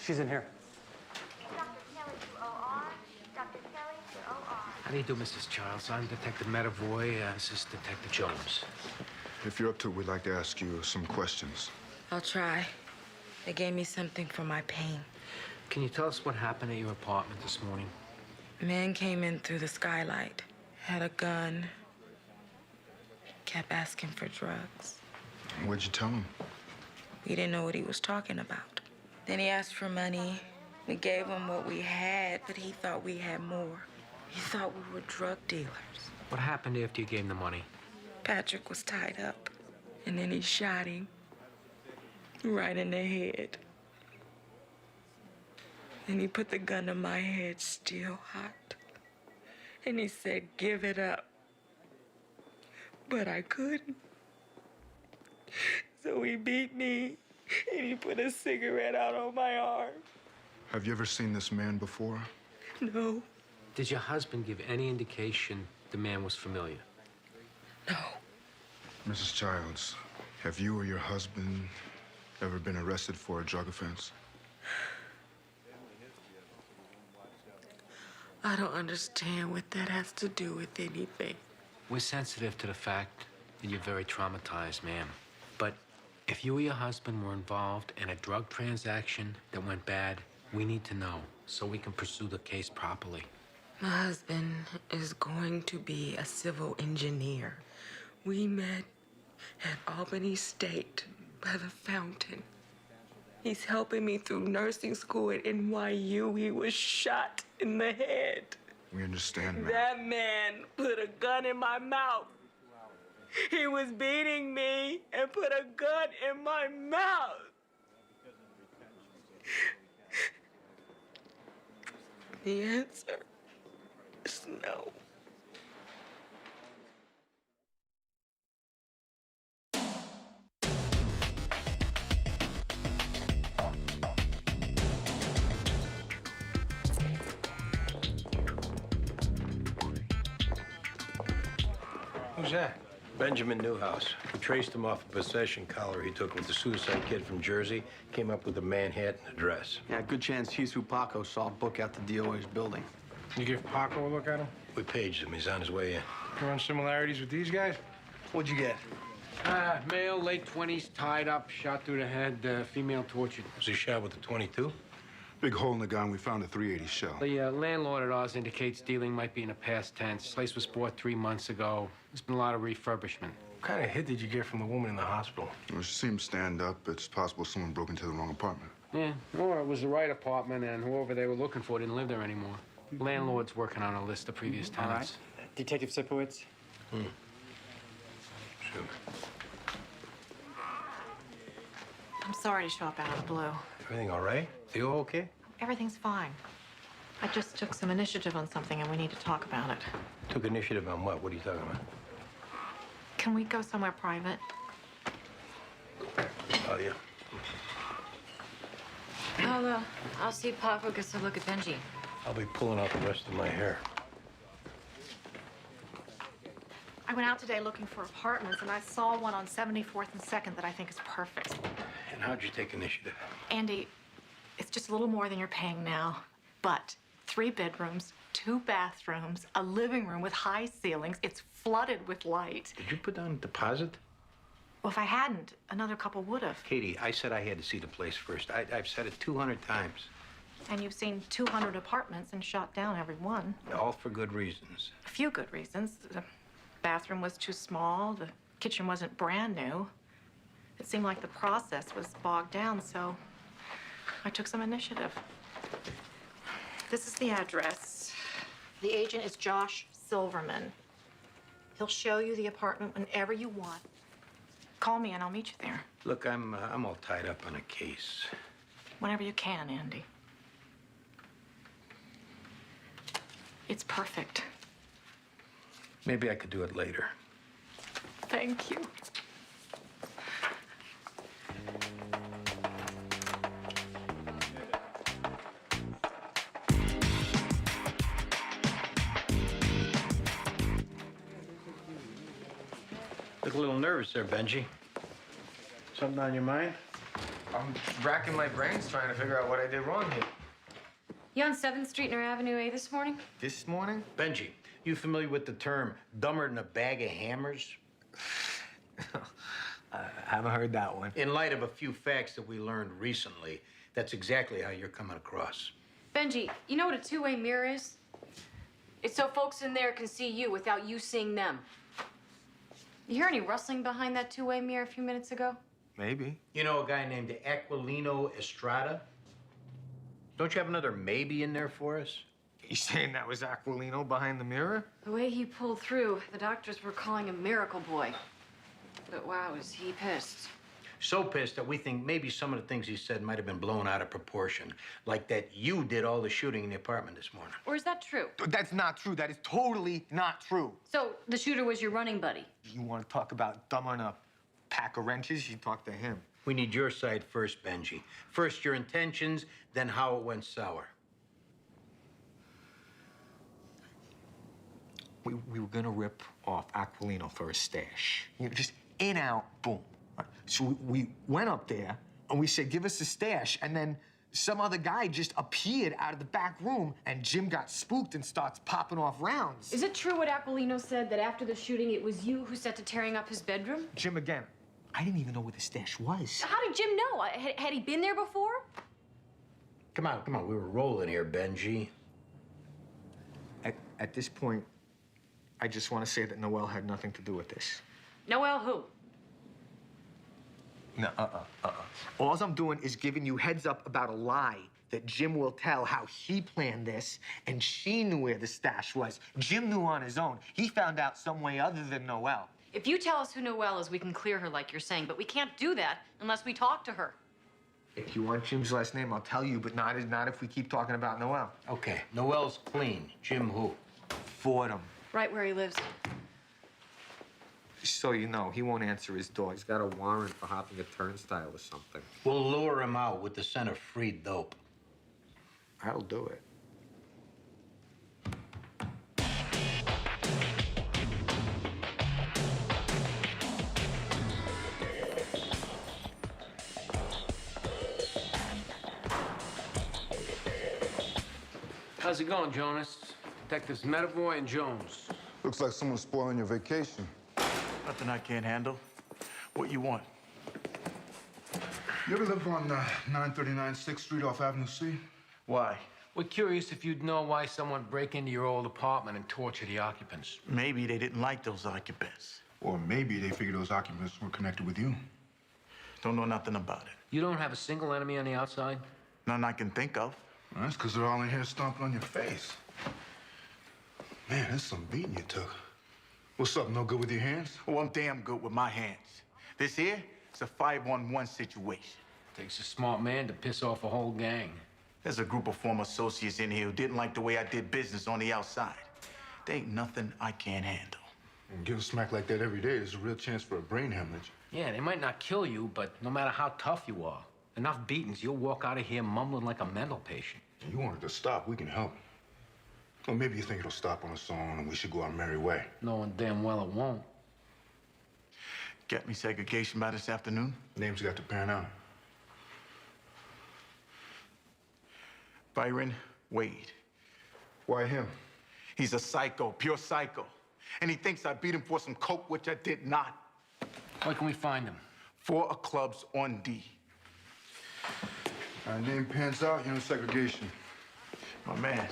She's in here. How do you do, Mrs. Childs? I'm Detective Medavoy. This is Detective Jones. If you're up to it, we'd like to ask you some questions. I'll try. They gave me something for my pain. Can you tell us what happened at your apartment this morning? A man came in through the skylight, had a gun, kept asking for drugs. What'd you tell him? We didn't know what he was talking about. Then he asked for money. We gave him what we had, but he thought we had more. He thought we were drug dealers. What happened after you gave him the money? Patrick was tied up, and then he shot him right in the head. And he put the gun to my head, still hot. And he said, "Give it up." But I couldn't. So he beat me, and he put a cigarette out on my arm. Have you ever seen this man before? No. Did your husband give any indication the man was familiar? No. Mrs. Childs, have you or your husband ever been arrested for a drug offense? I don't understand what that has to do with anything. We're sensitive to the fact that you're very traumatized, ma'am. But if you or your husband were involved in a drug transaction that went bad, we need to know so we can pursue the case properly. My husband is going to be a civil engineer. We met at Albany State by the fountain. He's helping me through nursing school at NYU. He was shot in the head. We understand, ma'am. That man put a gun in my mouth. He was beating me and put a gun in my mouth. The answer is no. Who's that? Benjamin Newhouse. We traced him off a possession collar he took with the suicide kid from Jersey. Came up with a Manhattan address. Yeah, good chance he's who Paco saw book out the DOA's building. You give Paco a look at him? We paged him. He's on his way in. You run similarities with these guys? What'd you get? Male, late 20s, tied up, shot through the head, female tortured. Was he shot with a .22? Big hole in the gun. We found a .380 shell. The landlord at ours indicates dealing might be in the past tense. This place was bought 3 months ago. There's been a lot of refurbishment. What kind of hit did you get from the woman in the hospital? Well, she seemed stand up. It's possible someone broke into the wrong apartment. Yeah, or it was the right apartment, and whoever they were looking for didn't live there anymore. Landlord's working on a list of previous tenants. All right. Detective Sipowicz. Shoot. I'm sorry to show up out of the blue. Everything all right? You okay? Everything's fine. I just took some initiative on something and we need to talk about it. Took initiative on what? What are you talking about? Can we go somewhere private? Oh, yeah. I'll see Paco gets to look at Benji. I'll be pulling out the rest of my hair. I went out today looking for apartments and I saw one on 74th and 2nd that I think is perfect. And how'd you take initiative? Andy, it's just a little more than you're paying now, but 3 bedrooms, 2 bathrooms, a living room with high ceilings. It's flooded with light. Did you put down a deposit? Well, if I hadn't, another couple would have. Katie, I said I had to see the place first. I've said it 200 times. And you've seen 200 apartments and shot down every one. All for good reasons. A few good reasons. The bathroom was too small. The kitchen wasn't brand new. It seemed like the process was bogged down, so I took some initiative. This is the address. The agent is Josh Silverman. He'll show you the apartment whenever you want. Call me and I'll meet you there. Look, I'm all tied up on a case. Whenever you can, Andy. It's perfect. Maybe I could do it later. Thank you. Look a little nervous there, Benji. Something on your mind? I'm racking my brains trying to figure out what I did wrong here. You on 7th Street near Avenue A this morning? This morning? Benji, you familiar with the term dumber than a bag of hammers? I haven't heard that one. In light of a few facts that we learned recently, that's exactly how you're coming across. Benji, you know what a two-way mirror is? It's so folks in there can see you without you seeing them. You hear any rustling behind that two-way mirror a few minutes ago? Maybe. You know a guy named Aquilino Estrada? Don't you have another maybe in there for us? You saying that was Aquilino behind the mirror? The way he pulled through, the doctors were calling him Miracle Boy. But wow, is he pissed. So pissed that we think maybe some of the things he said might have been blown out of proportion. Like that you did all the shooting in the apartment this morning. Or is that true? That's not true. That is totally not true. So the shooter was your running buddy? You want to talk about dumber than a pack of wrenches? You talk to him. We need your side first, Benji. First your intentions, then how it went sour. We were gonna rip off Aquilino for a stash. You know, just in, out, boom. So we went up there and we said, give us a stash. And then some other guy just appeared out of the back room and Jim got spooked and starts popping off rounds. Is it true what Aquilino said, that after the shooting, it was you who set to tearing up his bedroom? Jim again. I didn't even know where the stash was. How did Jim know? Had he been there before? Come on, we were rolling here, Benji. At this point, I just want to say that Noel had nothing to do with this. Noel who? No, All I'm doing is giving you heads up about a lie that Jim will tell how he planned this, and she knew where the stash was. Jim knew on his own. He found out some way other than Noel. If you tell us who Noel is, we can clear her like you're saying, but we can't do that unless we talk to her. If you want Jim's last name, I'll tell you, but not if we keep talking about Noel. Okay, Noel's clean. Jim who? Fordham. Right where he lives. So you know, he won't answer his door. He's got a warrant for hopping a turnstile or something. We'll lure him out with the scent of free dope. I'll do it. How's it going, Jonas? Detectives Medavoy and Jones. Looks like someone's spoiling your vacation. Nothing I can't handle. What you want? You ever live on 939 6th Street off Avenue C? Why? We're curious if you'd know why someone break into your old apartment and torture the occupants. Maybe they didn't like those occupants. Or maybe they figured those occupants were connected with you. Don't know nothing about it. You don't have a single enemy on the outside? None I can think of. Well, that's because they're all in here stomping on your face. Man, that's some beating you took. What's up, no good with your hands? Oh, I'm damn good with my hands. This here is a 5-on-1 situation. Takes a smart man to piss off a whole gang. There's a group of former associates in here who didn't like the way I did business on the outside. There ain't nothing I can't handle. And getting smacked like that every day is a real chance for a brain hemorrhage. Yeah, they might not kill you, but no matter how tough you are, enough beatings, you'll walk out of here mumbling like a mental patient. You want it to stop, we can help. Well, maybe you think it'll stop on its own and we should go our merry way. Knowing damn well it won't. Get me segregation by this afternoon? Name's got to pan out. Byron Wade. Why him? He's a psycho, pure psycho. And he thinks I beat him for some coke, which I did not. Where can we find him? 4 clubs on D. Name pans out, you're in segregation. My man.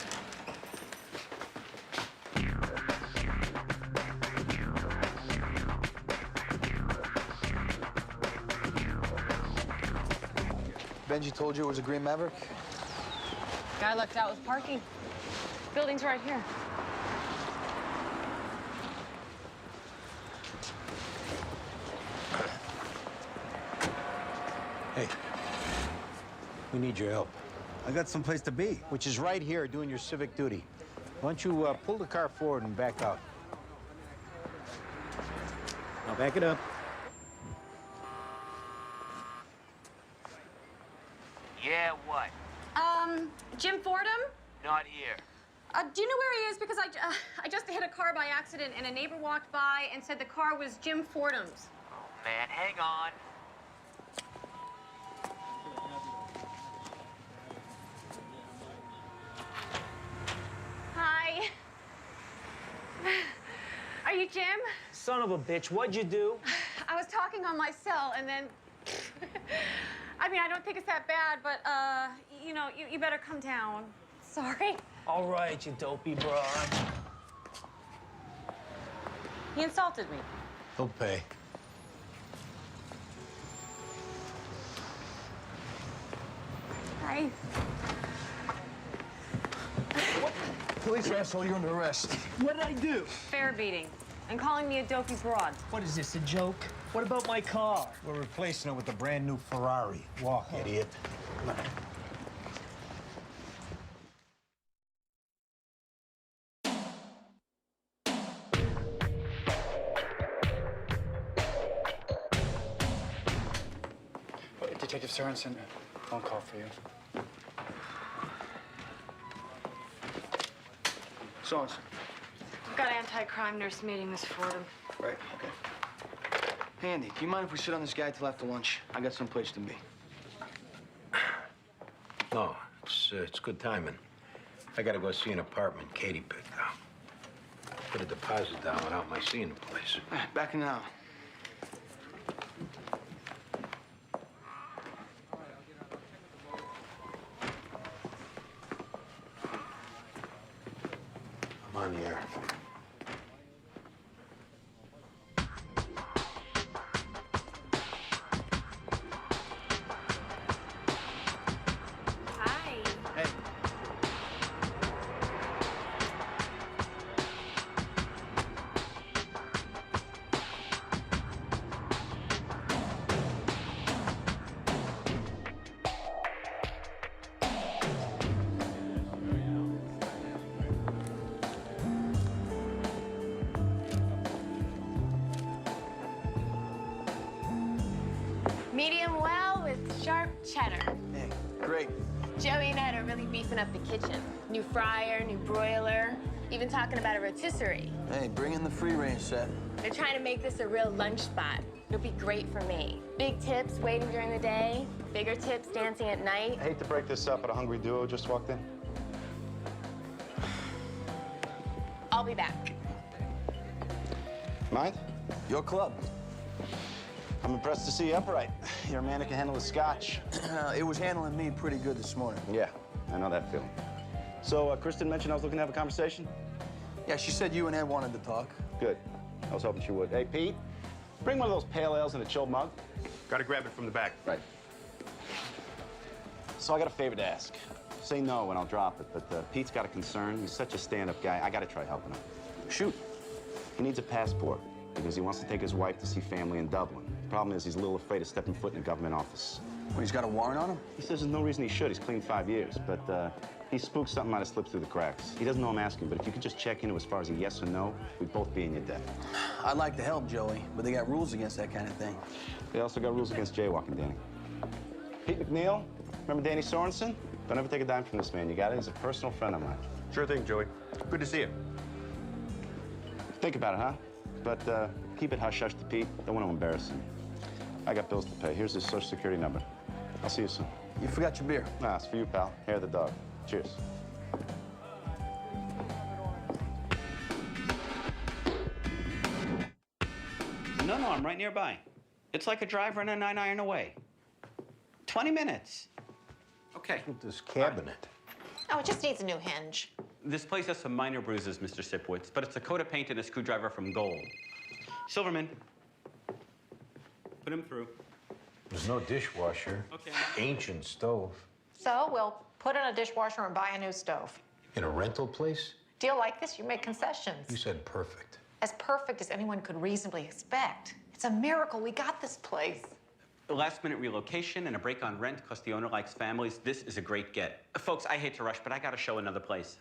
Benji told you it was a Green Maverick? Guy lucked out with parking. Building's right here. Hey, we need your help. I got someplace to be. Which is right here, doing your civic duty. Why don't you pull the car forward and back out? Now back it up. Yeah, what? Jim Fordham? Not here. Do you know where he is? Because I just hit a car by accident, and a neighbor walked by and said the car was Jim Fordham's. Oh, man, hang on. you Jim? Son of a bitch, what'd you do? I was talking on my cell and then... I mean, I don't think it's that bad, but, you know, you better come down. Sorry. All right, you dopey broad. He insulted me. He'll pay. Hi. Police asshole, you're under arrest. What did I do? Fair beating. And calling me a dopey broad. What is this, a joke? What about my car? We're replacing it with a brand new Ferrari. Walk, idiot. Detective Sorensen, phone call for you. Sorensen. I've got anti-crime nurse meeting, Miss Fordham. Right, okay. Hey, Andy, do you mind if we sit on this guy till after lunch? I got someplace to be. No, it's good timing. I gotta go see an apartment Katie picked out. Put a deposit down without my seeing the place. Back in an hour. I'm on the air. Hi. Hey. Medium well with sharp cheddar. Hey, great. Joey and Ed are really beefing up the kitchen. New fryer, new broiler, even talking about a rotisserie. Hey, bring in the free-range set. They're trying to make this a real lunch spot. It'll be great for me. Big tips waiting during the day, bigger tips dancing at night. I hate to break this up, but a hungry duo just walked in. I'll be back. Mind? Your club. I'm impressed to see you upright. Your man can handle the scotch. It was handling me pretty good this morning. Yeah, I know that feeling. So, Kristen mentioned I was looking to have a conversation? Yeah, she said you and Ed wanted to talk. Good. I was hoping she would. Hey, Pete, bring one of those pale ales in a chilled mug. Gotta grab it from the back. Right. So I got a favor to ask. Say no and I'll drop it, but Pete's got a concern. He's such a stand-up guy. I gotta try helping him. Shoot. He needs a passport because he wants to take his wife to see family in Dublin. The problem is he's a little afraid of stepping foot in a government office. Well, he's got a warrant on him? He says there's no reason he should. He's clean 5 years, but he spooked something might have slipped through the cracks. He doesn't know I'm asking, but if you could just check into as far as a yes or no, we'd both be in your debt. I'd like to help, Joey, but they got rules against that kind of thing. They also got rules against jaywalking, Danny. Pete McNeil, remember Danny Sorensen? Don't ever take a dime from this man. You got it? He's a personal friend of mine. Sure thing, Joey. Good to see you. Think about it, huh? But keep it hush-hush to Pete. Don't want to embarrass him. I got bills to pay. Here's his Social Security number. I'll see you soon. You forgot your beer. Nah, it's for you, pal. Hair of the dog. Cheers. No, I'm right nearby. It's like a drive running a 9-iron away. 20 minutes. Okay. With this cabinet. Oh, it just needs a new hinge. This place has some minor bruises, Mr. Sipowicz, but it's a coat of paint and a screwdriver from Gold. Silverman. Put him through. There's no dishwasher. Okay. Ancient stove. So we'll put in a dishwasher and buy a new stove. In a rental place? Deal like this, you make concessions. You said perfect. As perfect as anyone could reasonably expect. It's a miracle we got this place. A last-minute relocation and a break on rent because the owner likes families. This is a great get. Folks, I hate to rush, but I got to show another place.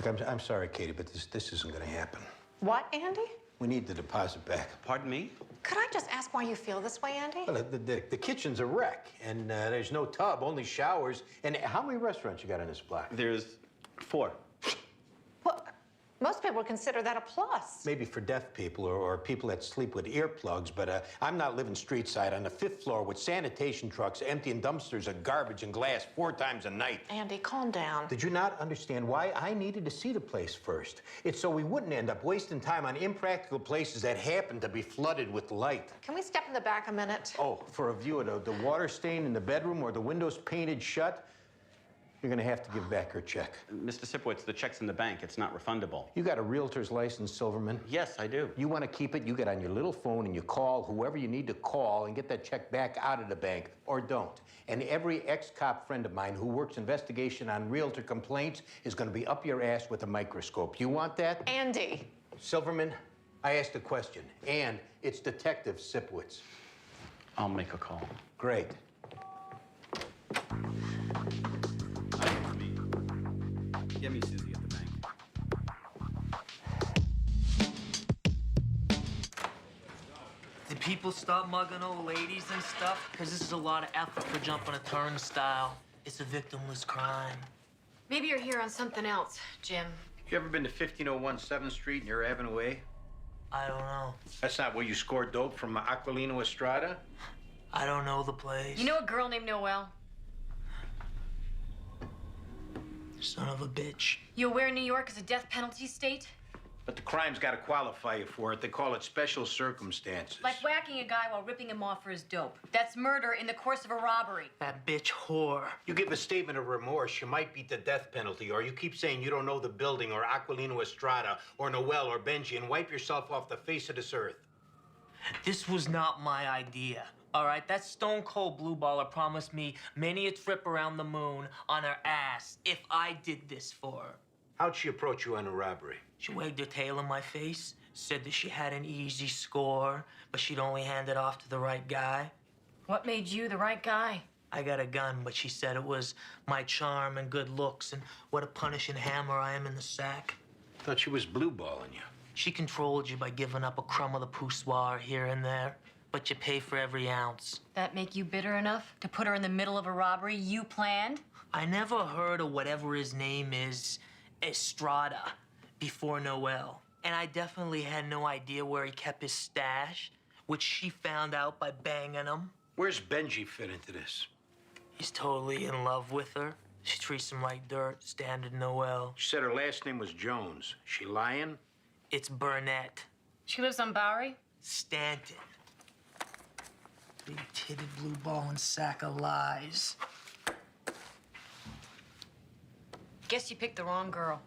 Look, I'm sorry, Katie, but this isn't going to happen. What, Andy? We need the deposit back. Pardon me? Could I just ask why you feel this way, Andy? Well, the kitchen's a wreck, and there's no tub, only showers. And how many restaurants you got in this block? There's 4. What? Most people would consider that a plus. Maybe for deaf people or people that sleep with earplugs, but I'm not living street side on the 5th floor with sanitation trucks emptying dumpsters of garbage and glass 4 times a night. Andy, calm down. Did you not understand why I needed to see the place first? It's so we wouldn't end up wasting time on impractical places that happen to be flooded with light. Can we step in the back a minute? Oh, for a view of the water stain in the bedroom or the windows painted shut? You're gonna have to give back her check. Mr. Sipowicz, the check's in the bank. It's not refundable. You got a realtor's license, Silverman? Yes, I do. You want to keep it, you get on your little phone and you call whoever you need to call and get that check back out of the bank, or don't. And every ex-cop friend of mine who works investigation on realtor complaints is going to be up your ass with a microscope. You want that? Andy. Silverman, I asked a question, and it's Detective Sipowicz. I'll make a call. Great. Get me Susie at the bank. Did people stop mugging old ladies and stuff? Because this is a lot of effort for jumping a turnstile. It's a victimless crime. Maybe you're here on something else, Jim. You ever been to 1501 7th Street near Avenue A? I don't know. That's not where you scored dope from Aquilino Estrada? I don't know the place. You know a girl named Noelle? Son of a bitch. You aware New York is a death penalty state? But the crime's got to qualify you for it. They call it special circumstances. Like whacking a guy while ripping him off for his dope. That's murder in the course of a robbery. That bitch whore. You give a statement of remorse, you might beat the death penalty, or you keep saying you don't know the building, or Aquilino Estrada, or Noelle, or Benji, and wipe yourself off the face of this earth. This was not my idea. All right, that stone cold blue baller promised me many a trip around the moon on her ass if I did this for her. How'd she approach you on a robbery? She wagged her tail in my face, said that she had an easy score, but she'd only hand it off to the right guy. What made you the right guy? I got a gun, but she said it was my charm and good looks and what a punishing hammer I am in the sack. Thought she was blue balling you. She controlled you by giving up a crumb of the poussoir here and there, but you pay for every ounce. That make you bitter enough to put her in the middle of a robbery you planned? I never heard of whatever his name is, Estrada, before Noelle. And I definitely had no idea where he kept his stash, which she found out by banging him. Where's Benji fit into this? He's totally in love with her. She treats him like dirt, standard Noelle. She said her last name was Jones. She lying? It's Burnett. She lives on Bowery? Stanton. Big-titted blue ball and sack of lies. Guess you picked the wrong girl.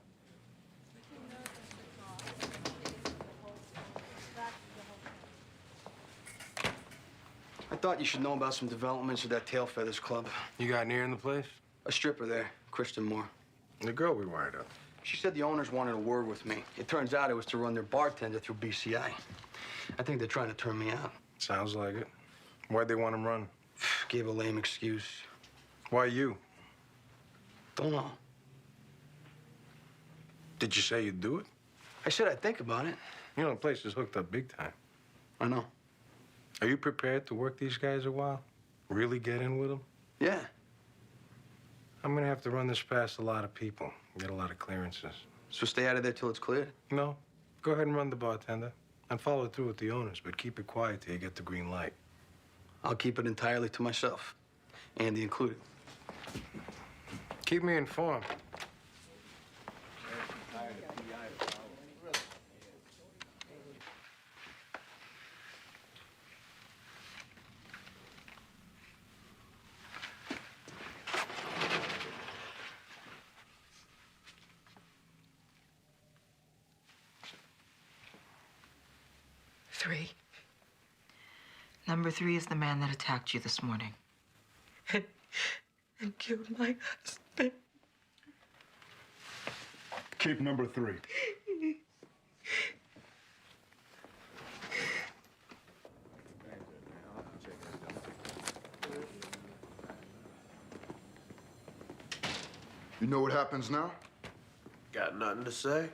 I thought you should know about some developments at that Tail Feathers Club. You got near in the place? A stripper there, Kristen Moore. The girl we wired up. She said the owners wanted a word with me. It turns out it was to run their bartender through BCI. I think they're trying to turn me out. Sounds like it. Why'd they want him run? Gave a lame excuse. Why you? Don't know. Did you say you'd do it? I said I'd think about it. You know, the place is hooked up big time. I know. Are you prepared to work these guys a while? Really get in with them? Yeah. I'm gonna have to run this past a lot of people, get a lot of clearances. So stay out of there till it's cleared? No. Go ahead and run the bartender and follow through with the owners, but keep it quiet till you get the green light. I'll keep it entirely to myself, Andy included. Keep me informed. Three. Number 3 is the man that attacked you this morning. And killed my husband. Keep number 3. You know what happens now? Got nothing to say?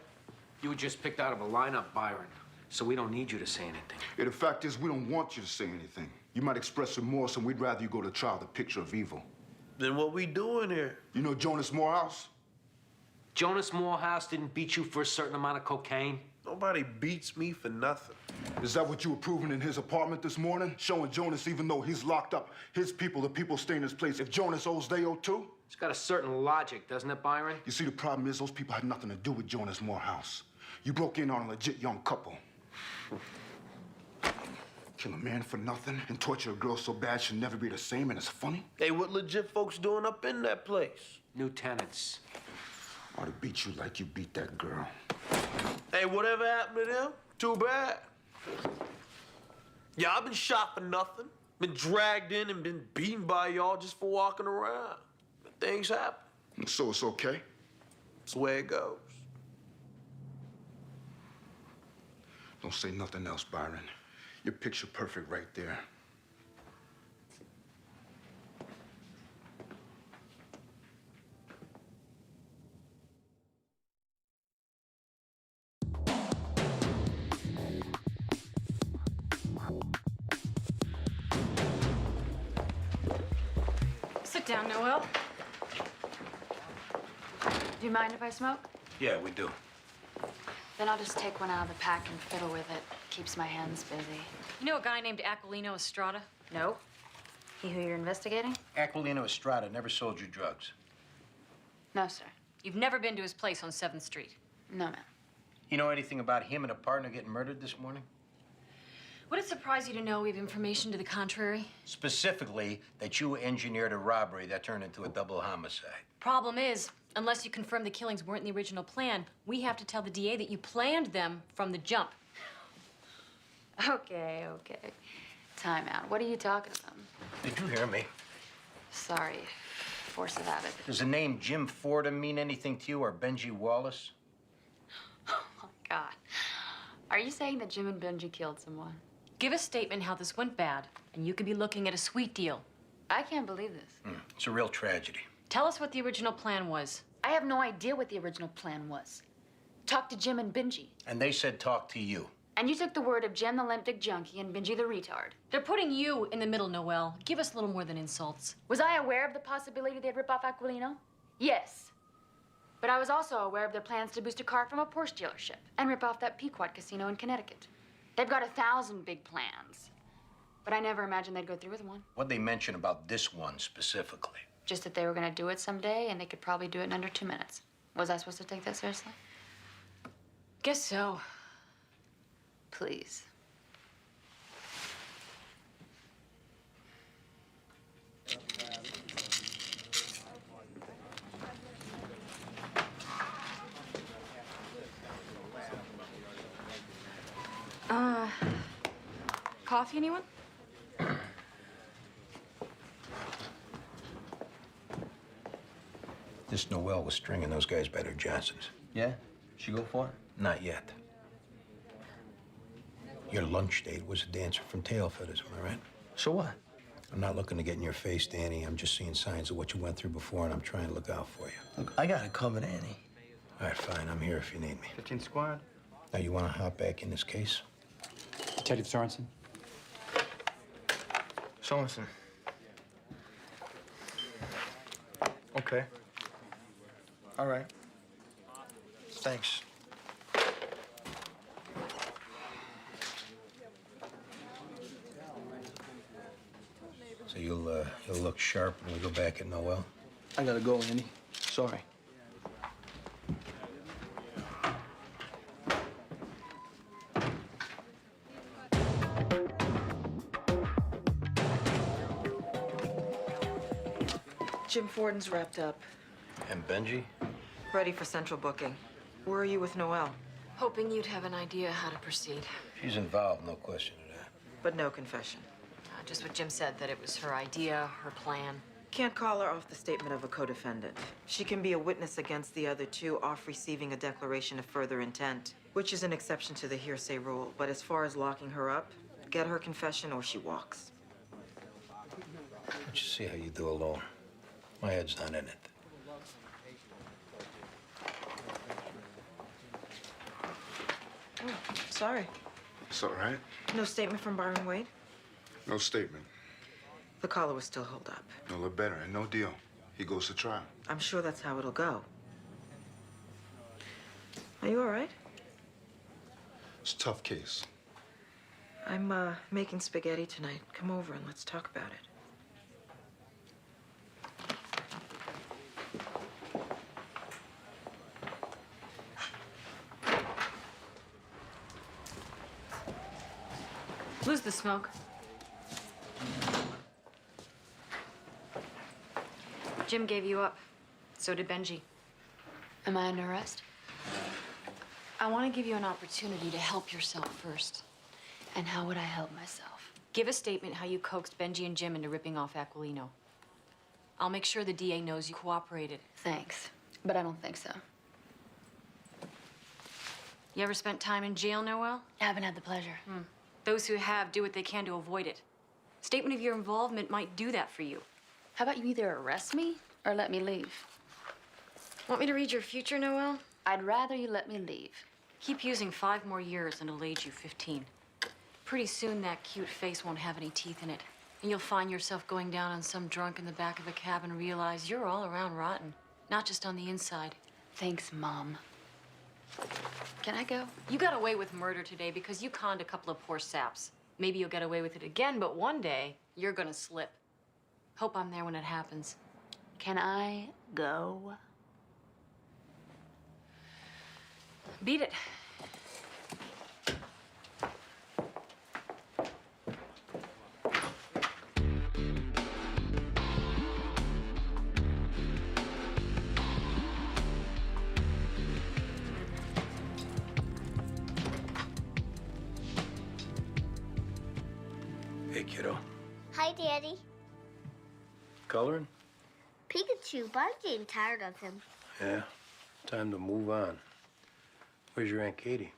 You were just picked out of a lineup, Byron, so we don't need you to say anything. Yeah, the fact is, we don't want you to say anything. You might express remorse, and we'd rather you go to trial the picture of evil. Then what we doing here? You know Jonas Morehouse? Jonas Morehouse didn't beat you for a certain amount of cocaine? Nobody beats me for nothing. Is that what you were proving in his apartment this morning? Showing Jonas, even though he's locked up, his people, the people stay in his place. If Jonas owes, they owe too? It's got a certain logic, doesn't it, Byron? You see, the problem is those people had nothing to do with Jonas Morehouse. You broke in on a legit young couple. Kill a man for nothing and torture a girl so bad she'll never be the same, and it's funny? Hey, what legit folks doing up in that place? New tenants. Ought to beat you like you beat that girl. Hey, whatever happened to them? Too bad. Yeah, I've been shot for nothing. Been dragged in and been beaten by y'all just for walking around. But things happen. So it's okay? It's the way it goes. Don't say nothing else, Byron. You're picture perfect right there. Sit down, Noel. Do you mind if I smoke? Yeah, we do. Then I'll just take one out of the pack and fiddle with it. Keeps my hands busy. You know a guy named Aquilino Estrada? No. He who you're investigating? Aquilino Estrada never sold you drugs. No, sir. You've never been to his place on 7th Street? No, ma'am. You know anything about him and a partner getting murdered this morning? Would it surprise you to know we have information to the contrary? Specifically, that you engineered a robbery that turned into a double homicide. Problem is, unless you confirm the killings weren't in the original plan, we have to tell the DA that you planned them from the jump. Okay. Time out. What are you talking about? Did you hear me? Sorry. Force of habit. Does the name Jim Fordham mean anything to you, or Benji Wallace? Oh, my God. Are you saying that Jim and Benji killed someone? Give a statement how this went bad, and you could be looking at a sweet deal. I can't believe this. It's a real tragedy. Tell us what the original plan was. I have no idea what the original plan was. Talk to Jim and Benji. And they said talk to you. And you took the word of Jem the limp dick junkie and Benji the retard. They're putting you in the middle, Noel. Give us a little more than insults. Was I aware of the possibility they'd rip off Aquilino? Yes. But I was also aware of their plans to boost a car from a Porsche dealership and rip off that Pequot casino in Connecticut. They've got 1,000 big plans. But I never imagined they'd go through with one. What'd they mention about this one specifically? Just that they were gonna do it someday and they could probably do it in under 2 minutes. Was I supposed to take that seriously? Guess so. Please. Coffee, anyone? This Noel was stringing those guys by their Johnsons. Yeah? She go for it? Not yet. Your lunch date was a dancer from Tailfitters, am I right? So what? I'm not looking to get in your face, Danny. I'm just seeing signs of what you went through before, and I'm trying to look out for you. Look, I got it covered, Annie. All right, fine. I'm here if you need me. 15 squad. Now, you want to hop back in this case? Detective Sorensen. Sorensen. Okay. All right. Thanks. So you'll look sharp when we go back at Noel? I gotta go, Andy. Sorry. Jim Forden's wrapped up. And Benji? Ready for central booking. Where are you with Noelle? Hoping you'd have an idea how to proceed. She's involved, no question of that. But no confession. Just what Jim said, that it was her idea, her plan. Can't call her off the statement of a co-defendant. She can be a witness against the other two off receiving a declaration of further intent, which is an exception to the hearsay rule. But as far as locking her up, get her confession or she walks. Let's just see how you do alone. My head's not in it. Oh, sorry. It's all right. No statement from Byron Wade? No statement. The caller was still holed up. No look better and no deal. He goes to trial. I'm sure that's how it'll go. Are you all right? It's a tough case. I'm making spaghetti tonight. Come over and let's talk about it. Lose the smoke. Jim gave you up. So did Benji. Am I under arrest? I want to give you an opportunity to help yourself first. And how would I help myself? Give a statement how you coaxed Benji and Jim into ripping off Aquilino. I'll make sure the DA knows you cooperated. Thanks, but I don't think so. You ever spent time in jail, Noelle? I haven't had the pleasure. Those who have do what they can to avoid it. Statement of your involvement might do that for you. How about you either arrest me or let me leave? Want me to read your future, Noelle? I'd rather you let me leave. Keep using 5 more years and it'll age you 15. Pretty soon that cute face won't have any teeth in it. And you'll find yourself going down on some drunk in the back of a cab and realize you're all around rotten, not just on the inside. Thanks, Mom. Can I go? You got away with murder today because you conned a couple of poor saps. Maybe you'll get away with it again, but one day you're gonna slip. Hope I'm there when it happens. Can I go? Beat it. Hey, kiddo. Hi, Daddy. Coloring? Pikachu, but I'm getting tired of him. Yeah. Time to move on. Where's your Aunt Katie?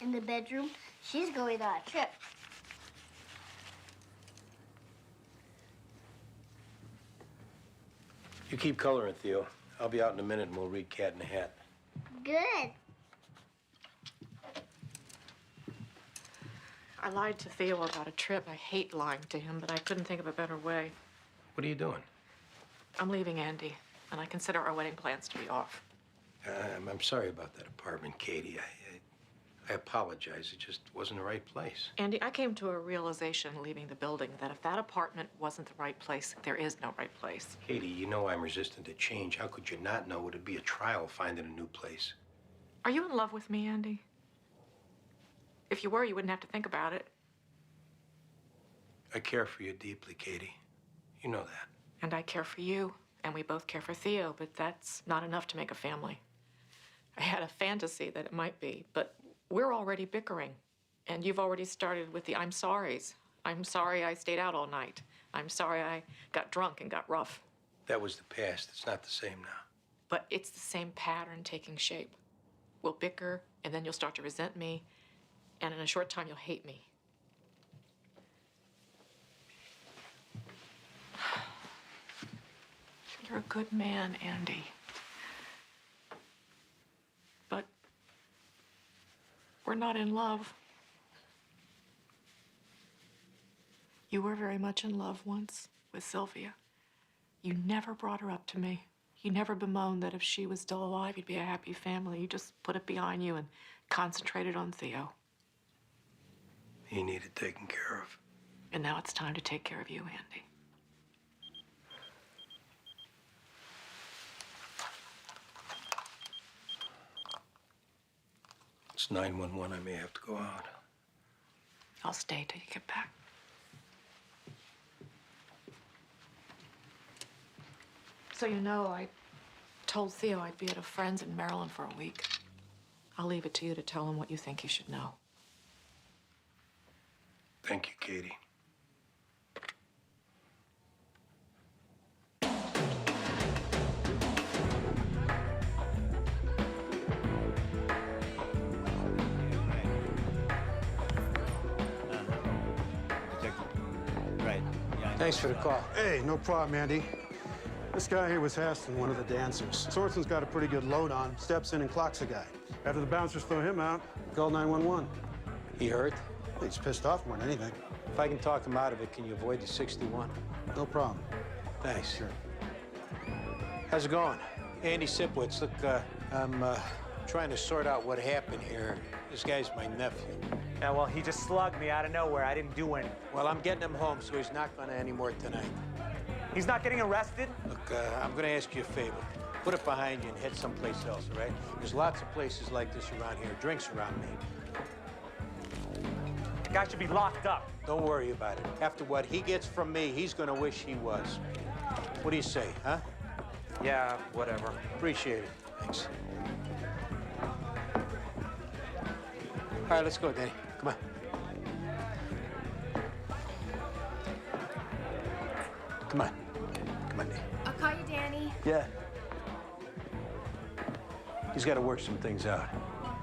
In the bedroom, she's going on a trip. You keep coloring, Theo. I'll be out in a minute and we'll read Cat in the Hat. Good. I lied to Theo about a trip. I hate lying to him, but I couldn't think of a better way. What are you doing? I'm leaving Andy, and I consider our wedding plans to be off. I'm sorry about that apartment, Katie. I apologize. It just wasn't the right place. Andy, I came to a realization leaving the building that if that apartment wasn't the right place, there is no right place. Katie, you know I'm resistant to change. How could you not know it'd be a trial finding a new place? Are you in love with me, Andy? If you were, you wouldn't have to think about it. I care for you deeply, Katie. You know that. And I care for you, and we both care for Theo, but that's not enough to make a family. I had a fantasy that it might be, but we're already bickering. And you've already started with the I'm sorries. I'm sorry I stayed out all night. I'm sorry I got drunk and got rough. That was the past. It's not the same now. But it's the same pattern taking shape. We'll bicker, and then you'll start to resent me, and in a short time, you'll hate me. You're a good man, Andy. But we're not in love. You were very much in love once with Sylvia. You never brought her up to me. You never bemoaned that if she was still alive, you'd be a happy family. You just put it behind you and concentrated on Theo. He needed taken care of. And now it's time to take care of you, Andy. It's 911. I may have to go out. I'll stay till you get back. So you know, I told Theo I'd be at a friend's in Maryland for a week. I'll leave it to you to tell him what you think he should know. Thank you, Katie. Right. Thanks for the call. Hey, no problem, Andy. This guy here was Haston, one of the dancers. Sorensen's got a pretty good load on, steps in and clocks a guy. After the bouncers throw him out, call 911. He hurt? He's pissed off more than anything. If I can talk him out of it, can you avoid the 61? No problem. Thanks. Sure. How's it going? Andy Sipowicz. Look, I'm trying to sort out what happened here. This guy's my nephew. Yeah, well, he just slugged me out of nowhere. I didn't do anything. Well, I'm getting him home, so he's not gonna anymore tonight. He's not getting arrested? Look, I'm gonna ask you a favor. Put it behind you and head someplace else, all right? There's lots of places like this around here. Drinks around me. The guy should be locked up. Don't worry about it. After what he gets from me, he's gonna wish he was. What do you say, huh? Yeah, whatever. Appreciate it. Thanks. All right, let's go, Danny. Come on. Come on. Come on, Danny. I'll call you Danny. Yeah. He's got to work some things out.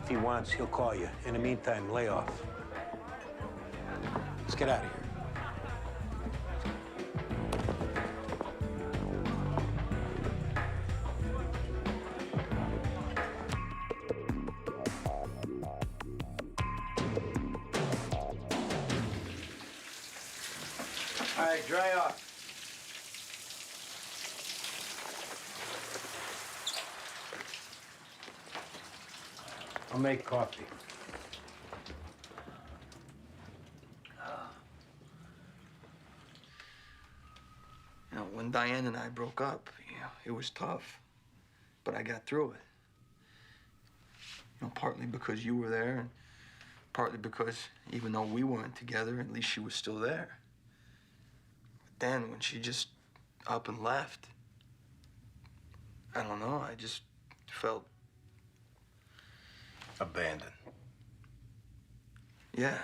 If he wants, he'll call you. In the meantime, lay off. Let's get out of here. All right, dry off. I'll make coffee. You know, when Diane and I broke up, it was tough, but I got through it. You know, partly because you were there, and partly because even though we weren't together, at least she was still there. But then when she just up and left, I don't know, I just felt abandoned. Yeah.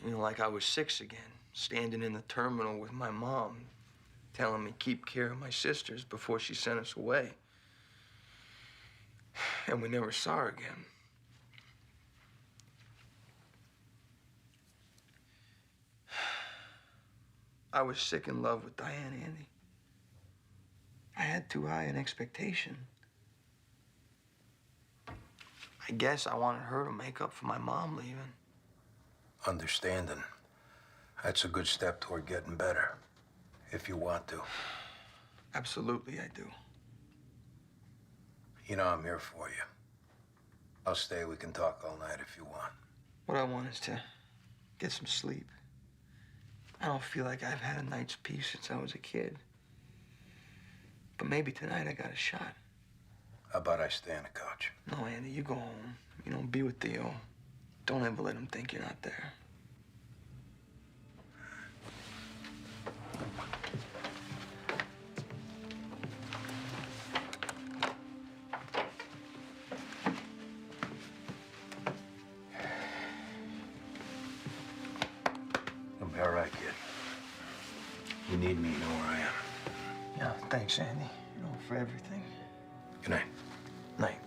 You know, like I was 6 again, standing in the terminal with my mom, telling me keep care of my sisters before she sent us away. And we never saw her again. I was sick in love with Diane, Andy. I had too high an expectation. I guess I wanted her to make up for my mom leaving. Understanding. That's a good step toward getting better, if you want to. Absolutely, I do. You know I'm here for you. I'll stay. We can talk all night if you want. What I want is to get some sleep. I don't feel like I've had a night's peace since I was a kid. But maybe tonight I got a shot. How about I stay on the couch? No, Andy, you go home. You know, be with Theo. Don't ever let him think you're not there. I'll be all right, kid. You need me, you know where I am. Yeah, thanks, Andy. You know, for everything. Good night. Night.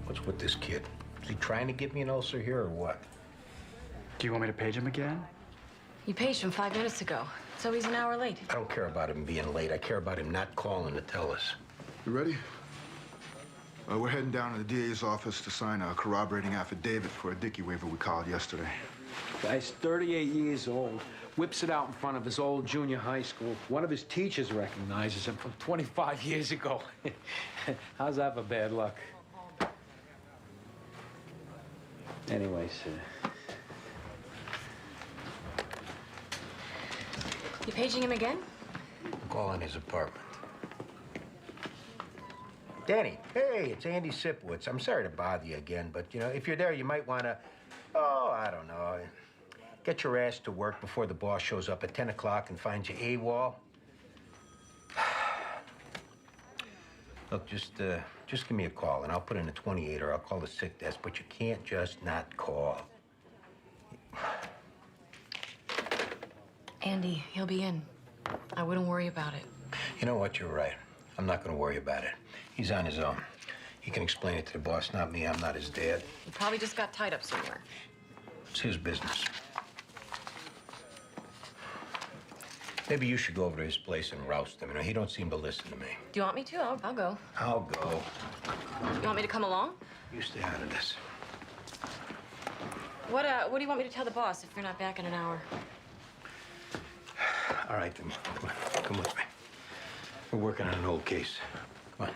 What's with this kid? Is he trying to give me an ulcer here or what? Do you want me to page him again? You paged him 5 minutes ago, so he's an hour late. I don't care about him being late. I care about him not calling to tell us. You ready? We're heading down to the DA's office to sign a corroborating affidavit for a Dickey waiver we called yesterday. Guy's 38 years old, whips it out in front of his old junior high school. One of his teachers recognizes him from 25 years ago. How's that for bad luck? Anyways, You paging him again? Calling his apartment. Danny, hey, it's Andy Sipowicz. I'm sorry to bother you again, but, you know, if you're there, you might want to, I don't know, get your ass to work before the boss shows up at 10 o'clock and finds you AWOL. Look, just give me a call, and I'll put in a 28, or I'll call the sick desk, but you can't just not call. Andy, he'll be in. I wouldn't worry about it. You know what? You're right. I'm not going to worry about it. He's on his own. He can explain it to the boss, not me. I'm not his dad. He probably just got tied up somewhere. It's his business. Maybe you should go over to his place and roust him. You know, he don't seem to listen to me. Do you want me to? I'll go. I'll go. You want me to come along? You stay out of this. What do you want me to tell the boss if you're not back in an hour? All right, then. Come on. Come with me. We're working on an old case. Come on.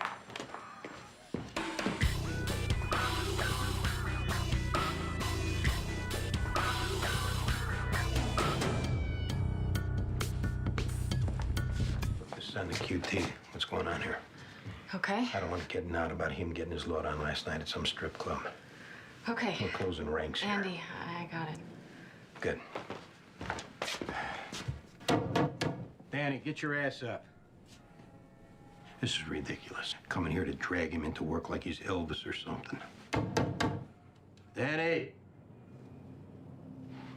This is on the QT. What's going on here? Okay. I don't want to get out about him getting his load on last night at some strip club. Okay. We're closing ranks here. Andy, I got it. Good. Danny, get your ass up. This is ridiculous. Coming here to drag him into work like he's Elvis or something. Danny!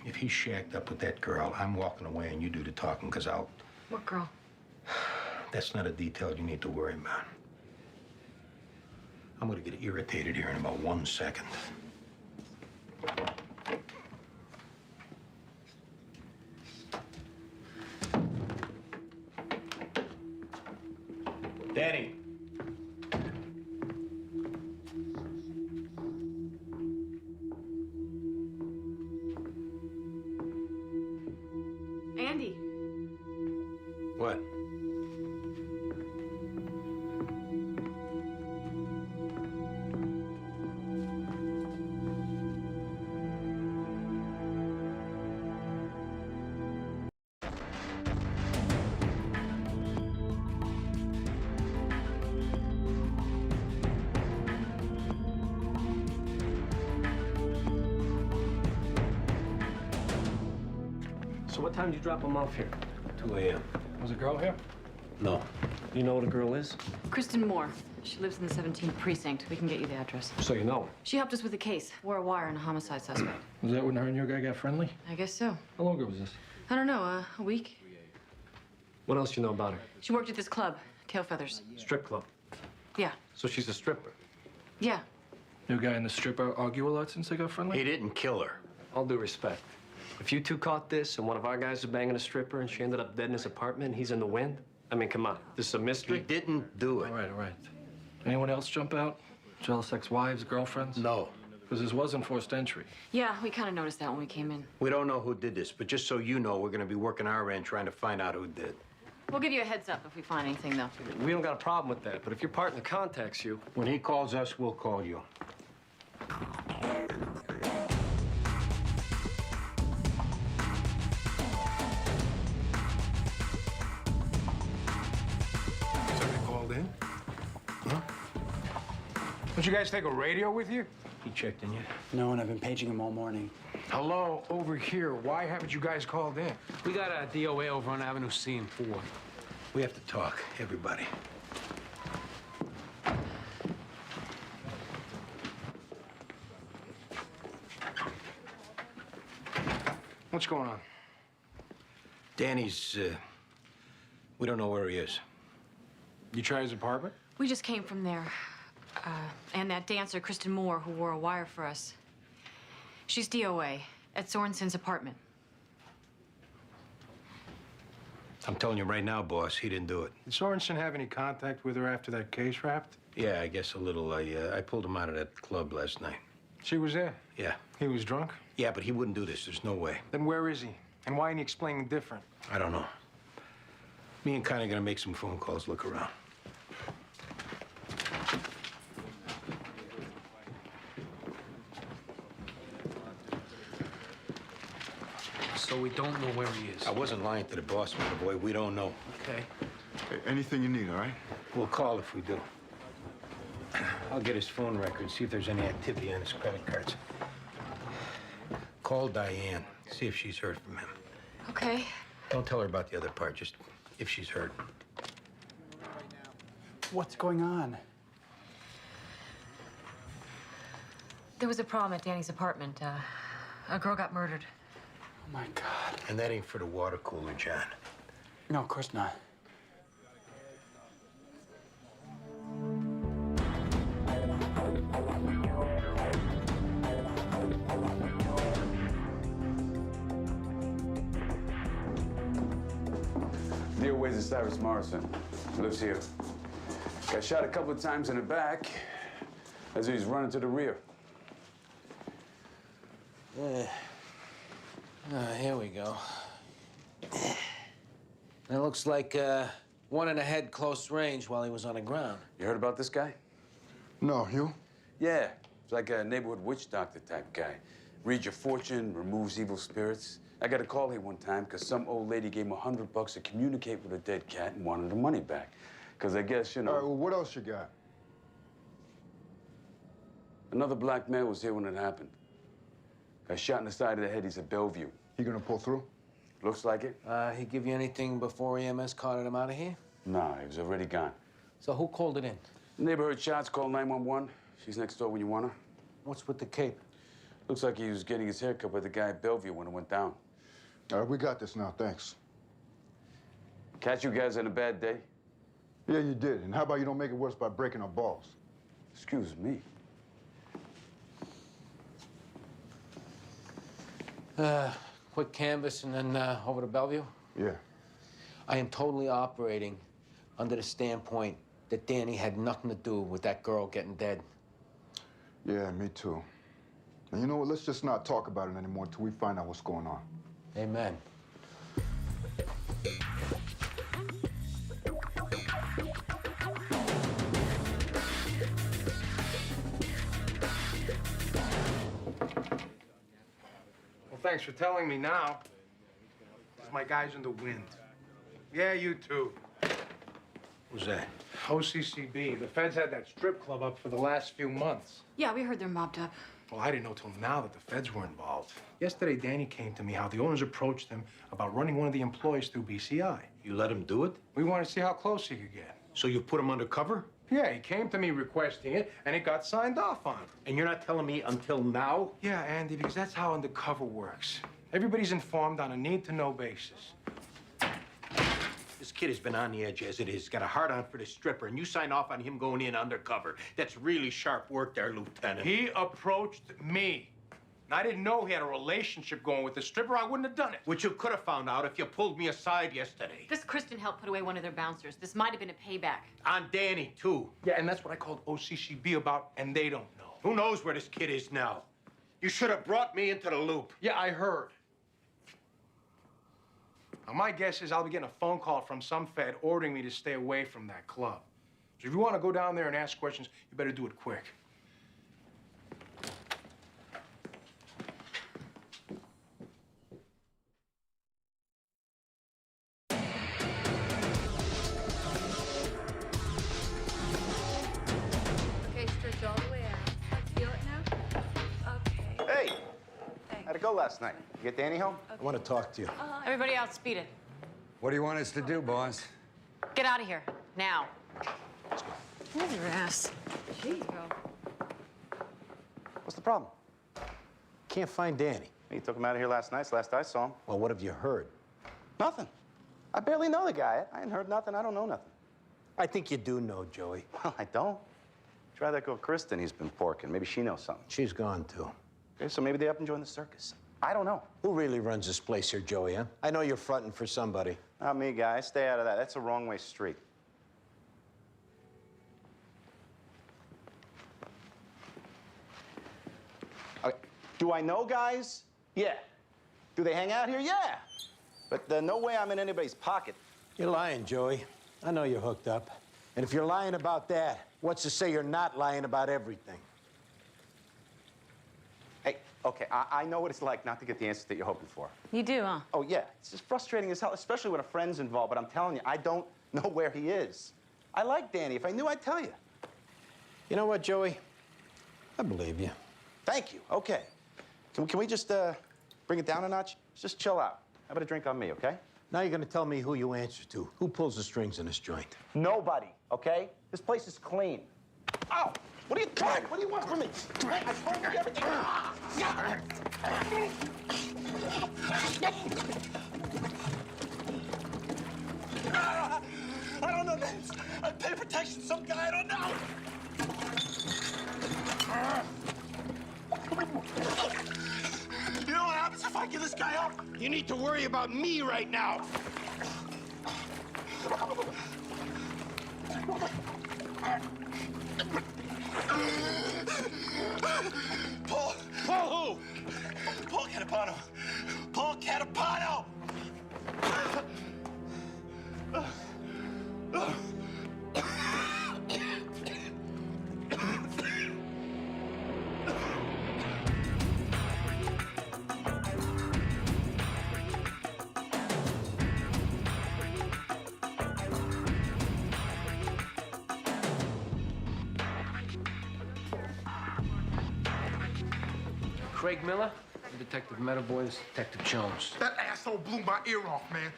If he's shacked up with that girl, I'm walking away and you do the talking, because I'll... What girl? That's not a detail you need to worry about. I'm gonna get irritated here in about 1 second. Danny. Andy. What? So what time did you drop him off here? 2 a.m. Was a girl here? No. You know what a girl is? Kristen Moore. She lives in the 17th precinct. We can get you the address. So you know her. She helped us with the case. Wore a wire on a homicide suspect. Was that when her and your guy got friendly? I guess so. How long ago was this? I don't know, a week. What else do you know about her? She worked at this club, Tail Feathers. Strip club. Yeah. So she's a stripper. Yeah. Your guy and the stripper argue a lot since they got friendly? He didn't kill her. All due respect. If you two caught this and one of our guys was banging a stripper and she ended up dead in his apartment and he's in the wind, I mean, come on. This is a mystery. He didn't do it. All right. Anyone else jump out? Jealous ex-wives, girlfriends? No. Because this was enforced entry. Yeah, we kind of noticed that when we came in. We don't know who did this, but just so you know, we're gonna be working our end trying to find out who did. We'll give you a heads up if we find anything, though. We don't got a problem with that, but if your partner contacts you... When he calls us, we'll call you. Somebody called in? Huh? Don't you guys take a radio with you? He checked in yet? No, and I've been paging him all morning. Hello, over here. Why haven't you guys called in? We got a DOA over on Avenue C and 4. We have to talk, everybody. What's going on? Danny's, we don't know where he is. You try his apartment? We just came from there. And that dancer, Kristen Moore, who wore a wire for us. She's DOA at Sorensen's apartment. I'm telling you right now, boss, he didn't do it. Did Sorensen have any contact with her after that case wrapped? Yeah, I guess a little. I pulled him out of that club last night. She was there? Yeah. He was drunk? Yeah, but he wouldn't do this. There's no way. Then where is he? And why ain't he explaining different? I don't know. Me and Connie gonna make some phone calls, look around. So we don't know where he is. I wasn't lying to the boss, my boy. We don't know. Okay. Anything you need, all right? We'll call if we do. I'll get his phone record, see if there's any activity on his credit cards. Call Diane, see if she's heard from him. Okay. Don't tell her about the other part, just if she's heard. What's going on? There was a problem at Danny's apartment. A girl got murdered. my God. And that ain't for the water cooler, John. No, of course not. Dear Ways is Cyrus Morrison. Lives here. Got shot a couple of times in the back as he's running to the rear. Here we go. It looks like one in the head close range while he was on the ground. You heard about this guy? No, you? Yeah. It's like a neighborhood witch doctor type guy. Reads your fortune, removes evil spirits. I got a call here one time because some old lady gave him $100 to communicate with a dead cat and wanted her money back. Because I guess, you know... All right, well, what else you got? Another black male was here when it happened. Got shot in the side of the head. He's at Bellevue. He gonna pull through? Looks like it. He give you anything before EMS carted him out of here? Nah, he was already gone. So who called it in? Neighborhood shots, call 911. She's next door when you want her. What's with the cape? Looks like he was getting his hair cut by the guy at Bellevue when it went down. All right, we got this now, thanks. Catch you guys on a bad day? Yeah, you did. And how about you don't make it worse by breaking our balls? Excuse me. Quick canvas and then over to Bellevue? Yeah. I am totally operating under the standpoint that Danny had nothing to do with that girl getting dead. Yeah, me too. And you know what? Let's just not talk about it anymore until we find out what's going on. Amen. Well, thanks for telling me now. 'Cause my guy's in the wind. Yeah, you too. Who's that? OCCB. The feds had that strip club up for the last few months. Yeah, we heard they're mobbed up. Well, I didn't know till now that the feds were involved. Yesterday, Danny came to me how the owners approached him about running one of the employees through BCI. You let him do it? We want to see how close he could get. So you put him undercover? Yeah, he came to me requesting it, and it got signed off on. And you're not telling me until now? Yeah, Andy, because that's how undercover works. Everybody's informed on a need-to-know basis. This kid has been on the edge as it is. Got a hard-on for this stripper, and you sign off on him going in undercover. That's really sharp work there, Lieutenant. He approached me. And I didn't know he had a relationship going with the stripper. I wouldn't have done it. Which you could have found out if you pulled me aside yesterday. This Kristen helped put away one of their bouncers. This might have been a payback. On Danny, too. Yeah, and that's what I called OCCB about, and they don't know. Who knows where this kid is now? You should have brought me into the loop. Yeah, I heard. Now, my guess is I'll be getting a phone call from some fed ordering me to stay away from that club. So if you want to go down there and ask questions, you better do it quick. Okay, stretch all the way out. Feel it now? Okay. Hey, how'd it go last night? You get Danny home? I want to talk to you. Everybody else, speed it. What do you want us to do, boss? Get out of here, now. Move your ass. Jeez. What's the problem? Can't find Danny. You took him out of here last night. It's the last I saw him. Well, what have you heard? Nothing. I barely know the guy. I ain't heard nothing. I don't know nothing. I think you do know, Joey. Well, I don't. Try that girl Kristen he's been porking. Maybe she knows something. She's gone, too. Okay, so maybe they up and join the circus. I don't know. Who really runs this place here, Joey, huh? I know you're fronting for somebody. Not me, guy. Stay out of that. That's a wrong-way street. Okay. Do I know guys? Yeah. Do they hang out here? Yeah. But no way I'm in anybody's pocket. You're lying, Joey. I know you're hooked up. And if you're lying about that, what's to say you're not lying about everything? Hey, okay, I know what it's like not to get the answers that you're hoping for. You do, huh? Oh, yeah. It's just frustrating as hell, especially when a friend's involved. But I'm telling you, I don't know where he is. I like Danny. If I knew, I'd tell you. You know what, Joey? I believe you. Thank you. Okay. Can we just bring it down a notch? Just chill out. How about a drink on me, okay? Now you're going to tell me who you answer to. Who pulls the strings in this joint? Nobody, okay? This place is clean. Oh! What do you, Craig, what do you want from me? Craig, I told you everything. I don't know names. I pay protection to some guy I don't know. You know what happens if I give this guy up? You need to worry about me right now. Paul. Paul who? Paul Catapano. Paul Catapano! Craig Miller, I'm Detective Meadowboy. This is Detective Jones. That asshole blew my ear off, man.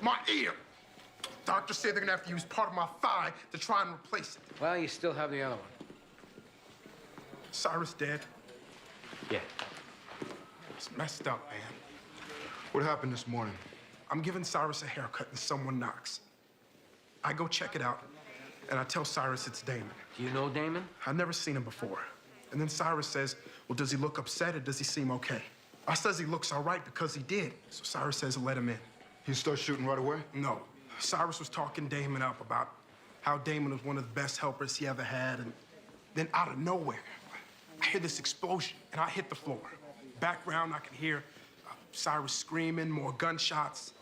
My ear. Doctor said they're gonna have to use part of my thigh to try and replace it. Well, you still have the other one. Cyrus dead. Yeah. It's messed up, man. What happened this morning? I'm giving Cyrus a haircut and someone knocks. I go check it out, and I tell Cyrus it's Damon. Do you know Damon? I've never seen him before. And then Cyrus says, well, does he look upset or does he seem okay? I says he looks all right because he did. So Cyrus says let him in. He starts shooting right away? No. Cyrus was talking Damon up about how Damon was one of the best helpers he ever had. And then out of nowhere, I hear this explosion and I hit the floor. Background, I can hear Cyrus screaming, more gunshots.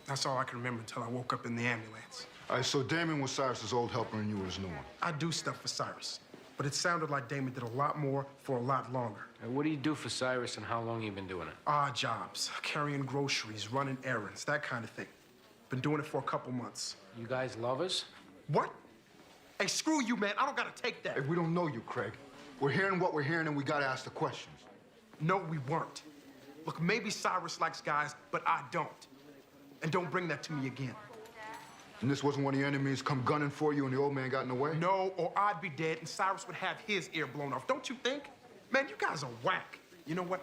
That's all I can remember until I woke up in the ambulance. All right, so Damon was Cyrus's old helper and you were his new one. I do stuff for Cyrus, but it sounded like Damon did a lot more for a lot longer. And what do you do for Cyrus and how long you been doing it? Odd jobs, carrying groceries, running errands, that kind of thing. Been doing it for a couple months. You guys lovers? What? Hey, screw you, man. I don't gotta take that. Hey, we don't know you, Craig. We're hearing what we're hearing and we gotta ask the questions. No, we weren't. Look, maybe Cyrus likes guys, but I don't. And don't bring that to me again. And this wasn't when the enemies come gunning for you and the old man got in the way? No, or I'd be dead and Cyrus would have his ear blown off. Don't you think? Man, you guys are whack. You know what?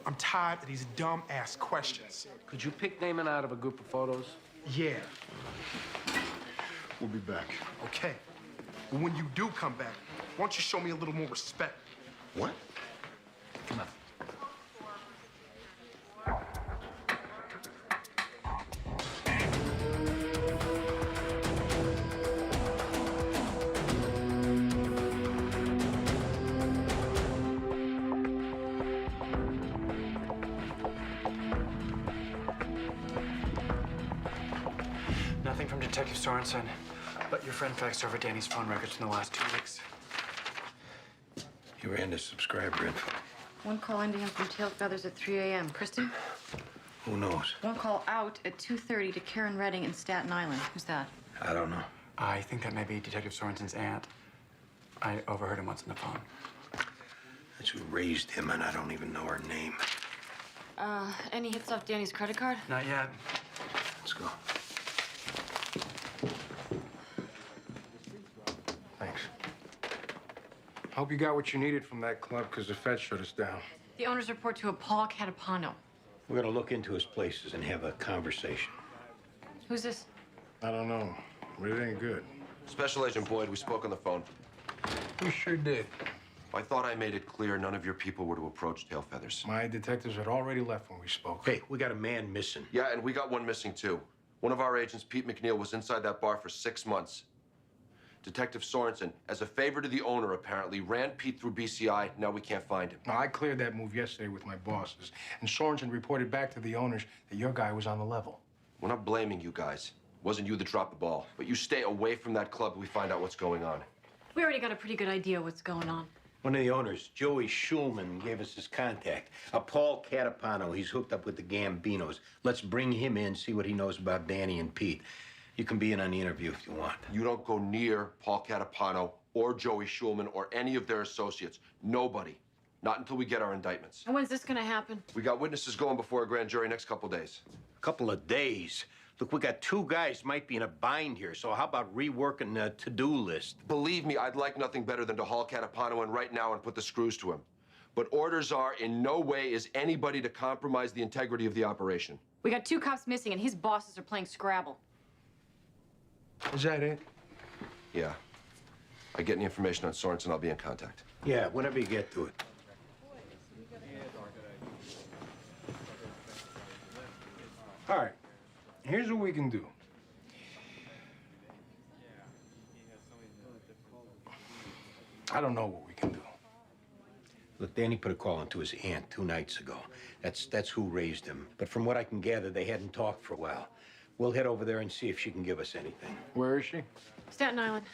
I'm tired of these dumb-ass questions. Could you pick Damon out of a group of photos? Yeah. We'll be back. Okay. But when you do come back, why don't you show me a little more respect? What? Come on. Nothing from Detective Sorensen, but your friend faxed over Danny's phone records from the last 2 weeks. You ran the subscriber info. One call into him from Tail Feathers at 3 a.m. Kristen? Who knows? One call out at 2:30 to Karen Redding in Staten Island. Who's that? I don't know. I think that may be Detective Sorensen's aunt. I overheard him once on the phone. That's who raised him, and I don't even know her name. Any hits off Danny's credit card? Not yet. Let's go. Thanks. Hope you got what you needed from that club, because the Fed shut us down. The owner's report to a Paul Catapano. We're gonna look into his places and have a conversation. Who's this? I don't know, but it ain't good. Special Agent Boyd, we spoke on the phone. We sure did. I thought I made it clear none of your people were to approach Tail Feathers. My detectives had already left when we spoke. Hey, we got a man missing. Yeah, and we got one missing, too. One of our agents, Pete McNeil, was inside that bar for 6 months. Detective Sorensen, as a favor to the owner, apparently, ran Pete through BCI. Now we can't find him. Now, I cleared that move yesterday with my bosses, and Sorensen reported back to the owners that your guy was on the level. We're not blaming you guys. It wasn't you that dropped the ball. But you stay away from that club till we find out what's going on. We already got a pretty good idea what's going on. One of the owners, Joey Schulman, gave us his contact. A Paul Catapano. He's hooked up with the Gambinos. Let's bring him in, see what he knows about Danny and Pete. You can be in on the interview if you want. You don't go near Paul Catapano or Joey Schulman or any of their associates. Nobody. Not until we get our indictments. And when's this gonna happen? We got witnesses going before a grand jury next couple days. A couple of days? Look, we got 2 guys might be in a bind here, so how about reworking the to-do list? Believe me, I'd like nothing better than to haul Catapano in right now and put the screws to him. But orders are, in no way is anybody to compromise the integrity of the operation. We got 2 cops missing, and his bosses are playing Scrabble. Is that it? Yeah. I get any information on Sorensen, I'll be in contact. Yeah, whenever you get to it. All right. Here's what we can do. I don't know what we can do. Look, Danny put a call into his aunt 2 nights ago. That's who raised him. But from what I can gather, they hadn't talked for a while. We'll head over there and see if she can give us anything. Where is she? Staten Island.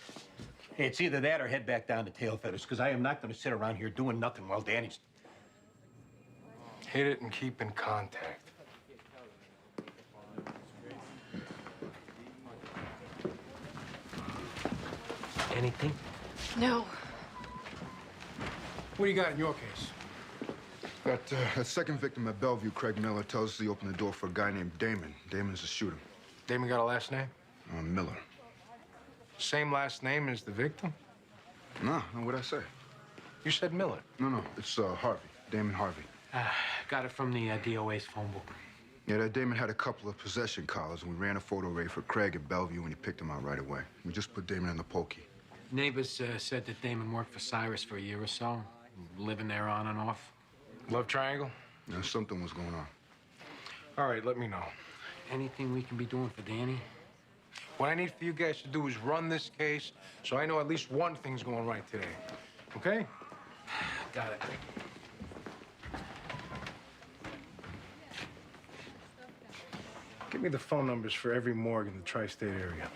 Hey, it's either that or head back down to Tail Feathers, because I am not going to sit around here doing nothing while Danny's... Hit it and keep in contact. Anything? No. What do you got in your case? That second victim at Bellevue, Craig Miller, tells us he opened the door for a guy named Damon. Damon's a shooter. Damon got a last name? Miller. Same last name as the victim? No, what'd I say? You said Miller. No, it's Harvey. Damon Harvey. Got it from the DOA's phone book. Yeah, that Damon had a couple of possession collars, and we ran a photo array for Craig at Bellevue, and he picked him out right away. We just put Damon in the pokey. Neighbors said that Damon worked for Cyrus for a year or so, living there on and off. Love triangle? Yeah, something was going on. All right, let me know. Anything we can be doing for Danny? What I need for you guys to do is run this case so I know at least one thing's going right today. Okay? Got it. Give me the phone numbers for every morgue in the tri-state area.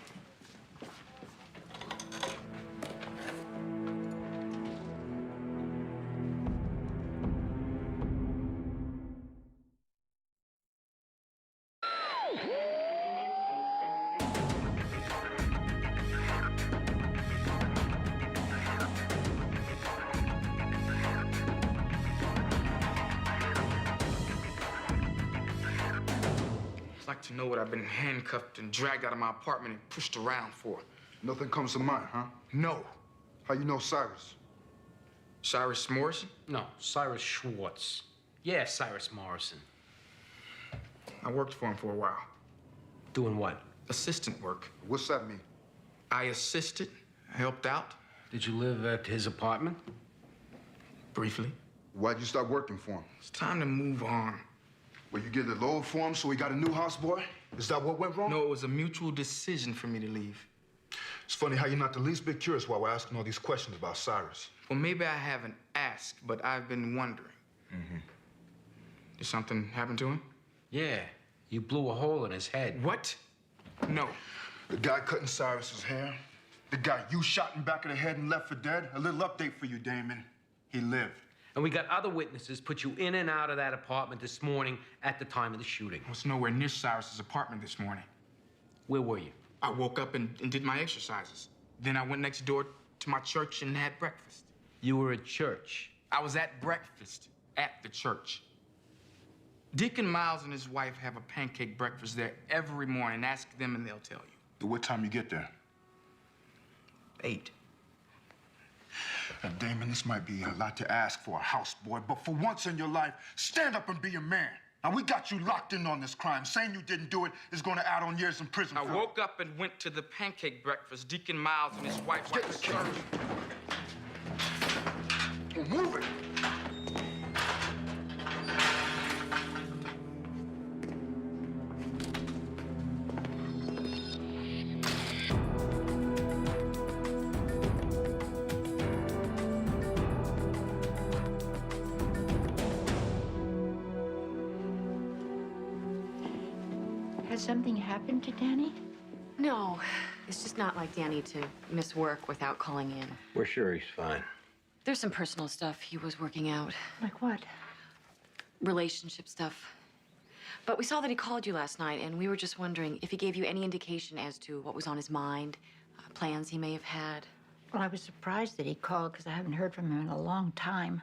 I'd like to know what I've been handcuffed and dragged out of my apartment and pushed around for. Nothing comes to mind, huh? No. How you know Cyrus? Cyrus Morrison? No, Cyrus Schwartz. Yeah, Cyrus Morrison. I worked for him for a while. Doing what? Assistant work. What's that mean? I assisted, helped out. Did you live at his apartment? Briefly. Why'd you stop working for him? It's time to move on. Well, you get the load for him, so he got a new houseboy? Is that what went wrong? No, it was a mutual decision for me to leave. It's funny how you're not the least bit curious while we're asking all these questions about Cyrus. Well, maybe I haven't asked, but I've been wondering. Mm-hmm. Did something happen to him? Yeah, you blew a hole in his head. What? No. The guy cutting Cyrus's hair. The guy you shot in back of the head and left for dead. A little update for you, Damon. He lived. And we got other witnesses put you in and out of that apartment this morning at the time of the shooting. I was nowhere near Cyrus's apartment this morning. Where were you? I woke up and did my exercises. Then I went next door to my church and had breakfast. You were at church? I was at breakfast at the church. Deacon Miles and his wife have a pancake breakfast there every morning. Ask them and they'll tell you. What time you get there? 8. Now, Damon, this might be a lot to ask for a houseboy, but for once in your life, stand up and be a man. Now, we got you locked in on this crime. Saying you didn't do it is going to add on years in prison. I woke up and went to the pancake breakfast. Deacon Miles and his wife went to church. Well, move it. Has something happened to Danny? No, it's just not like Danny to miss work without calling in. We're sure he's fine. There's some personal stuff he was working out. Like what? Relationship stuff. But we saw that he called you last night, and we were just wondering if he gave you any indication as to what was on his mind, plans he may have had. Well, I was surprised that he called because I haven't heard from him in a long time.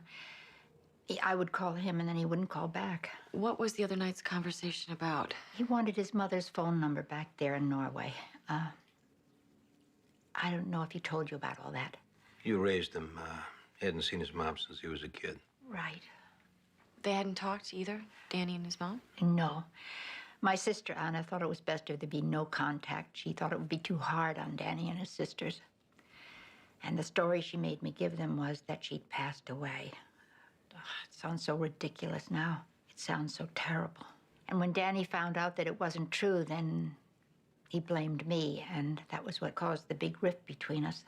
I would call him, and then he wouldn't call back. What was the other night's conversation about? He wanted his mother's phone number back there in Norway. I don't know if he told you about all that. You raised him. He hadn't seen his mom since he was a kid. Right. They hadn't talked either, Danny and his mom? No. My sister, Anna, thought it was best if there be no contact. She thought it would be too hard on Danny and his sisters. And the story she made me give them was that she'd passed away. Ugh, it sounds so ridiculous now. It sounds so terrible. And when Danny found out that it wasn't true, then he blamed me, and that was what caused the big rift between us.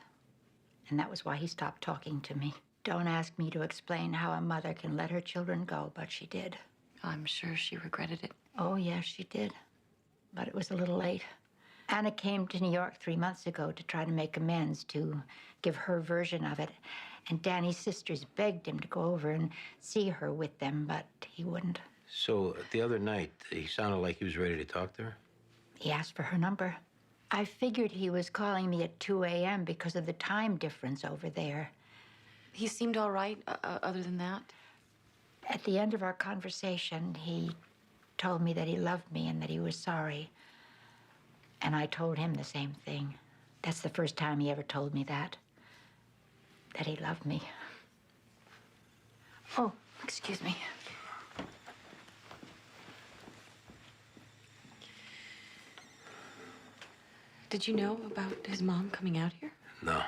And that was why he stopped talking to me. Don't ask me to explain how a mother can let her children go, but she did. I'm sure she regretted it. Oh, yes, she did. But it was a little late. Anna came to New York 3 months ago to try to make amends, to give her version of it. And Danny's sisters begged him to go over and see her with them, but he wouldn't. So the other night, he sounded like he was ready to talk to her? He asked for her number. I figured he was calling me at 2 a.m. because of the time difference over there. He seemed all right, other than that? At the end of our conversation, he told me that he loved me and that he was sorry. And I told him the same thing. That's the first time he ever told me that he loved me. Oh, excuse me. Did you know about his mom coming out here? No.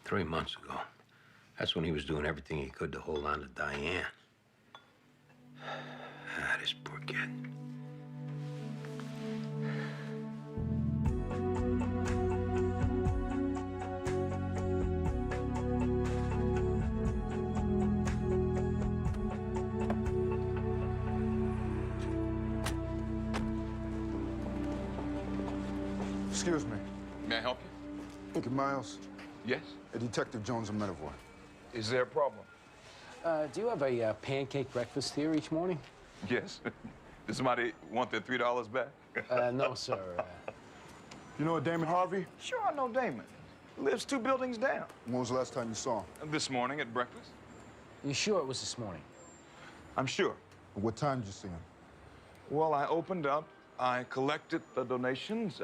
3 months ago. That's when he was doing everything he could to hold on to Diane. This poor kid. Excuse me. May I help you? Thank you, Miles. Yes? Detective Jones of Medavoy. Is there a problem? Do you have a pancake breakfast here each morning? Yes. Does somebody want their $3 back? No, sir. You know a Damon Harvey? Sure, I know Damon. Lives 2 buildings down. When was the last time you saw him? This morning at breakfast. You sure it was this morning? I'm sure. What time did you see him? Well, I opened up. I collected the donations.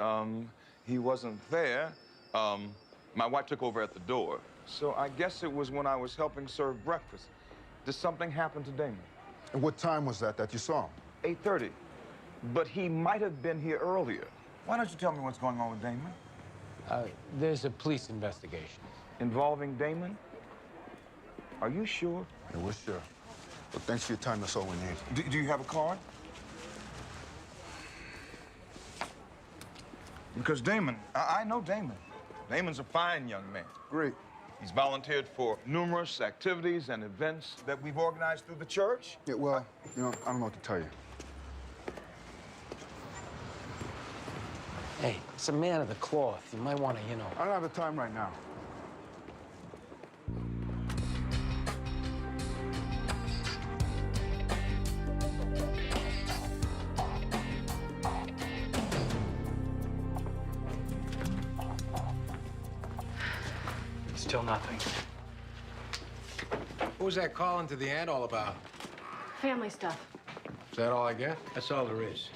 He wasn't there. My wife took over at the door. So I guess it was when I was helping serve breakfast. Did something happen to Damon? And what time was that you saw him? 8:30. But he might have been here earlier. Why don't you tell me what's going on with Damon? There's a police investigation. Involving Damon? Are you sure? Yeah, we're sure. But thanks for your time. That's all we need. Do you have a card? Because Damon, I know Damon. Damon's a fine young man. Great. He's volunteered for numerous activities and events that we've organized through the church. Yeah, well, you know, I don't know what to tell you. Hey, it's a man of the cloth. You might want to, you know. I don't have the time right now. Still nothing. What was that calling to the aunt all about? Family stuff. Is that all I get? That's all there is.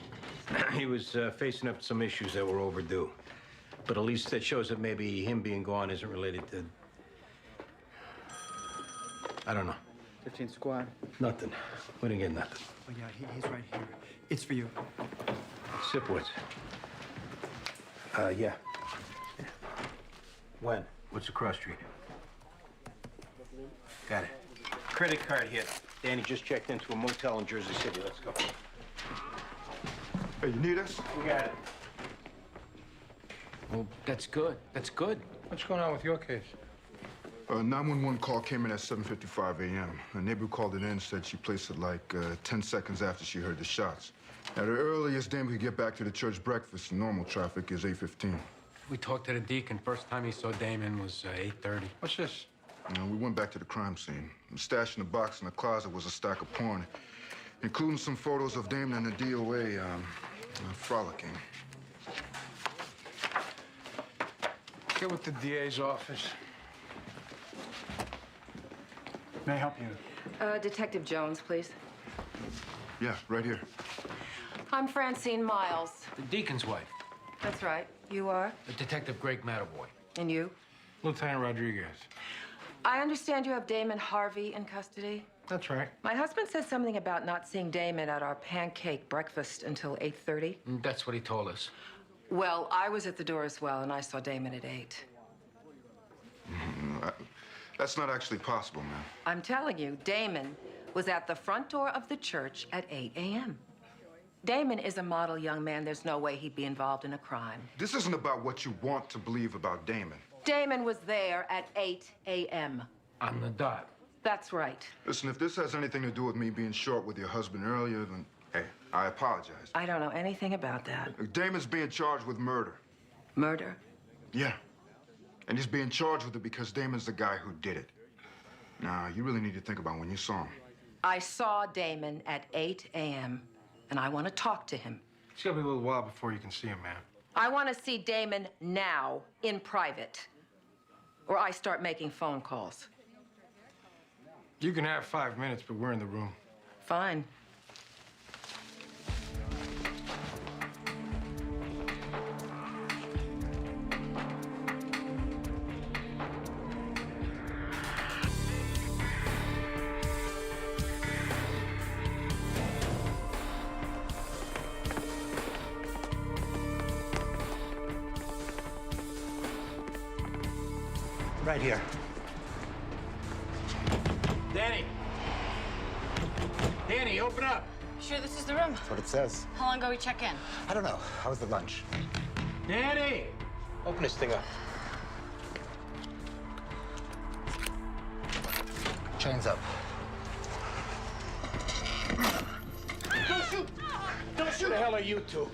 He was facing up to some issues that were overdue. But at least that shows that maybe him being gone isn't related to... I don't know. 15 squad. Nothing. We didn't get nothing. Oh, yeah, he's right here. It's for you. Sipowicz. Yeah. When? What's the cross street? Got it. Credit card hit. Danny just checked into a motel in Jersey City. Let's go. Hey, you need us? We got it. Well, that's good. That's good. What's going on with your case? 911 call came in at 7:55 a.m. A neighbor called it in and said she placed it like 10 seconds after she heard the shots. Now, the earliest Damon could get back to the church breakfast in normal traffic is 8:15. We talked to the deacon. First time he saw Damon was 8:30. What's this? You know, we went back to the crime scene. Stashed in the box in the closet was a stack of porn, including some photos of Damon and the DOA frolicking. Get with the DA's office. May I help you? Detective Jones, please. Yeah, right here. I'm Francine Miles. The deacon's wife. That's right. You are? Detective Greg Matterboy. And you? Lieutenant Rodriguez. I understand you have Damon Harvey in custody. That's right. My husband said something about not seeing Damon at our pancake breakfast until 8:30. That's what he told us. Well, I was at the door as well, and I saw Damon at 8. That's not actually possible, man. I'm telling you, Damon was at the front door of the church at 8 a.m. Damon is a model young man. There's no way he'd be involved in a crime. This isn't about what you want to believe about Damon. Damon was there at 8 a.m. On the dot. That's right. Listen, if this has anything to do with me being short with your husband earlier, then, hey, I apologize. I don't know anything about that. Damon's being charged with murder. Murder? Yeah. And he's being charged with it because Damon's the guy who did it. Now, you really need to think about when you saw him. I saw Damon at 8 a.m., and I want to talk to him. It's gonna be a little while before you can see him, man. I want to see Damon now, in private, or I start making phone calls. You can have 5 minutes, but we're in the room. Fine. Right here. Danny! Danny, open up! Sure this is the room? That's what it says. How long ago we check in? I don't know. How was the lunch? Danny! Open this thing up. Chains up. Don't shoot! Don't shoot! Who the hell are you two?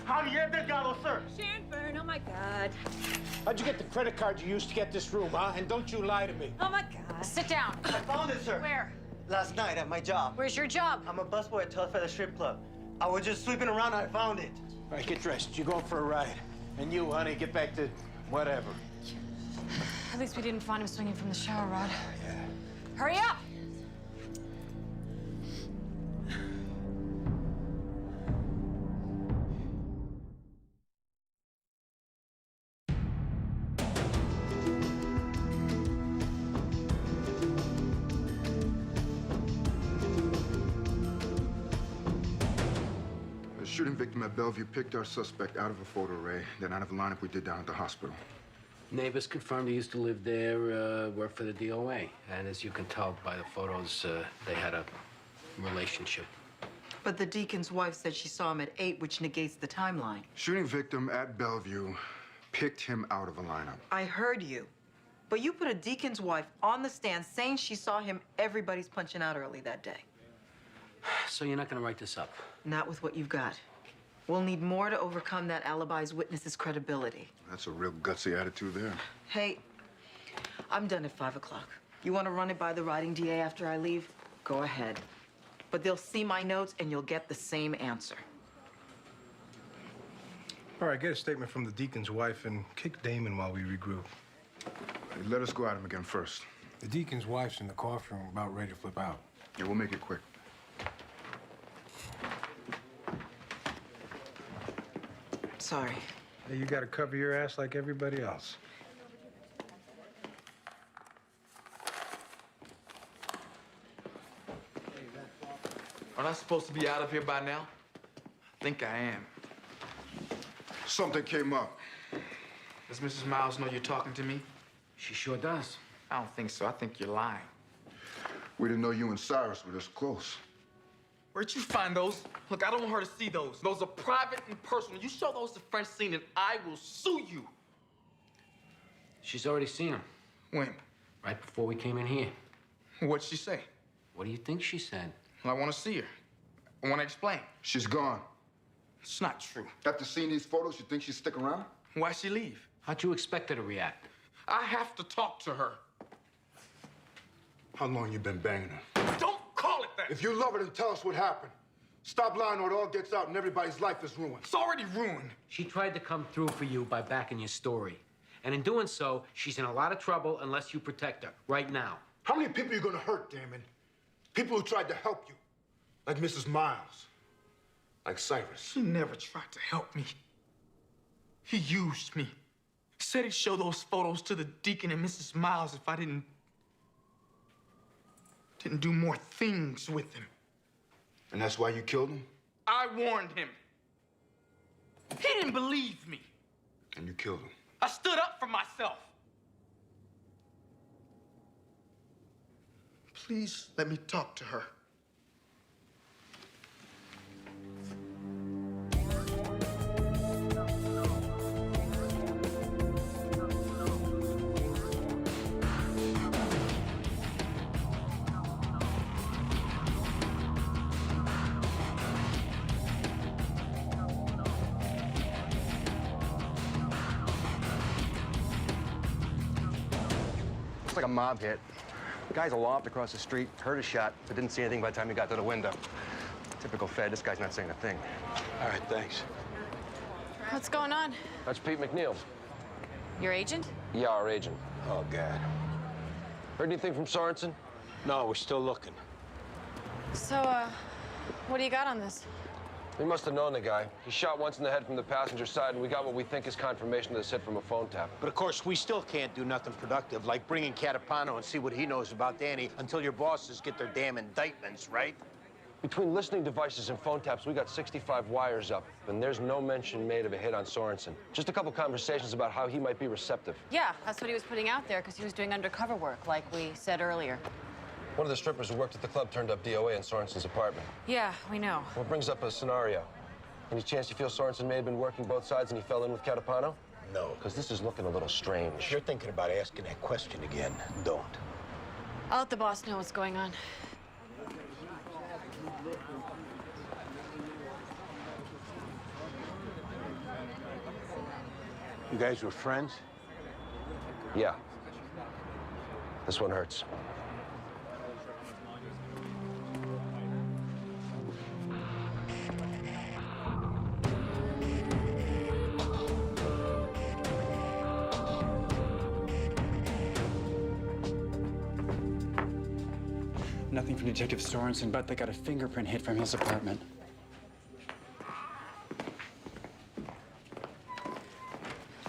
Javier Delgado, sir. Shanford, oh my God. How'd you get the credit card you used to get this room, huh? And don't you lie to me. Oh my God. Sit down. I found it, sir. Where? Last night at my job. Where's your job? I'm a busboy at Telefeather Strip Club. I was just sweeping around and I found it. All right, get dressed. You're going for a ride. And you, honey, get back to whatever. At least we didn't find him swinging from the shower rod. Yeah. Hurry up! The shooting victim at Bellevue picked our suspect out of a photo array, then out of a lineup we did down at the hospital. Neighbors confirmed he used to live there, work for the DOA. And as you can tell by the photos, they had a relationship. But the deacon's wife said she saw him at 8, which negates the timeline. Shooting victim at Bellevue picked him out of a lineup. I heard you. But you put a deacon's wife on the stand saying she saw him. Everybody's punching out early that day. So you're not going to write this up? Not with what you've got. We'll need more to overcome that alibi's witness's credibility. That's a real gutsy attitude there. Hey, I'm done at 5 o'clock. You want to run it by the writing DA after I leave? Go ahead. But they'll see my notes and you'll get the same answer. All right, get a statement from the deacon's wife and kick Damon while we regroup. Hey, let us go at him again first. The deacon's wife's in the coffee room about ready to flip out. Yeah, we'll make it quick. Sorry. Hey, you gotta cover your ass like everybody else. Aren't I supposed to be out of here by now? I think I am. Something came up. Does Mrs. Miles know you're talking to me? She sure does. I don't think so. I think you're lying. We didn't know you and Cyrus were this close. Where'd you find those? Look, I don't want her to see those. Those are private and personal. You show those to Francine and I will sue you. She's already seen him. When? Right before we came in here. What'd she say? What do you think she said? Well, I want to see her. I want to explain. She's gone. It's not true. After seeing these photos, you think she'd stick around? Why'd she leave? How'd you expect her to react? I have to talk to her. How long you been banging her? Don't call it that! If you love her, then tell us what happened. Stop lying or it all gets out and everybody's life is ruined. It's already ruined. She tried to come through for you by backing your story. And in doing so, she's in a lot of trouble unless you protect her right now. How many people are you gonna hurt, Damon? People who tried to help you. Like Mrs. Miles. Like Cyrus. He never tried to help me. He used me. Said he'd show those photos to the deacon and Mrs. Miles if I didn't do more things with him. And that's why you killed him? I warned him. He didn't believe me. And you killed him. I stood up for myself. Please let me talk to her. Looks like a mob hit. The guy's aloft across the street, heard a shot, but didn't see anything by the time he got to the window. Typical Fed, this guy's not saying a thing. All right, thanks. What's going on? That's Pete McNeil. Your agent? Yeah, our agent. Oh, God. Heard anything from Sorensen? No, we're still looking. So, what do you got on this? We must have known the guy. He shot once in the head from the passenger side, and we got what we think is confirmation of this hit from a phone tap. But of course, we still can't do nothing productive, like bring in Catapano and see what he knows about Danny until your bosses get their damn indictments, right? Between listening devices and phone taps, we got 65 wires up, and there's no mention made of a hit on Sorensen. Just a couple conversations about how he might be receptive. Yeah, that's what he was putting out there because he was doing undercover work, like we said earlier. One of the strippers who worked at the club turned up DOA in Sorensen's apartment. Yeah, we know. Well, it brings up a scenario. Any chance you feel Sorensen may have been working both sides and he fell in with Catapano? No. Because this is looking a little strange. If you're thinking about asking that question again, don't. I'll let the boss know what's going on. You guys were friends? Yeah. This one hurts. Nothing from Detective Sorensen, but they got a fingerprint hit from his apartment.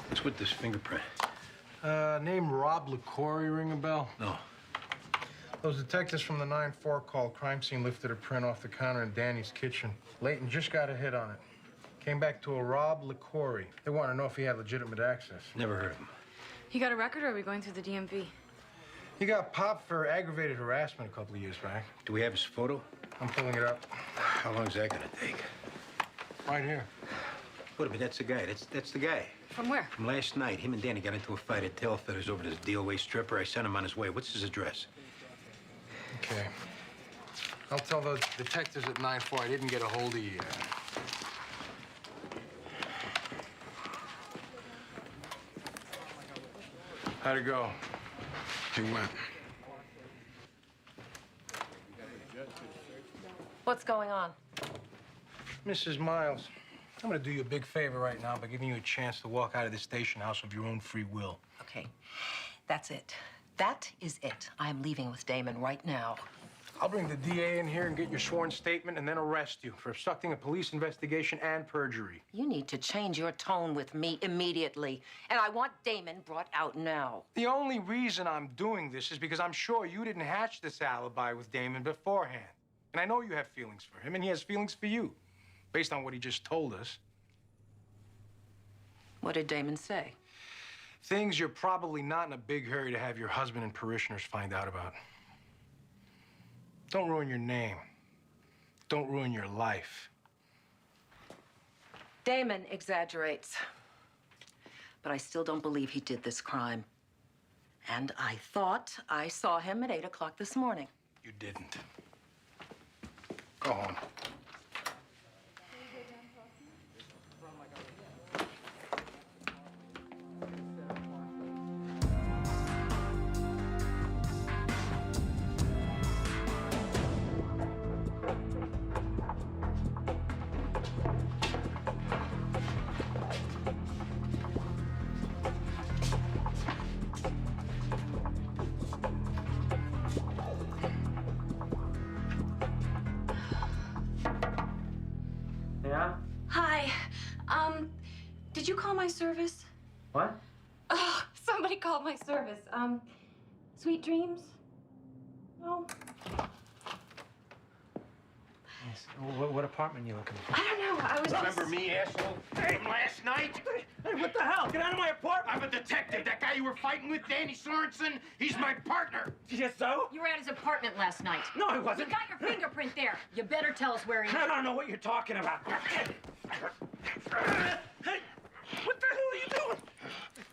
What's with this fingerprint? Name Rob LaCory ring a bell? No. Those detectives from the 9-4 call crime scene lifted a print off the counter in Danny's kitchen. Leighton just got a hit on it. Came back to a Rob LaCory. They want to know if he had legitimate access. Never heard of him. You got a record, or are we going through the DMV? He got popped for aggravated harassment a couple of years back. Do we have his photo? I'm pulling it up. How long is that gonna take? Right here. Wait a minute, that's the guy. That's the guy. From where? From last night. Him and Danny got into a fight at Tailfeathers over this DOA stripper. I sent him on his way. What's his address? Okay. I'll tell the detectives at 9-4 I didn't get a hold of you yet. How'd it go? He went. What's going on? Mrs. Miles, I'm gonna do you a big favor right now by giving you a chance to walk out of the station house of your own free will. Okay, that's it. That is it. I am leaving with Damon right now. I'll bring the DA in here and get your sworn statement and then arrest you for obstructing a police investigation and perjury. You need to change your tone with me immediately. And I want Damon brought out now. The only reason I'm doing this is because I'm sure you didn't hatch this alibi with Damon beforehand. And I know you have feelings for him, and he has feelings for you, based on what he just told us. What did Damon say? Things you're probably not in a big hurry to have your husband and parishioners find out about. Don't ruin your name. Don't ruin your life. Damon exaggerates. But I still don't believe he did this crime. And I thought I saw him at 8 o'clock this morning. You didn't. Go home. my service? What? Oh, somebody called my service. Sweet dreams? No? Yes. What apartment are you looking for? I don't know. I was Remember me, asshole? From last night? Hey, what the hell? Get out of my apartment! I'm a detective. That guy you were fighting with, Danny Sorensen, he's my partner. Yes, so? You were at his apartment last night. No, I wasn't. You got your fingerprint there. You better tell us where he is. I don't know what you're talking about. Hey, what the hell are you doing?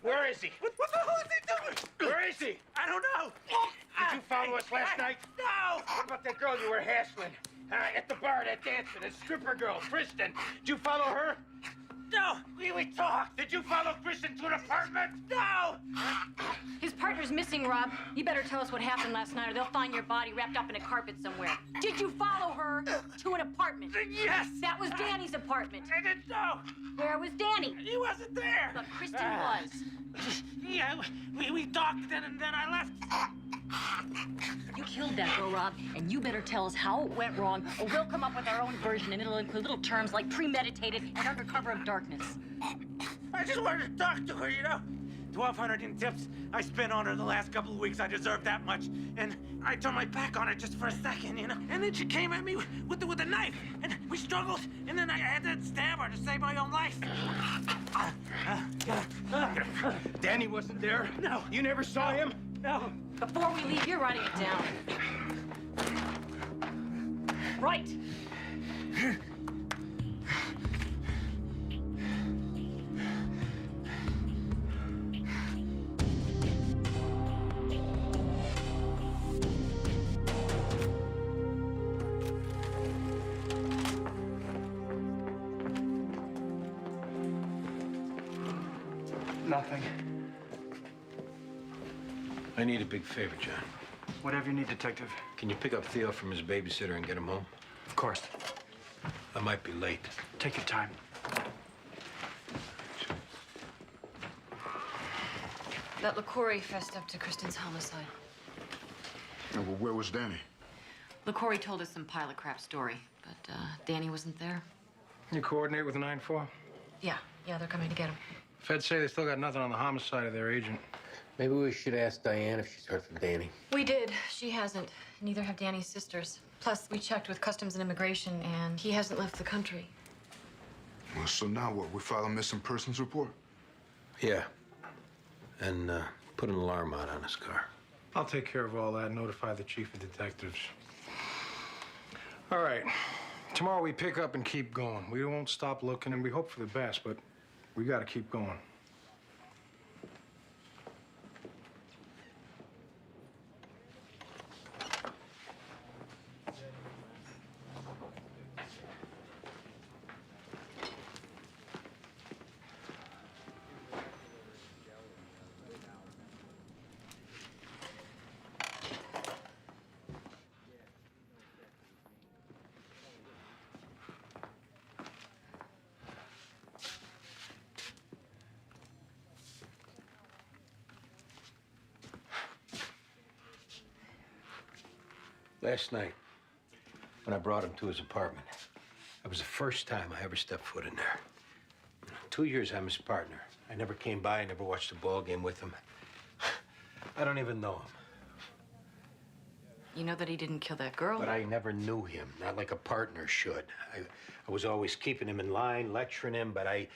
Where is he? What the hell is he doing? Where is he? I don't know. Did you follow us last night? No. What about that girl you were hassling? At the bar, that dancer, that stripper girl, Kristen. Did you follow her? No, we talked. Did you follow Kristen to an apartment? No. His partner's missing, Rob. You better tell us what happened last night or they'll find your body wrapped up in a carpet somewhere. Did you follow her to an apartment? Yes. That was Danny's apartment. I didn't know. Where was Danny? He wasn't there. But Kristen was. Yeah, we talked and then I left. You killed that girl, Rob, and you better tell us how it went wrong, or we'll come up with our own version, and it'll include little terms like premeditated and under cover of darkness. I just wanted to talk to her, you know? 1,200 in tips I spent on her the last couple of weeks. I deserved that much. And I turned my back on her just for a second, you know? And then she came at me with a knife. And we struggled. And then I had to stab her to save my own life. Danny wasn't there? No. You never saw him? No. Before we leave, you're writing it down. Right. Nothing. I need a big favor, John. Whatever you need, Detective. Can you pick up Theo from his babysitter and get him home? Of course. I might be late. Take your time. That LaCorey fessed up to Kristen's homicide. Well, where was Danny? LaCorey told us some pile of crap story, but Danny wasn't there. You coordinate with 9-4? Yeah, they're coming to get him. Feds say they still got nothing on the homicide of their agent. Maybe we should ask Diane if she's heard from Danny. We did. She hasn't. Neither have Danny's sisters. Plus, we checked with Customs and Immigration, and he hasn't left the country. Well, so now what? We file a missing persons report? Yeah. And put an alarm out on his car. I'll take care of all that and notify the chief of detectives. All right. Tomorrow we pick up and keep going. We won't stop looking, and we hope for the best, but we gotta keep going. Last night, when I brought him to his apartment, that was the first time I ever stepped foot in there. 2 years I'm his partner. I never came by, I never watched a ball game with him. I don't even know him. You know that he didn't kill that girl? But I never knew him, not like a partner should. I was always keeping him in line, lecturing him, but I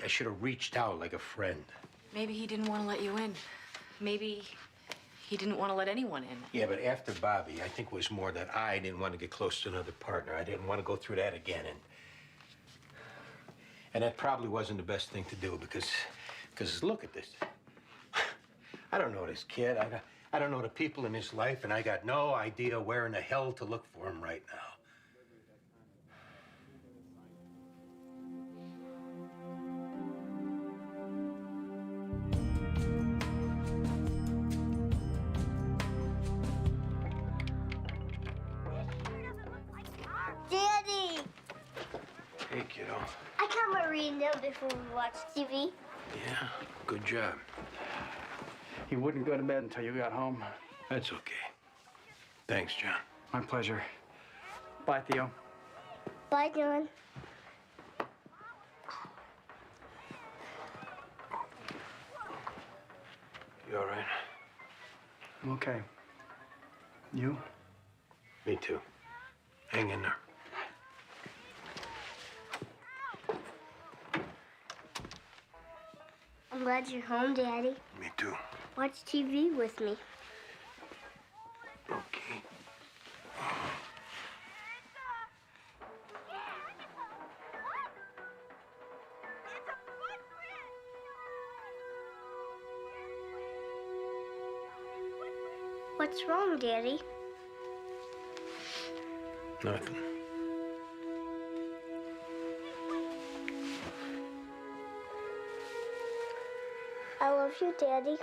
should have reached out like a friend. Maybe he didn't want to let you in. Maybe he didn't want to let anyone in. Yeah, but after Bobby, I think it was more that I didn't want to get close to another partner. I didn't want to go through that again, and that probably wasn't the best thing to do because look at this. I don't know this kid. I don't know the people in his life, and I got no idea where in the hell to look for him right now. Daddy! Hey, kiddo. I got Marina before we watch TV. Yeah, good job. He wouldn't go to bed until you got home. That's okay. Thanks, John. My pleasure. Bye, Theo. Bye, John. You all right? I'm okay. You? Me too. Hang in there. I'm glad you're home, Daddy. Me too. Watch TV with me. Okay. What's wrong, Daddy? Nothing. I love you, Daddy.